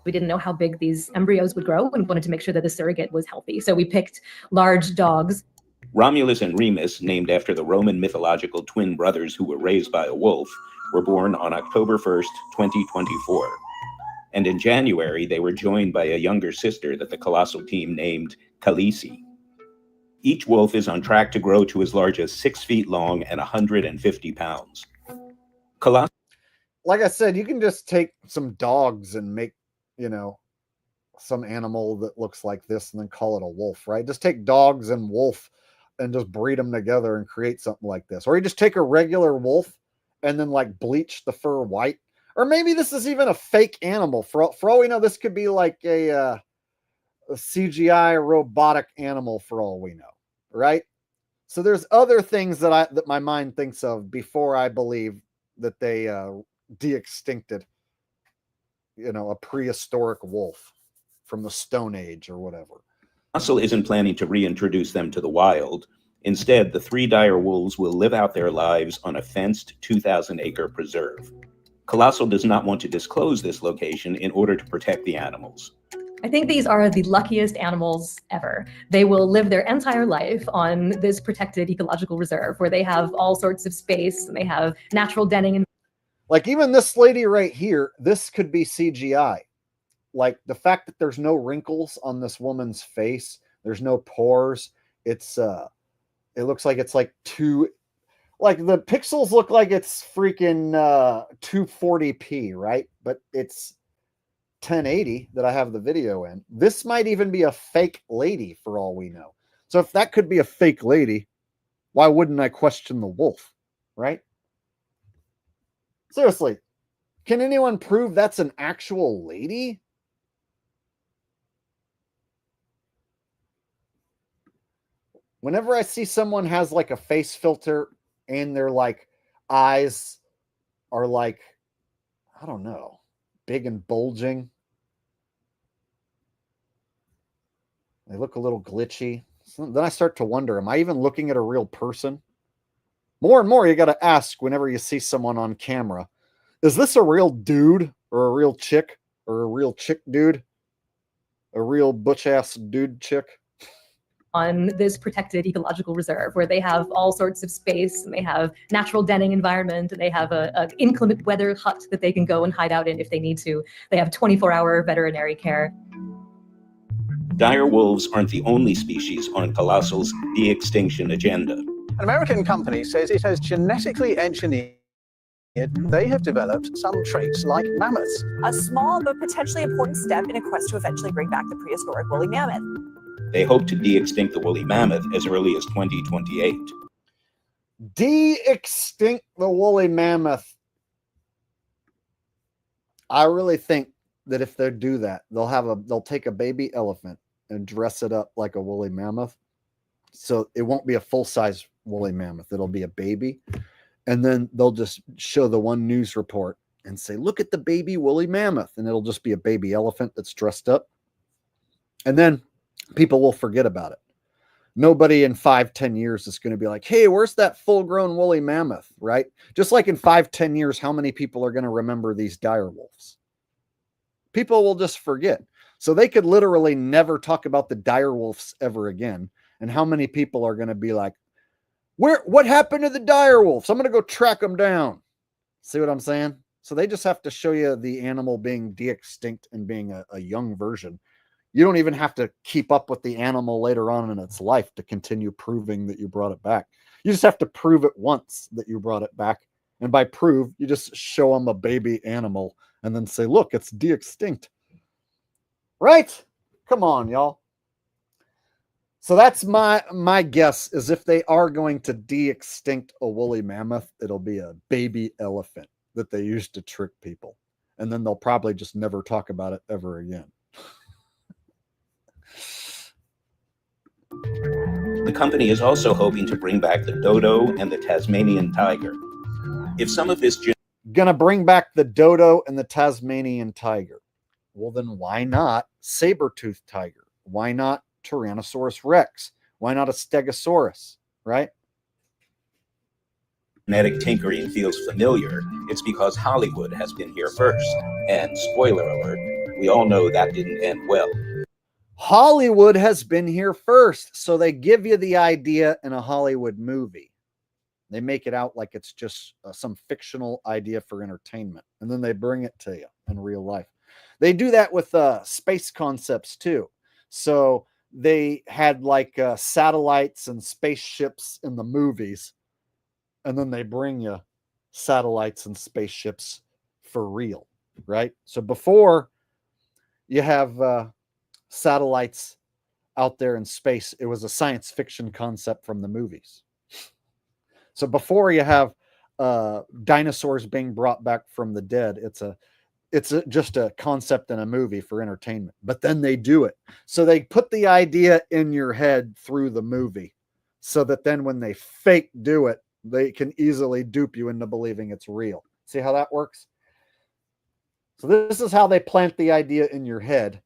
We didn't know how big these embryos would grow and wanted to make sure that the surrogate was healthy. So we picked large dogs. Romulus and Remus, named after the Roman mythological twin brothers who were raised by a wolf, were born on October 1st, 2024. And in January, they were joined by a younger sister that the Colossal team named Khaleesi. Each wolf is on track to grow to as large as 6 feet long and 150 pounds. Like I said, you can just take some dogs and make, some animal that looks like this and then call it a wolf, right? Just take dogs and wolf and just breed them together and create something like this. Or you just take a regular wolf and then like bleach the fur white. Or maybe this is even a fake animal. For all we know, this could be like a CGI robotic animal for all we know, right? So there's other things that my mind thinks of before I believe that they de-extincted, a prehistoric wolf from the Stone Age or whatever. Colossal isn't planning to reintroduce them to the wild. Instead, the 3 dire wolves will live out their lives on a fenced 2,000-acre preserve. Colossal does not want to disclose this location in order to protect the animals. I think these are the luckiest animals ever. They will live their entire life on this protected ecological reserve where they have all sorts of space and they have natural denning. And like even this lady right here, this could be CGI. Like the fact that there's no wrinkles on this woman's face, there's no pores. It looks like it's like the pixels look like it's freaking 240p, right? But it's 1080 that I have the video in. This might even be a fake lady for all we know. So if that could be a fake lady, why wouldn't I question the wolf, right? Seriously, can anyone prove that's an actual lady? Whenever I see someone has like a face filter and their like eyes are like, I don't know, big and bulging. They look a little glitchy. So then I start to wonder, am I even looking at a real person? More and more, you got to ask whenever you see someone on camera, is this a real dude or a real chick or a real chick dude? A real butch-ass dude chick? on this protected ecological reserve where they have all sorts of space and they have natural denning environment and they have a inclement weather hut that they can go and hide out in if they need to. They have 24-hour veterinary care. Dire wolves aren't the only species on Colossal's de-extinction agenda. An American company says it has genetically engineered. They have developed some traits like mammoths. A small but potentially important step in a quest to eventually bring back the prehistoric woolly mammoth. They hope to de-extinct the woolly mammoth as early as 2028. De-extinct the woolly mammoth. I really think that if they do that, they'll take a baby elephant and dress it up like a woolly mammoth. So it won't be a full-size woolly mammoth. It'll be a baby. And then they'll just show the one news report and say, look at the baby woolly mammoth. And it'll just be a baby elephant that's dressed up. And then people will forget about it. Nobody in 5-10 years is going to be like, hey, where's that full-grown woolly mammoth, right? Just like in 5-10 years, how many people are going to remember these dire wolves? People will just forget. So they could literally never talk about the dire wolves ever again. And how many people are going to be like, what happened to the dire wolves? I'm going to go track them down. See what I'm saying? So they just have to show you the animal being de-extinct and being a young version. You don't even have to keep up with the animal later on in its life to continue proving that you brought it back. You just have to prove it once that you brought it back. And by prove, you just show them a baby animal and then say, look, it's de-extinct. Right? Come on, y'all. So that's my guess, is if they are going to de-extinct a woolly mammoth, it'll be a baby elephant that they use to trick people. And then they'll probably just never talk about it ever again. The company is also hoping to bring back the dodo and the Tasmanian tiger. If some of this gonna bring back the dodo and the Tasmanian tiger. Well, then why not saber-toothed tiger? Why not Tyrannosaurus Rex? Why not a Stegosaurus, right? genetic tinkering feels familiar, it's because Hollywood has been here first. And spoiler alert, we all know that didn't end well. Hollywood has been here first. So they give you the idea in a Hollywood movie. They make it out like it's just some fictional idea for entertainment. And then they bring it to you in real life. They do that with space concepts too. So they had like satellites and spaceships in the movies. And then they bring you satellites and spaceships for real, right? So before you have satellites out there in space, it was a science fiction concept from the movies. So before you have dinosaurs being brought back from the dead, it's just a concept in a movie for entertainment. But then they do it. So they put the idea in your head through the movie so that then when they fake do it, they can easily dupe you into believing it's real. See how that works? So this is how they plant the idea in your head.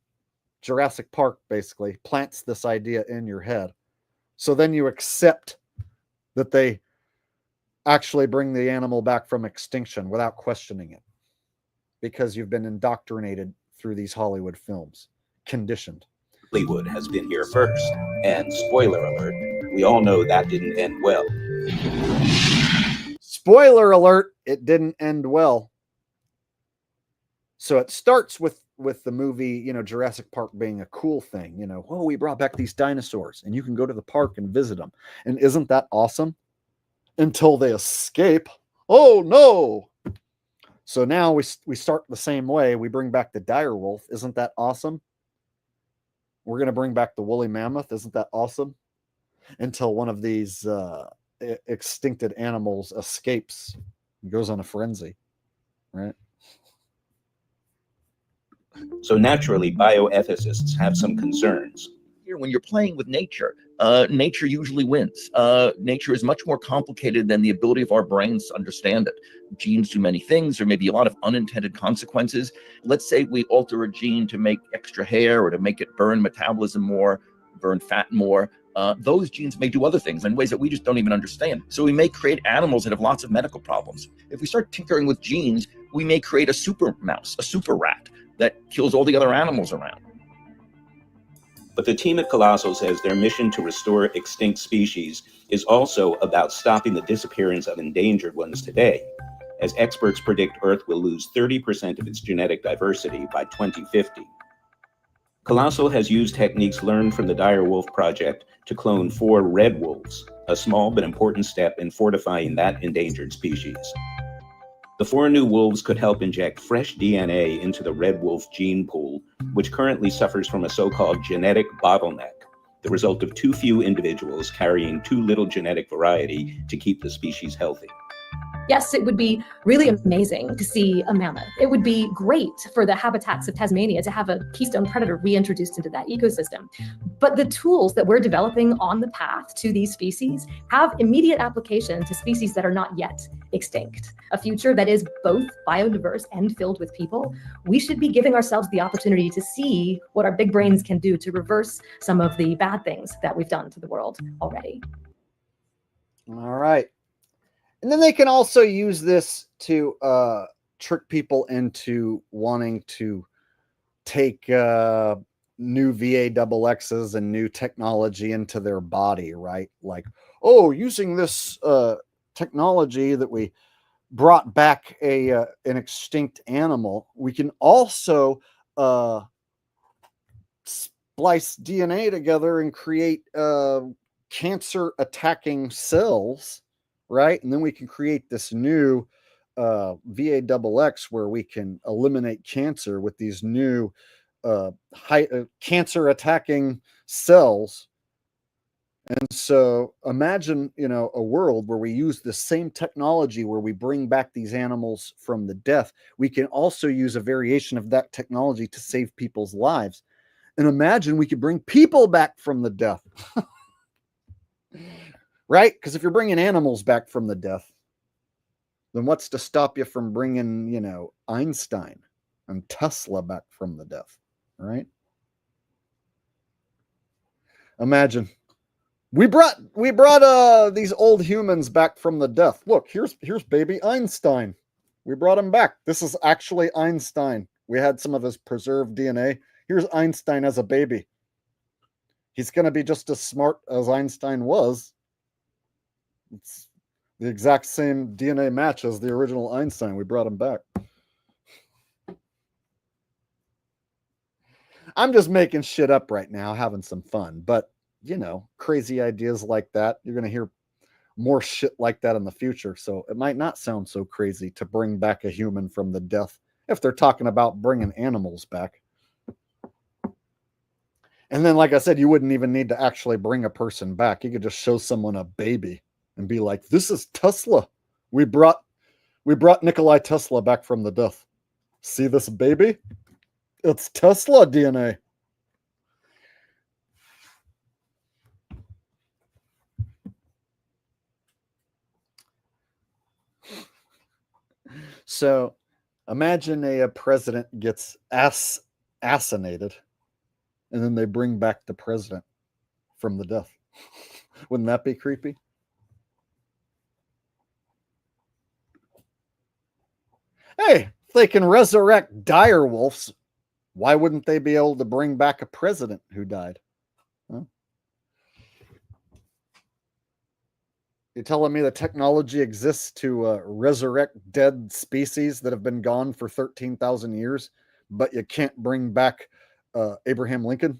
Jurassic Park basically plants this idea in your head. So then you accept that they actually bring the animal back from extinction without questioning it. Because you've been indoctrinated through these Hollywood films. Conditioned. Hollywood has been here first. And spoiler alert, we all know that didn't end well. Spoiler alert, it didn't end well. So it starts with the movie, you know, Jurassic Park being a cool thing. You know, oh, we brought back these dinosaurs and you can go to the park and visit them. And isn't that awesome? Until they escape. Oh, no. So now we start the same way. We bring back the direwolf. Isn't that awesome? We're going to bring back the woolly mammoth. Isn't that awesome? Until one of these extincted animals escapes and goes on a frenzy, right? So naturally, bioethicists have some concerns. When you're playing with nature, nature usually wins. Nature is much more complicated than the ability of our brains to understand it. Genes do many things. There may be a lot of unintended consequences. Let's say we alter a gene to make extra hair or to make it burn metabolism more, burn fat more. Those genes may do other things in ways that we just don't even understand. So we may create animals that have lots of medical problems. If we start tinkering with genes, we may create a super mouse, a super rat that kills all the other animals around. But the team at Colossal says their mission to restore extinct species is also about stopping the disappearance of endangered ones today, as experts predict Earth will lose 30% of its genetic diversity by 2050. Colossal has used techniques learned from the Direwolf project to clone 4 red wolves, a small but important step in fortifying that endangered species. The 4 new wolves could help inject fresh DNA into the red wolf gene pool, which currently suffers from a so-called genetic bottleneck, the result of too few individuals carrying too little genetic variety to keep the species healthy. Yes, it would be really amazing to see a mammoth. It would be great for the habitats of Tasmania to have a keystone predator reintroduced into that ecosystem. But the tools that we're developing on the path to these species have immediate application to species that are not yet extinct. A future that is both biodiverse and filled with people. We should be giving ourselves the opportunity to see what our big brains can do to reverse some of the bad things that we've done to the world already. All right. And then they can also use this to trick people into wanting to take new VAXXs and new technology into their body, right? Like, oh, using this technology that we brought back an extinct animal, we can also splice DNA together and create cancer-attacking cells, right? And then we can create this new VAXX where we can eliminate cancer with these new cancer-attacking cells. And so imagine, you know, a world where we use the same technology where we bring back these animals from the death. We can also use a variation of that technology to save people's lives. And imagine we could bring people back from the death. right? Because if you're bringing animals back from the death, then what's to stop you from bringing, you know, Einstein and Tesla back from the death, right? Imagine we brought these old humans back from the death. Look, here's baby Einstein. We brought him back. This is actually Einstein. We had some of his preserved DNA. Here's Einstein as a baby. He's going to be just as smart as Einstein was. It's the exact same DNA match as the original Einstein. We brought him back. I'm just making shit up right now, having some fun. But, you know, crazy ideas like that, you're going to hear more shit like that in the future. So it might not sound so crazy to bring back a human from the death if they're talking about bringing animals back. And then, like I said, you wouldn't even need to actually bring a person back. You could just show someone a baby and be like, this is Tesla. We brought Nikolai Tesla back from the death. See this baby? It's Tesla DNA. So imagine a president gets assassinated, and then they bring back the president from the death. Wouldn't that be creepy? Hey, if they can resurrect direwolves, why wouldn't they be able to bring back a president who died? Huh? You're telling me the technology exists to resurrect dead species that have been gone for 13,000 years, but you can't bring back Abraham Lincoln?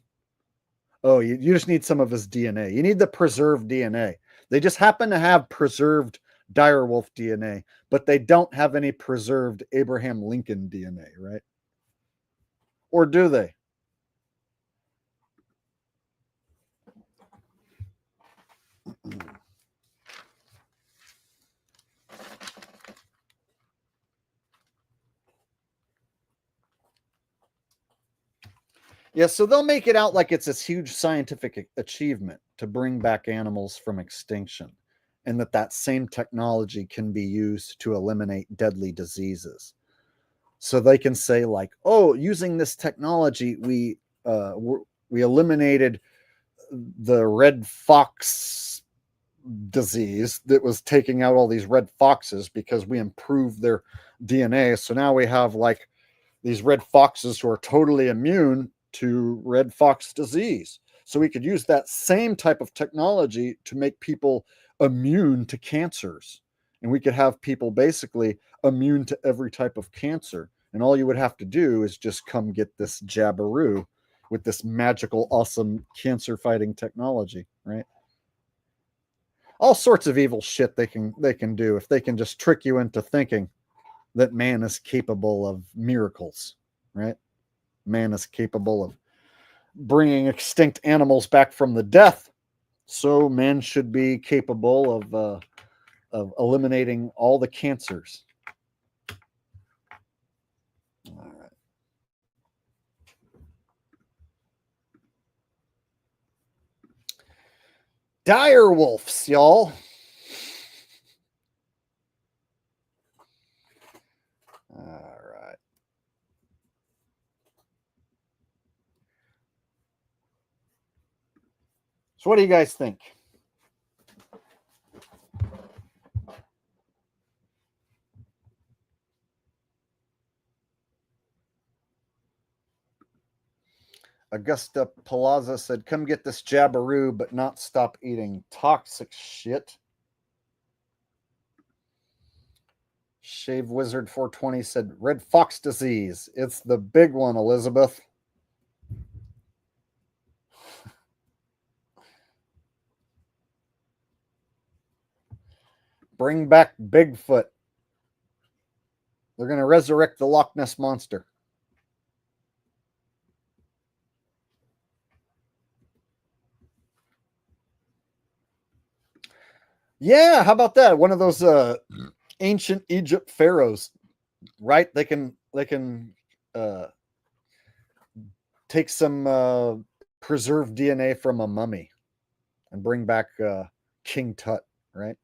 Oh, you just need some of his DNA. You need the preserved DNA. They just happen to have preserved direwolf DNA, but they don't have any preserved Abraham Lincoln DNA, right? Or do they? Yeah, so they'll make it out like it's this huge scientific achievement to bring back animals from extinction, and that same technology can be used to eliminate deadly diseases. So they can say like, oh, using this technology, we eliminated the red fox disease that was taking out all these red foxes because we improved their DNA. So now we have like these red foxes who are totally immune to red fox disease. So we could use that same type of technology to make people immune to cancers. And we could have people basically immune to every type of cancer. And all you would have to do is just come get this jabberoo with this magical, awesome cancer-fighting technology, right? All sorts of evil shit they can do if they can just trick you into thinking that man is capable of miracles, right? Man is capable of bringing extinct animals back from the death. So man should be capable of eliminating all the cancers. All right. Direwolves, y'all. All right. So what do you guys think? Augusta Palazza said, come get this jabberoo, but not stop eating toxic shit. Shave Wizard 420 said, red fox disease. It's the big one, Elizabeth. Bring back Bigfoot. They're going to resurrect the Loch Ness Monster. Yeah, how about that? One of those ancient Egypt pharaohs, right? They can take some preserved DNA from a mummy and bring back King Tut, right?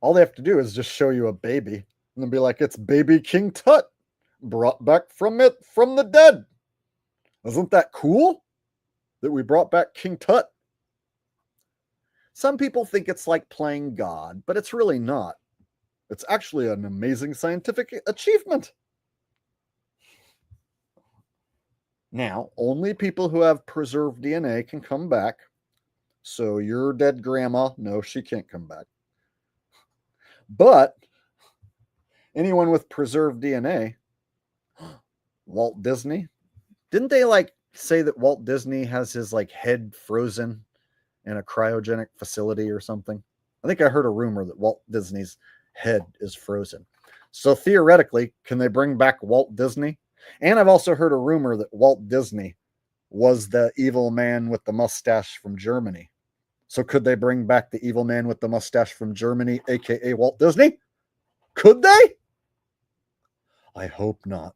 All they have to do is just show you a baby and then be like, it's baby King Tut brought back from the dead. Isn't that cool that we brought back King Tut? Some people think it's like playing God, but it's really not. It's actually an amazing scientific achievement. Now, only people who have preserved DNA can come back. So your dead grandma, no, she can't come back. But anyone with preserved DNA, Walt Disney, didn't they like say that Walt Disney has his like head frozen in a cryogenic facility or something? I think I heard a rumor that Walt Disney's head is frozen. So theoretically, can they bring back Walt Disney? And I've also heard a rumor that Walt Disney was the evil man with the mustache from Germany. So could they bring back the evil man with the mustache from Germany, aka Walt Disney? Could they? I hope not.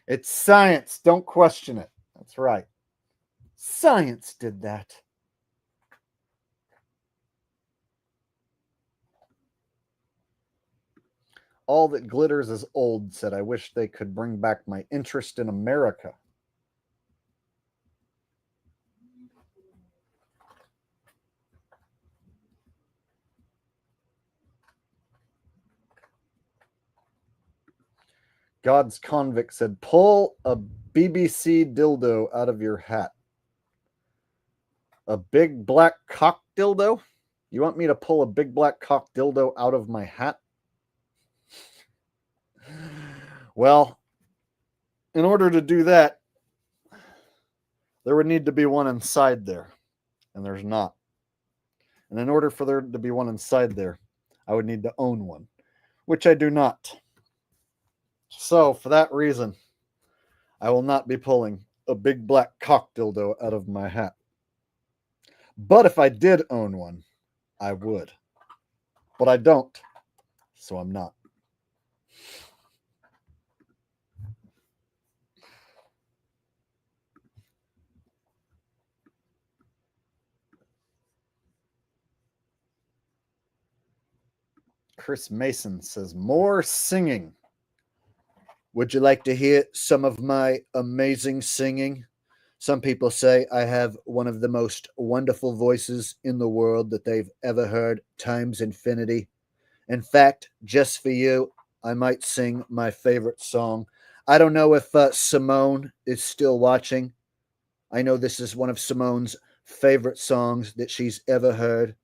It's science. Don't question it. That's right. Science did that. All that glitters is old said, I wish they could bring back my interest in America. God's convict said, pull a BBC dildo out of your hat. A big black cock dildo? You want me to pull a big black cock dildo out of my hat? Well, in order to do that, there would need to be one inside there, and there's not. And in order for there to be one inside there, I would need to own one, which I do not. So, for that reason, I will not be pulling a big black cock dildo out of my hat. But if I did own one, I would. But I don't, so I'm not. Chris Mason says, more singing. Would you like to hear some of my amazing singing? Some people say I have one of the most wonderful voices in the world that they've ever heard, times infinity. In fact, just for you, I might sing my favorite song. I don't know if Simone is still watching. I know this is one of Simone's favorite songs that she's ever heard.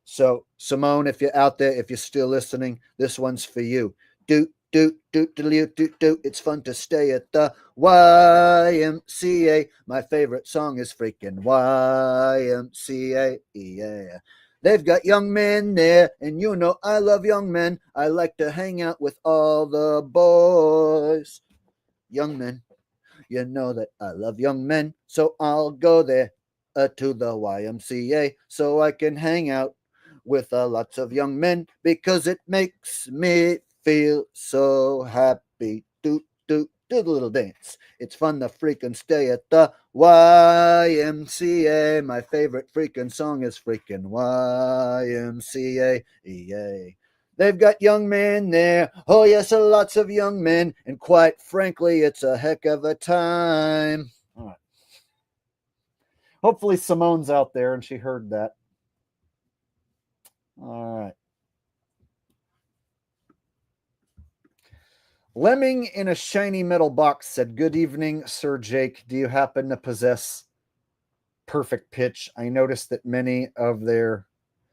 So, Simone, if you're out there, if you're still listening, this one's for you. Doot, doot, doot, doot, doot, doot. It's fun to stay at the YMCA. My favorite song is freaking YMCA. Yeah. They've got young men there, and you know I love young men. I like to hang out with all the boys. Young men, you know that I love young men, so I'll go there to the YMCA so I can hang out with lots of young men because it makes me feel so happy. Do do the little dance. It's fun to freaking stay at the YMCA. My favorite freaking song is freaking YMCA. Yay. They've got young men there. Oh yes, lots of young men, and quite frankly, it's a heck of a time. All right. Hopefully Simone's out there and she heard that. All right. Lemming in a shiny metal box said, good evening, Sir Jake. Do you happen to possess perfect pitch? I noticed that many of their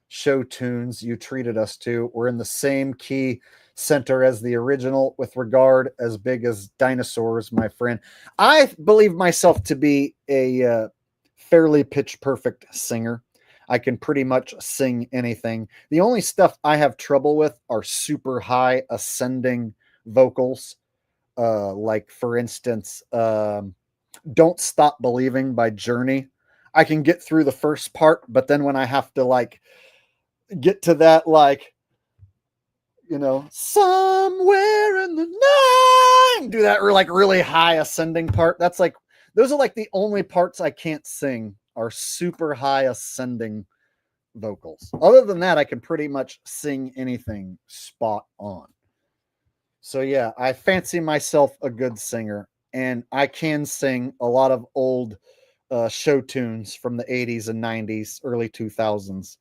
show tunes you treated us to were in the same key center as the original with regard as big as dinosaurs, my friend. I believe myself to be a fairly pitch perfect singer. I can pretty much sing anything. The only stuff I have trouble with are super high ascending vocals. Like, for instance, Don't Stop Believing by Journey. I can get through the first part, but then when I have to, like, get to that, like, you know, somewhere in the I didn't do that like really high ascending part. That's like, those are like the only parts I can't sing are super high ascending vocals. Other than that, I can pretty much sing anything spot on. So yeah, I fancy myself a good singer, and I can sing a lot of old show tunes from the 80s and 90s, early 2000s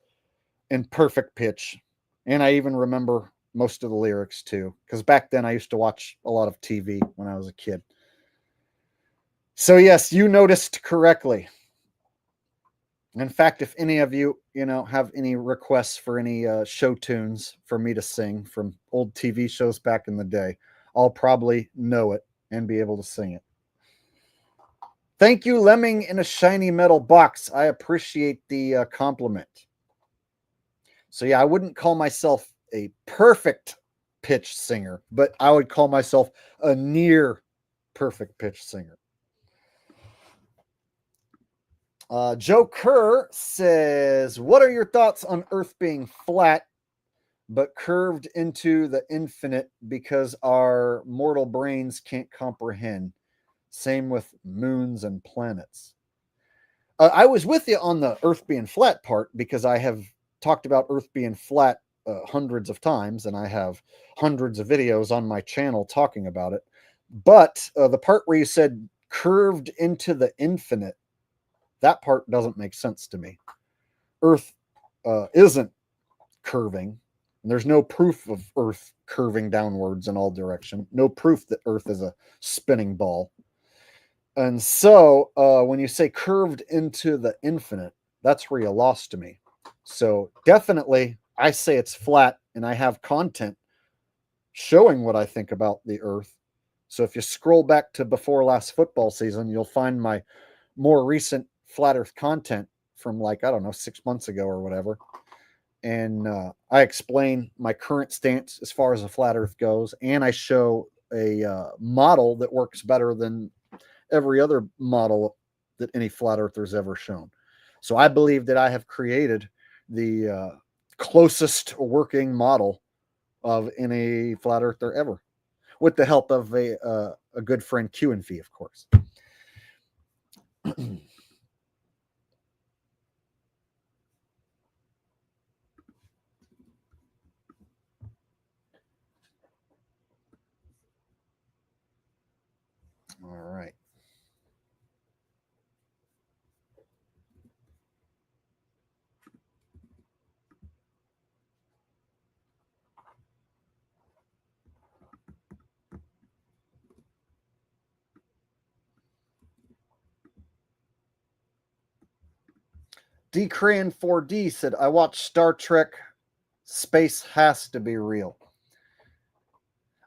in perfect pitch. And I even remember most of the lyrics too, because back then I used to watch a lot of TV when I was a kid. So yes, you noticed correctly. In fact, if any of you, have any requests for any show tunes for me to sing from old TV shows back in the day, I'll probably know it and be able to sing it. Thank you, Lemming in a Shiny Metal Box. I appreciate the compliment. So yeah, I wouldn't call myself a perfect pitch singer, but I would call myself a near perfect pitch singer. Joe Kerr says, what are your thoughts on Earth being flat but curved into the infinite because our mortal brains can't comprehend? Same with moons and planets. I was with you on the Earth being flat part because I have talked about Earth being flat hundreds of times, and I have hundreds of videos on my channel talking about it. But the part where you said curved into the infinite, that part doesn't make sense to me. Earth isn't curving. And there's no proof of Earth curving downwards in all direction. No proof that Earth is a spinning ball. And so when you say curved into the infinite, that's where you lost me. So definitely, I say it's flat, and I have content showing what I think about the Earth. So if you scroll back to before last football season, you'll find my more recent flat Earth content from 6 months ago or whatever. And I explain my current stance as far as the flat Earth goes, and I show a model that works better than every other model that any flat earther's ever shown. So I believe that I have created the closest working model of any flat earther ever, with the help of a good friend Q and Fee, of course. All right. Crayon 4D said, I watched Star Trek. Space has to be real.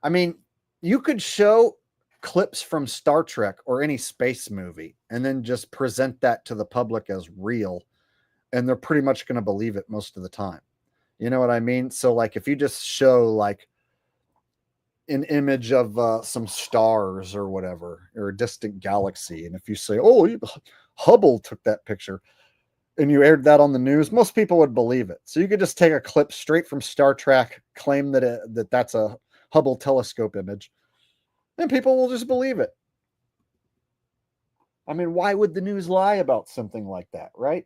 I mean, you could show clips from Star Trek or any space movie and then just present that to the public as real, and they're pretty much going to believe it most of the time. You know what I mean? So if you just show an image of some stars or whatever, or a distant galaxy, and if you say, Hubble took that picture, and you aired that on the news, most people would believe it. So you could just take a clip straight from Star Trek, claim that that's a Hubble telescope image, and people will just believe it. I mean, why would the news lie about something like that, right?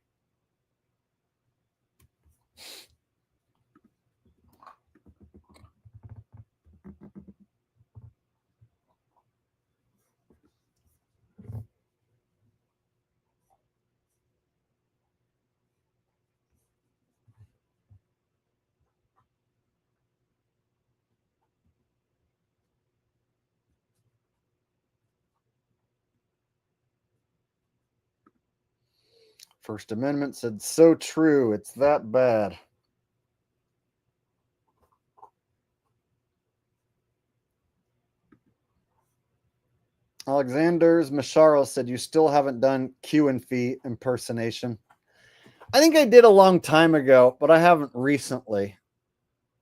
First Amendment said, so true. It's that bad. Alexander's Masharo said, you still haven't done Q and Fee impersonation. I think I did a long time ago, but I haven't recently.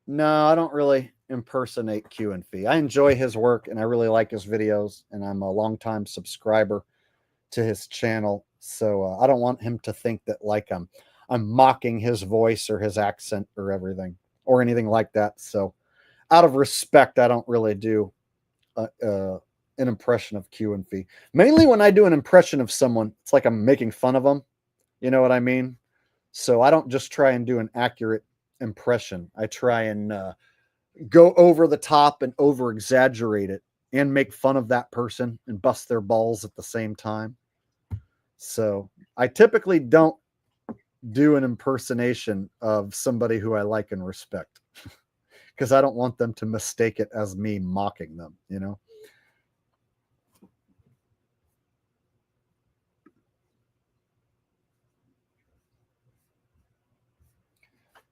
No, I don't really impersonate Q and Fee. I enjoy his work, and I really like his videos, and I'm a longtime subscriber to his channel. So I don't want him to think that I'm mocking his voice or his accent or everything or anything like that. So out of respect, I don't really do an impression of Q and Phi. Mainly when I do an impression of someone, it's like I'm making fun of them. You know what I mean? So I don't just try and do an accurate impression. I try and go over the top and over exaggerate it and make fun of that person and bust their balls at the same time. So I typically don't do an impersonation of somebody who I like and respect because I don't want them to mistake it as me mocking them, you know?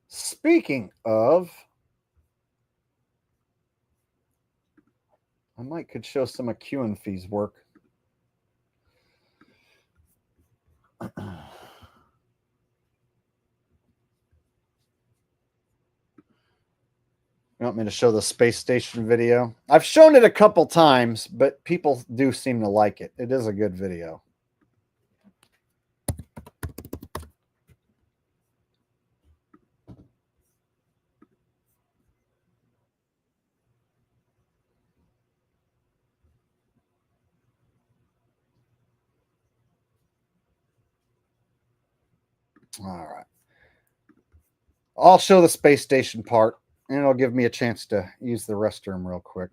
Speaking of, I might could show some of Q and Phi's work. You want me to show the space station video? I've shown it a couple times, but people do seem to like it. It is a good video. All right. I'll show the space station part, and it'll give me a chance to use the restroom real quick.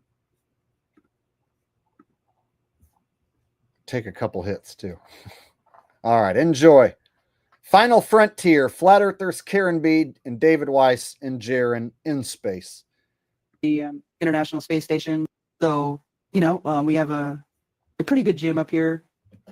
Take a couple hits, too. All right, enjoy. Final Frontier, Flat Earthers, Karen Bead, and David Weiss and Jaron in space. The International Space Station. So, we have a pretty good gym up here.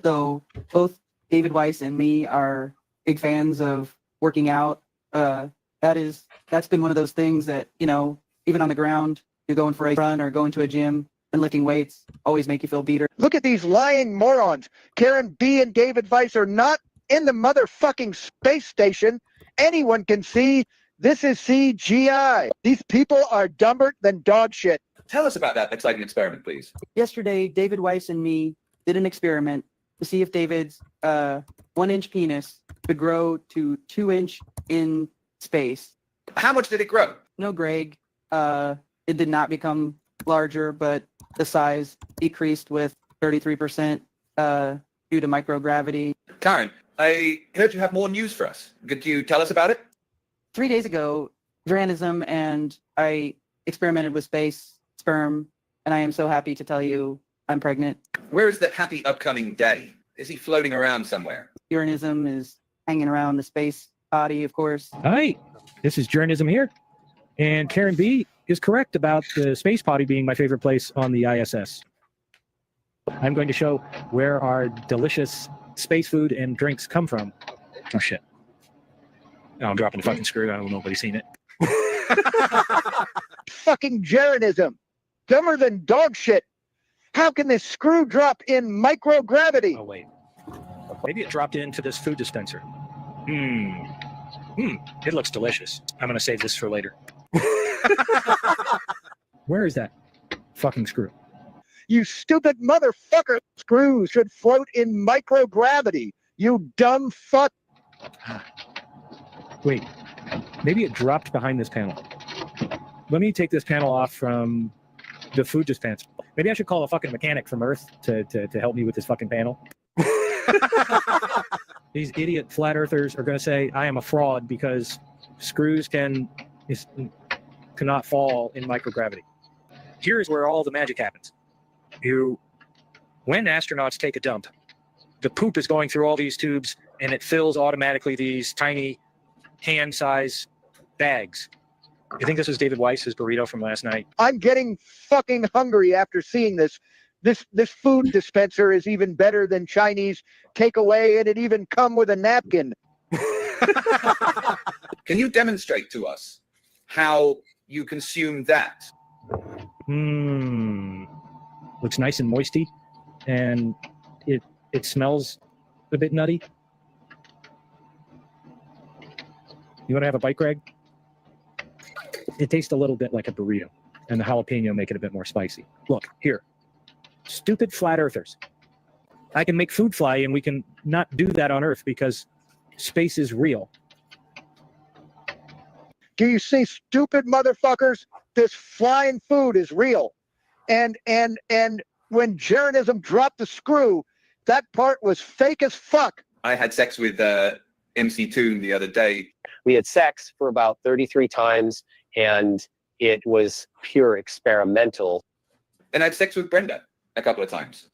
So both David Weiss and me are big fans of working out. That's been one of those things that, even on the ground, you're going for a run or going to a gym and lifting weights, always make you feel beater. Look at these lying morons. Karen B and David Weiss are not in the motherfucking space station. Anyone can see this is CGI. These people are dumber than dog shit. Tell us about that exciting experiment, please. Yesterday, David Weiss and me did an experiment to see if David's 1-inch penis could grow to 2-inch in space. How much did it grow? No, Greg. It did not become larger, but the size decreased with 33% due to microgravity. Karen, I heard you have more news for us. Could you tell us about it? 3 days ago, Dranism and I experimented with space sperm, and I am so happy to tell you I'm pregnant. Where is that happy upcoming day? Is he floating around somewhere? Uranism is hanging around the space body, of course. Hi, this is Journalism here. And Karen B is correct about the space potty being my favorite place on the ISS. I'm going to show where our delicious space food and drinks come from. Oh, shit. Oh, I'm dropping the fucking screw. I don't know if nobody's seen it. Fucking Jaronism. Dumber than dog shit. How can this screw drop in microgravity? Oh, wait. Maybe it dropped into this food dispenser. It looks delicious. I'm going to save this for later. Where is that fucking screw? You stupid motherfucker. Screws should float in microgravity. You dumb fuck. Wait, maybe it dropped behind this panel. Let me take this panel off from the food dispenser. Maybe I should call a fucking mechanic from Earth to help me with this fucking panel. These idiot flat earthers are going to say I am a fraud because screws cannot fall in microgravity. Here's where all the magic happens. When astronauts take a dump, the poop is going through all these tubes and it fills automatically these tiny hand-size bags. You think this was David Weiss's burrito from last night? I'm getting fucking hungry after seeing this. This food dispenser is even better than Chinese takeaway, and it even come with a napkin. Can you demonstrate to us how you consume that? Looks nice and moisty, and it smells a bit nutty. You want to have a bite, Greg? It tastes a little bit like a burrito, and the jalapeno make it a bit more spicy. Look, here. Stupid flat earthers. I can make food fly, and we can not do that on Earth because space is real. Do you see, stupid motherfuckers? This flying food is real. And when Jeranism dropped the screw, that part was fake as fuck. I had sex with MC Toon the other day. We had sex for about 33 times, and it was pure experimental. And I had sex with Brenda a couple of times.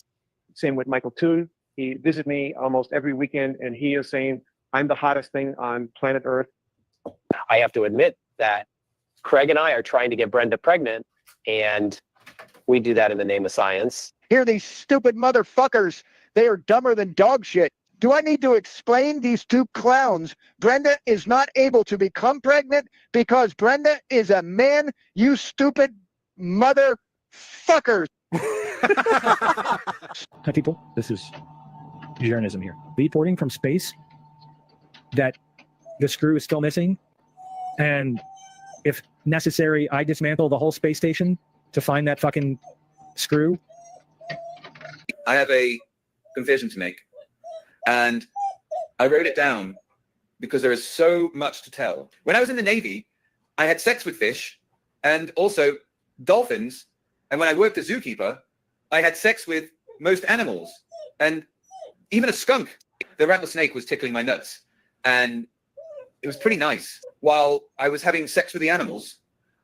Same with Michael Toon. He visits me almost every weekend, and he is saying, I'm the hottest thing on planet Earth. I have to admit that Craig and I are trying to get Brenda pregnant, and we do that in the name of science. Hear these stupid motherfuckers. They are dumber than dog shit. Do I need to explain these two clowns? Brenda is not able to become pregnant because Brenda is a man, you stupid motherfuckers. Hi, people. This is Jeranism here. Reporting from space that the screw is still missing, and if necessary, I dismantle the whole space station to find that fucking screw. I have a confession to make, and I wrote it down because there is so much to tell. When I was in the Navy, I had sex with fish and also dolphins, and when I worked as zookeeper, I had sex with most animals, and even a skunk. The rattlesnake was tickling my nuts, and it was pretty nice. While I was having sex with the animals,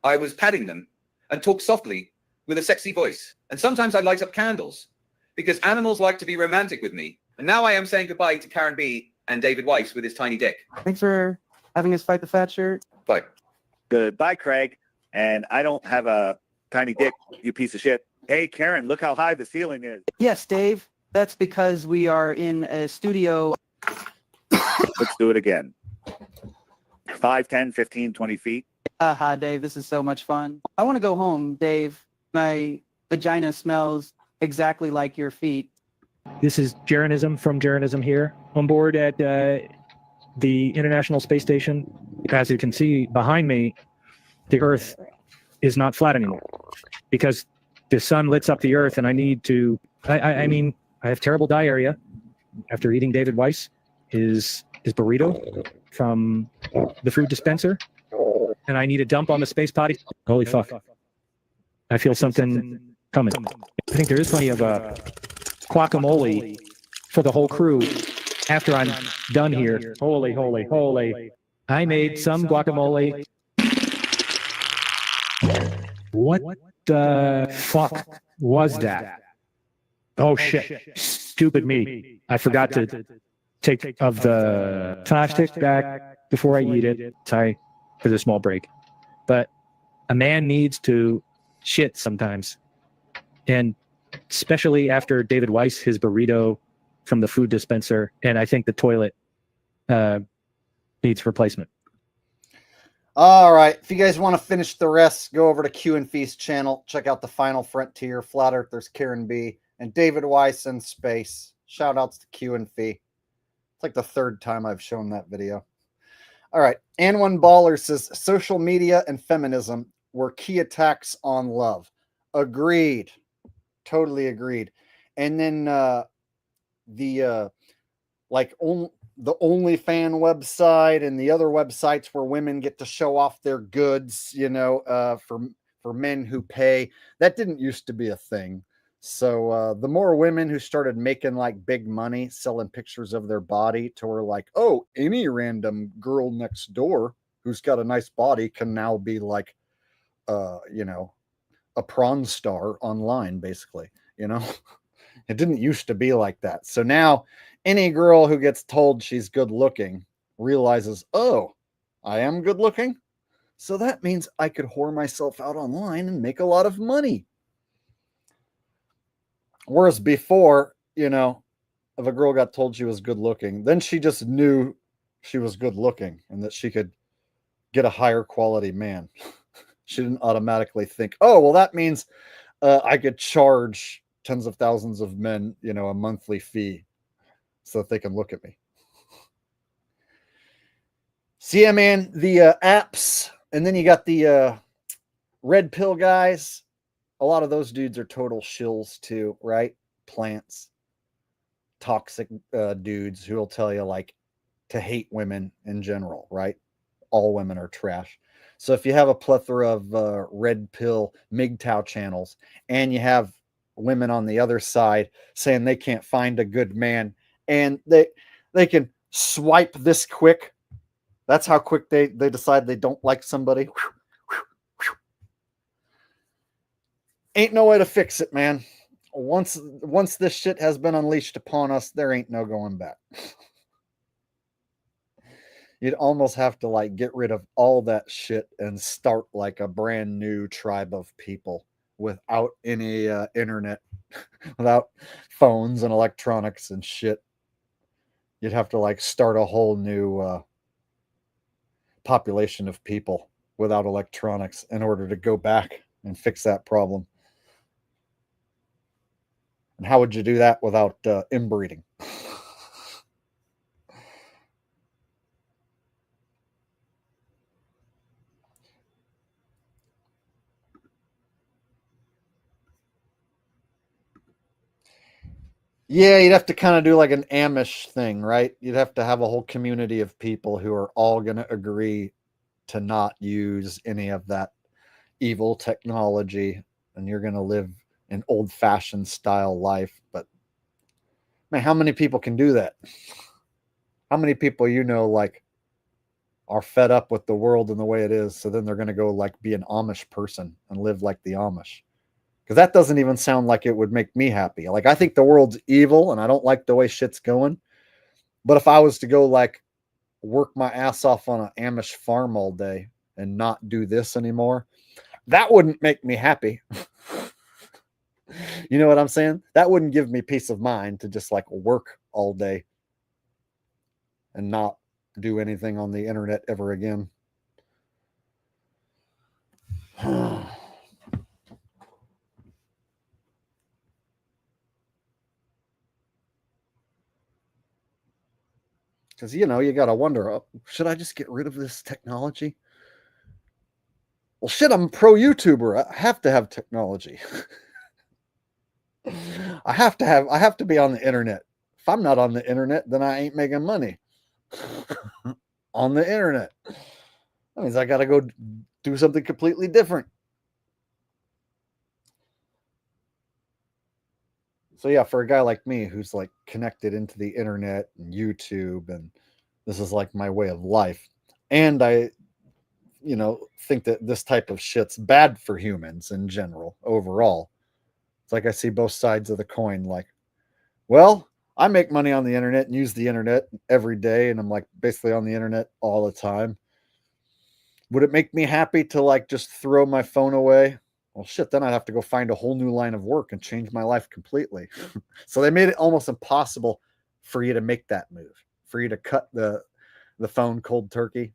I was patting them and talked softly with a sexy voice. And sometimes I'd light up candles because animals like to be romantic with me. And now I am saying goodbye to Karen B and David Weiss with his tiny dick. Thanks for having us fight the fat shirt. Bye. Goodbye, Craig. And I don't have a tiny dick, you piece of shit. Hey, Karen, look how high the ceiling is. Yes, Dave. That's because we are in a studio. Let's do it again. 5, 10, 15, 20 feet. Aha, Dave, this is so much fun. I want to go home, Dave. My vagina smells exactly like your feet. This is Jeranism from Jeranism here, on board at the International Space Station. As you can see behind me, the Earth is not flat anymore because the sun lights up the Earth, and I need to. I mean, I have terrible diarrhea after eating David Weiss, his burrito from the food dispenser, and I need a dump on the space potty. Holy fuck! I feel something coming. I think there is plenty of guacamole for the whole crew after I'm done here. Holy, holy, holy! I made some guacamole. What the fuck was that? Oh shit! Stupid me! I forgot to take of the plastic back before I eat it. Sorry for the small break, but a man needs to shit sometimes, and especially after David Weiss, his burrito from the food dispenser, and I think the toilet needs replacement. All right. If you guys want to finish the rest, go over to Q and Feast channel. Check out the Final Frontier, Flat Earth. There's Karen B and David Weiss in space. Shout outs to Q and Fee. It's like the third time I've shown that video. All right. And One Baller says social media and feminism were key attacks on love. Agreed. Totally agreed. And then the OnlyFans website and the other websites where women get to show off their goods, for men who pay. That didn't used to be a thing. So the more women who started making like big money selling pictures of their body to where like, oh, any random girl next door who's got a nice body can now be like, a prawn star online, basically, It didn't used to be like that. So now any girl who gets told she's good looking realizes, oh, I am good looking. So that means I could whore myself out online and make a lot of money. Whereas before, if a girl got told she was good looking, then she just knew she was good looking and that she could get a higher quality man. She didn't automatically think, oh, well, that means I could charge tens of thousands of men, a monthly fee so that they can look at me. So yeah, man, the apps, and then you got the red pill guys. A lot of those dudes are total shills too, right? Plants, toxic dudes who will tell you like to hate women in general, right? All women are trash. So if you have a plethora of red pill MGTOW channels and you have women on the other side saying they can't find a good man, and they can swipe this quick. That's how quick they decide they don't like somebody. Ain't no way to fix it, man. Once this shit has been unleashed upon us, there ain't no going back. You'd almost have to like get rid of all that shit and start like a brand new tribe of people without any internet, without phones and electronics and shit. You'd have to like start a whole new population of people without electronics in order to go back and fix that problem. And how would you do that without inbreeding? Yeah, you'd have to kind of do like an Amish thing, right? You'd have to have a whole community of people who are all going to agree to not use any of that evil technology, and you're going to live an old-fashioned style life. But man, how many people can do that? How many people like are fed up with the world and the way it is, so then they're going to go like be an Amish person and live like the Amish? Because that doesn't even sound like it would make me happy. Like, I think the world's evil and I don't like the way shit's going. But if I was to go like work my ass off on an Amish farm all day and not do this anymore, that wouldn't make me happy. You know what I'm saying? That wouldn't give me peace of mind to just like work all day and not do anything on the internet ever again. Because, you got to wonder, should I just get rid of this technology? Well, shit, I'm a pro YouTuber. I have to have technology. I have to be on the internet. If I'm not on the internet, then I ain't making money on the internet. That means I got to go do something completely different. So yeah, for a guy like me who's like connected into the internet and YouTube, and this is like my way of life, and I think that this type of shit's bad for humans in general overall. It's like I see both sides of the coin. Like, well, I make money on the internet and use the internet every day, and I'm like basically on the internet all the time. Would it make me happy to like just throw my phone away? Well, shit, then I'd have to go find a whole new line of work and change my life completely. So they made it almost impossible for you to make that move, for you to cut the phone cold turkey.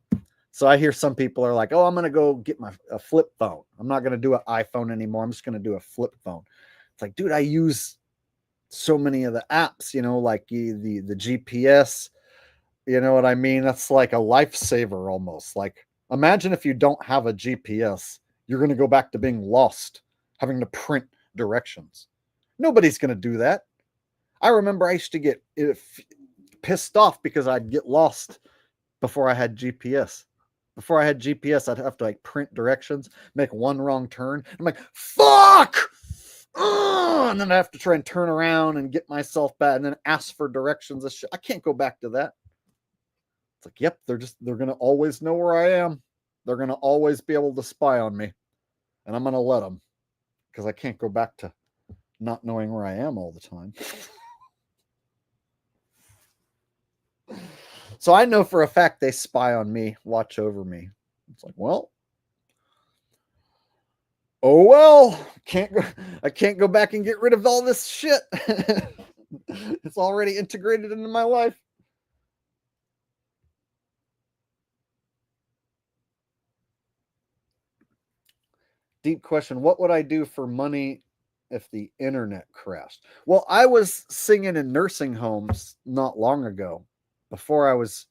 So I hear some people are like, oh, I'm going to go get a flip phone. I'm not going to do an iPhone anymore. I'm just going to do a flip phone. It's like, dude, I use so many of the apps, like the GPS, you know what I mean? That's like a lifesaver almost. Like, imagine if you don't have a GPS, you're going to go back to being lost, having to print directions. Nobody's going to do that. I remember I used to get pissed off because I'd get lost before I had GPS. Before I had GPS, I'd have to like print directions, make one wrong turn. I'm like, fuck! And then I have to try and turn around and get myself back and then ask for directions. I can't go back to that. It's like, yep, they're going to always know where I am. They're going to always be able to spy on me. And I'm going to let them, because I can't go back to not knowing where I am all the time. So I know for a fact they spy on me, watch over me. It's like, well, I can't go back and get rid of all this shit. It's already integrated into my life. Deep question. What would I do for money if the internet crashed? Well, I was singing in nursing homes not long ago, before I was,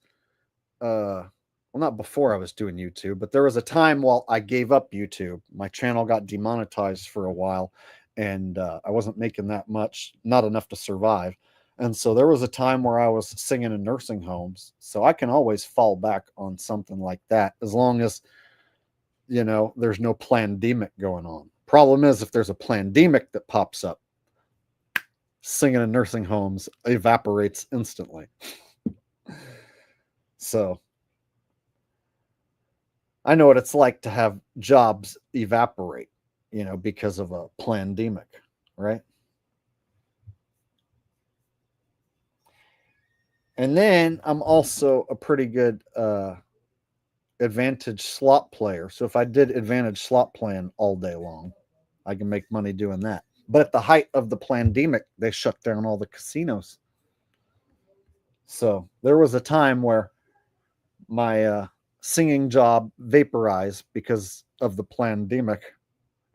well, not before I was doing YouTube, but there was a time while I gave up YouTube. My channel got demonetized for a while, and I wasn't making that much, not enough to survive. And so there was a time where I was singing in nursing homes. So I can always fall back on something like that, as long as, there's no pandemic going on. Problem is, if there's a pandemic that pops up, singing in nursing homes evaporates instantly. So I know what it's like to have jobs evaporate, because of a pandemic, right? And then I'm also a pretty good advantage slot player. So if I did advantage slot playing all day long, I can make money doing that. But at the height of the pandemic, they shut down all the casinos. So there was a time where my singing job vaporized because of the pandemic.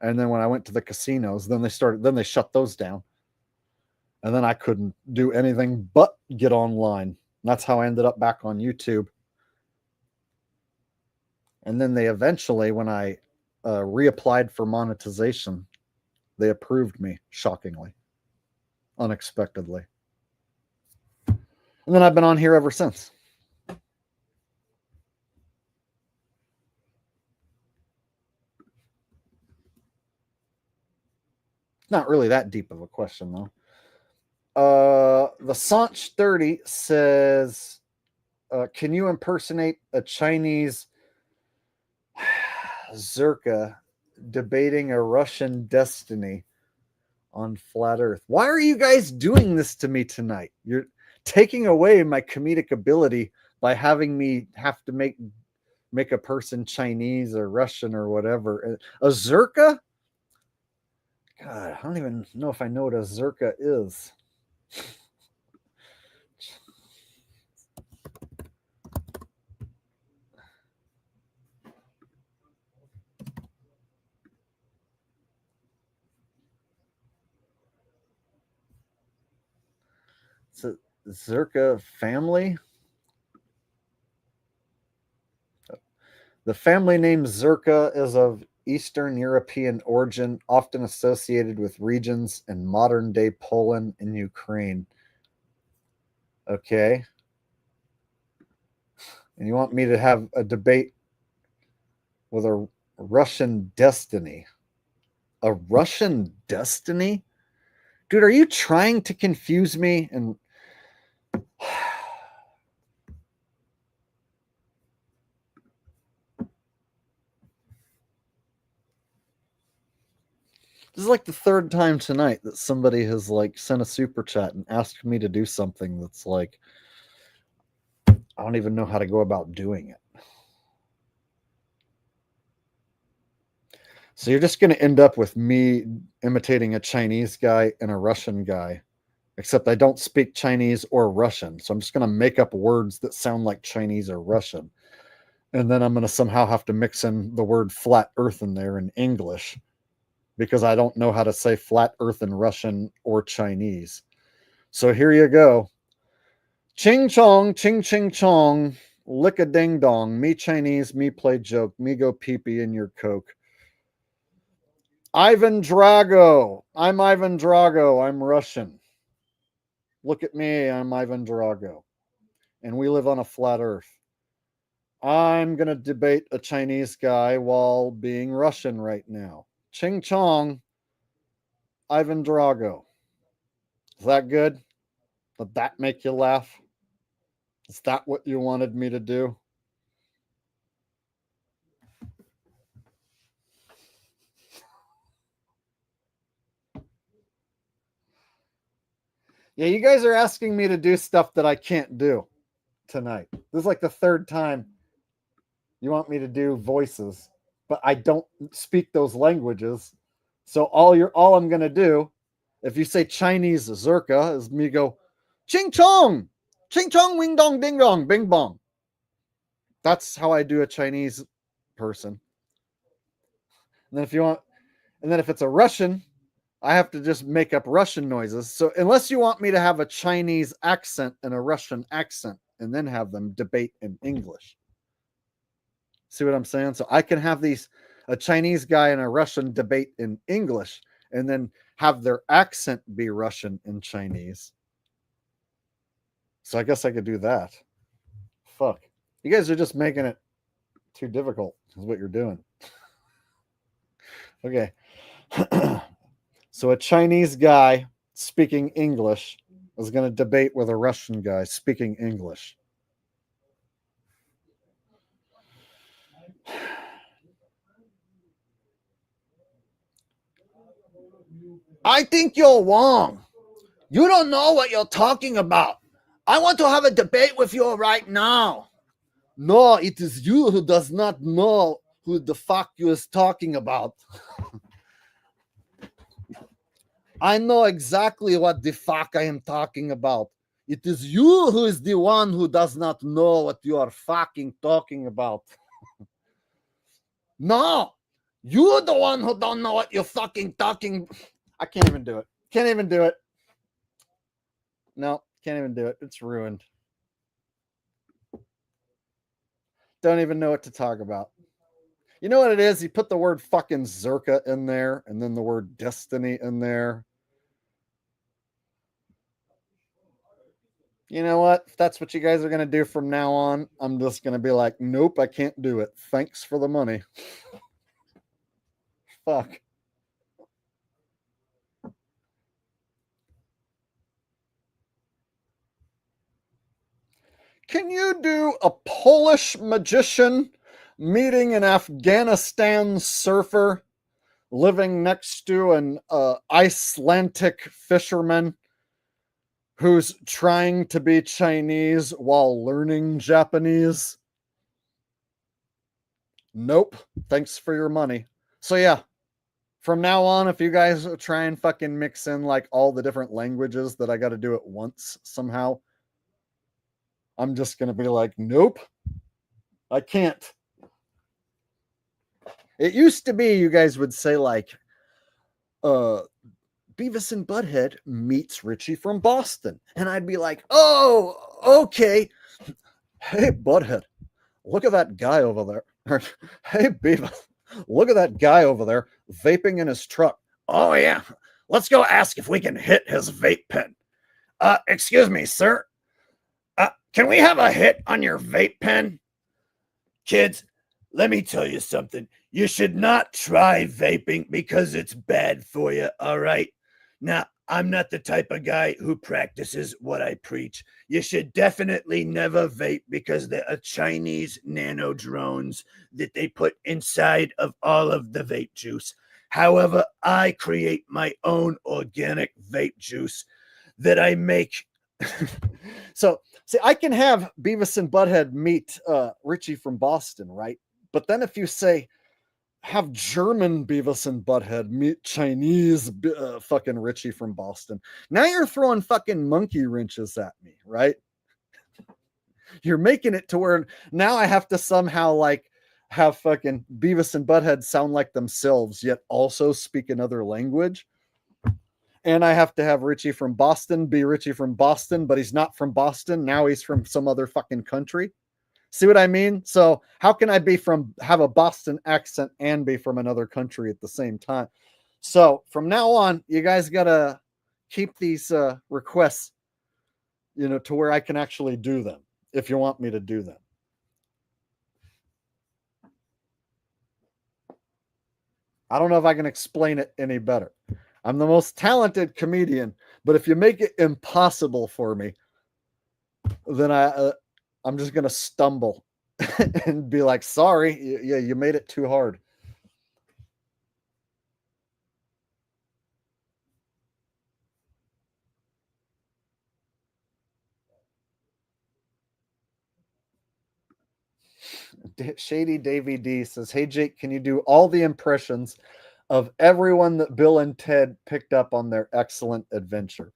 And then when I went to the casinos, then they shut those down. And then I couldn't do anything but get online. And that's how I ended up back on YouTube. And then they eventually, when I reapplied for monetization, they approved me, shockingly, unexpectedly. And then I've been on here ever since. Not really that deep of a question, though. The Sanch 30 says, can you impersonate a Chinese Zerka debating a Russian destiny on flat Earth? Why are you guys doing this to me tonight? You're taking away my comedic ability by having me have to make a person Chinese or Russian or whatever. A Zerka? God, I don't even know if I know what a Zerka is. It's a Zerka family. The family name Zerka is of Eastern European origin, often associated with regions in modern-day Poland and Ukraine. Okay. And you want me to have a debate with a Russian destiny? A Russian destiny? Dude, are you trying to confuse me? And this is like the third time tonight that somebody has sent a super chat and asked me to do something that's I don't even know how to go about doing it. So you're just going to end up with me imitating a Chinese guy and a Russian guy, except I don't speak Chinese or Russian. So I'm just going to make up words that sound like Chinese or Russian. And then I'm going to somehow have to mix in the word flat earth in there in English, because I don't know how to say flat earth in Russian or Chinese. So here you go. Ching chong, ching ching chong, lick a ding dong. Me Chinese, me play joke, me go pee pee in your Coke. Ivan Drago. I'm Ivan Drago. I'm Russian. Look at me. I'm Ivan Drago. And we live on a flat earth. I'm going to debate a Chinese guy while being Russian right now. Ching chong. Ivan Drago. Is that good? Did that make you laugh? Is that what you wanted me to do? Yeah, you guys are asking me to do stuff that I can't do tonight. This is like the third time you want me to do voices, but I don't speak those languages. So all I'm gonna do, if you say Chinese Zerka, is me go ching chong, wing dong ding dong, bing bong. That's how I do a Chinese person. And then if it's a Russian, I have to just make up Russian noises. So unless you want me to have a Chinese accent and a Russian accent and then have them debate in English. See what I'm saying? So I can have a Chinese guy and a Russian debate in English and then have their accent be Russian and Chinese. So I guess I could do that. Fuck. You guys are just making it too difficult, is what you're doing. Okay. So a Chinese guy speaking English is going to debate with a Russian guy speaking English. I think you're wrong. You don't know what you're talking about. I want to have a debate with you right now. No, it is you who does not know who the fuck you is talking about. I know exactly what the fuck I am talking about. It is you who is the one who does not know what you are fucking talking about. No, you're the one who don't know what you're fucking talking. I can't even do it. Can't even do it. No, can't even do it. It's ruined. Don't even know what to talk about. You know what it is? You put the word fucking Zerka in there and then the word destiny in there. You know what? If that's what you guys are going to do from now on, I'm just going to be like, nope, I can't do it. Thanks for the money. Fuck. Can you do a Polish magician meeting an Afghanistan surfer living next to an Icelandic fisherman who's trying to be Chinese while learning Japanese? Nope. Thanks for your money. So yeah, from now on, if you guys try and fucking mix in like all the different languages that I got to do at once somehow, I'm just going to be like, nope, I can't. It used to be you guys would say like, Beavis and Butthead meets Richie from Boston. And I'd be like, oh, okay. Hey, Butthead, look at that guy over there. Hey, Beavis, look at that guy over there vaping in his truck. Oh, yeah. Let's go ask if we can hit his vape pen. Excuse me, sir. Can we have a hit on your vape pen? Kids, let me tell you something. You should not try vaping because it's bad for you, all right? Now, I'm not the type of guy who practices what I preach. You should definitely never vape because there are Chinese nano drones that they put inside of all of the vape juice. However, I create my own organic vape juice that I make. So, see, I can have Beavis and Butthead meet Richie from Boston, right? But then if you say, have German Beavis and Butthead meet Chinese fucking Richie from Boston, now you're throwing fucking monkey wrenches at me, right? You're making it to where now I have to somehow like have fucking Beavis and Butthead sound like themselves, yet also speak another language. And I have to have Richie from Boston be Richie from Boston, but he's not from Boston. Now he's from some other fucking country. See what I mean? So how can I have a Boston accent and be from another country at the same time? So from now on, you guys got to keep these requests, to where I can actually do them if you want me to do them. I don't know if I can explain it any better. I'm the most talented comedian, but if you make it impossible for me, then I'm just going to stumble and be like, sorry, yeah, you made it too hard. Shady Davy D says, hey, Jake, can you do all the impressions of everyone that Bill and Ted picked up on their excellent adventure?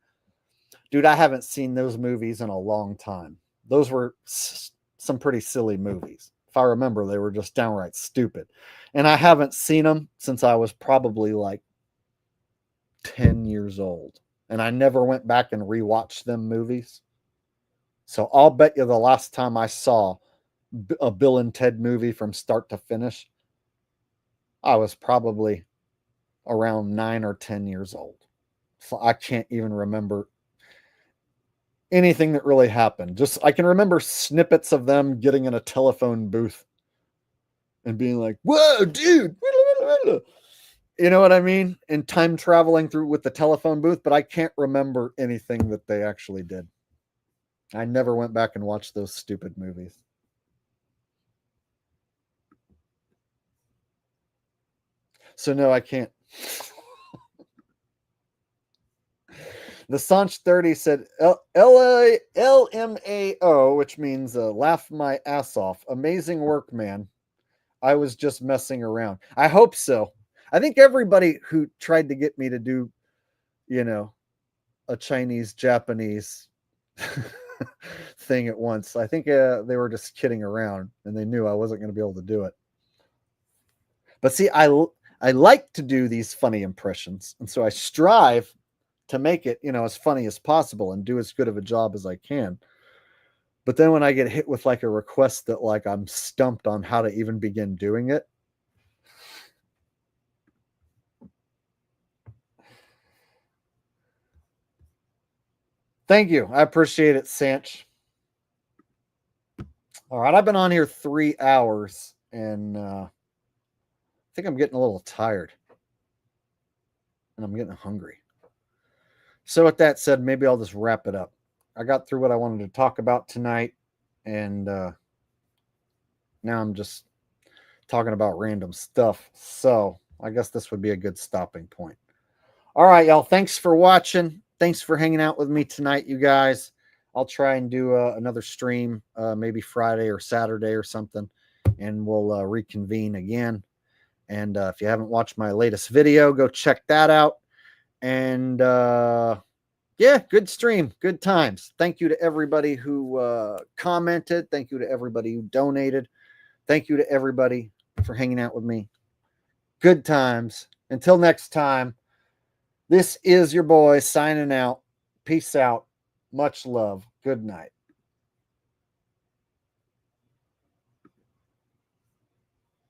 Dude, I haven't seen those movies in a long time. Those were some pretty silly movies. If I remember, they were just downright stupid. And I haven't seen them since I was probably like 10 years old. And I never went back and rewatched them movies. So I'll bet you the last time I saw a Bill and Ted movie from start to finish, I was probably around 9 or 10 years old. So I can't even remember anything that really happened. Just I can remember snippets of them getting in a telephone booth and being like, whoa, dude. You know what I mean? And time traveling through with the telephone booth, but I can't remember anything that they actually did. I never went back and watched those stupid movies. So no, I can't. The Sanch 30 said LMAO, which means laugh my ass off. Amazing work, man. I was just messing around. I hope so. I think everybody who tried to get me to do, you know, a Chinese, Japanese thing at once, I think they were just kidding around and they knew I wasn't going to be able to do it. But see, I like to do these funny impressions. And so I strive to make it, you know, as funny as possible and do as good of a job as I can. But then when I get hit with like a request that like I'm stumped on how to even begin doing it. Thank you. I appreciate it, Sanch. All right. I've been on here 3 hours and I think I'm getting a little tired and I'm getting hungry. So with that said, maybe I'll just wrap it up. I got through what I wanted to talk about tonight. And now I'm just talking about random stuff. So I guess this would be a good stopping point. All right, y'all. Thanks for watching. Thanks for hanging out with me tonight, you guys. I'll try and do another stream, maybe Friday or Saturday or something, and we'll reconvene again. And if you haven't watched my latest video, go check that out. And yeah, good stream, good times. Thank you to everybody who commented. Thank you to everybody who donated. Thank you to everybody for hanging out with me. Good times. Until next time, this is your boy signing out. Peace out. Much love. Good night.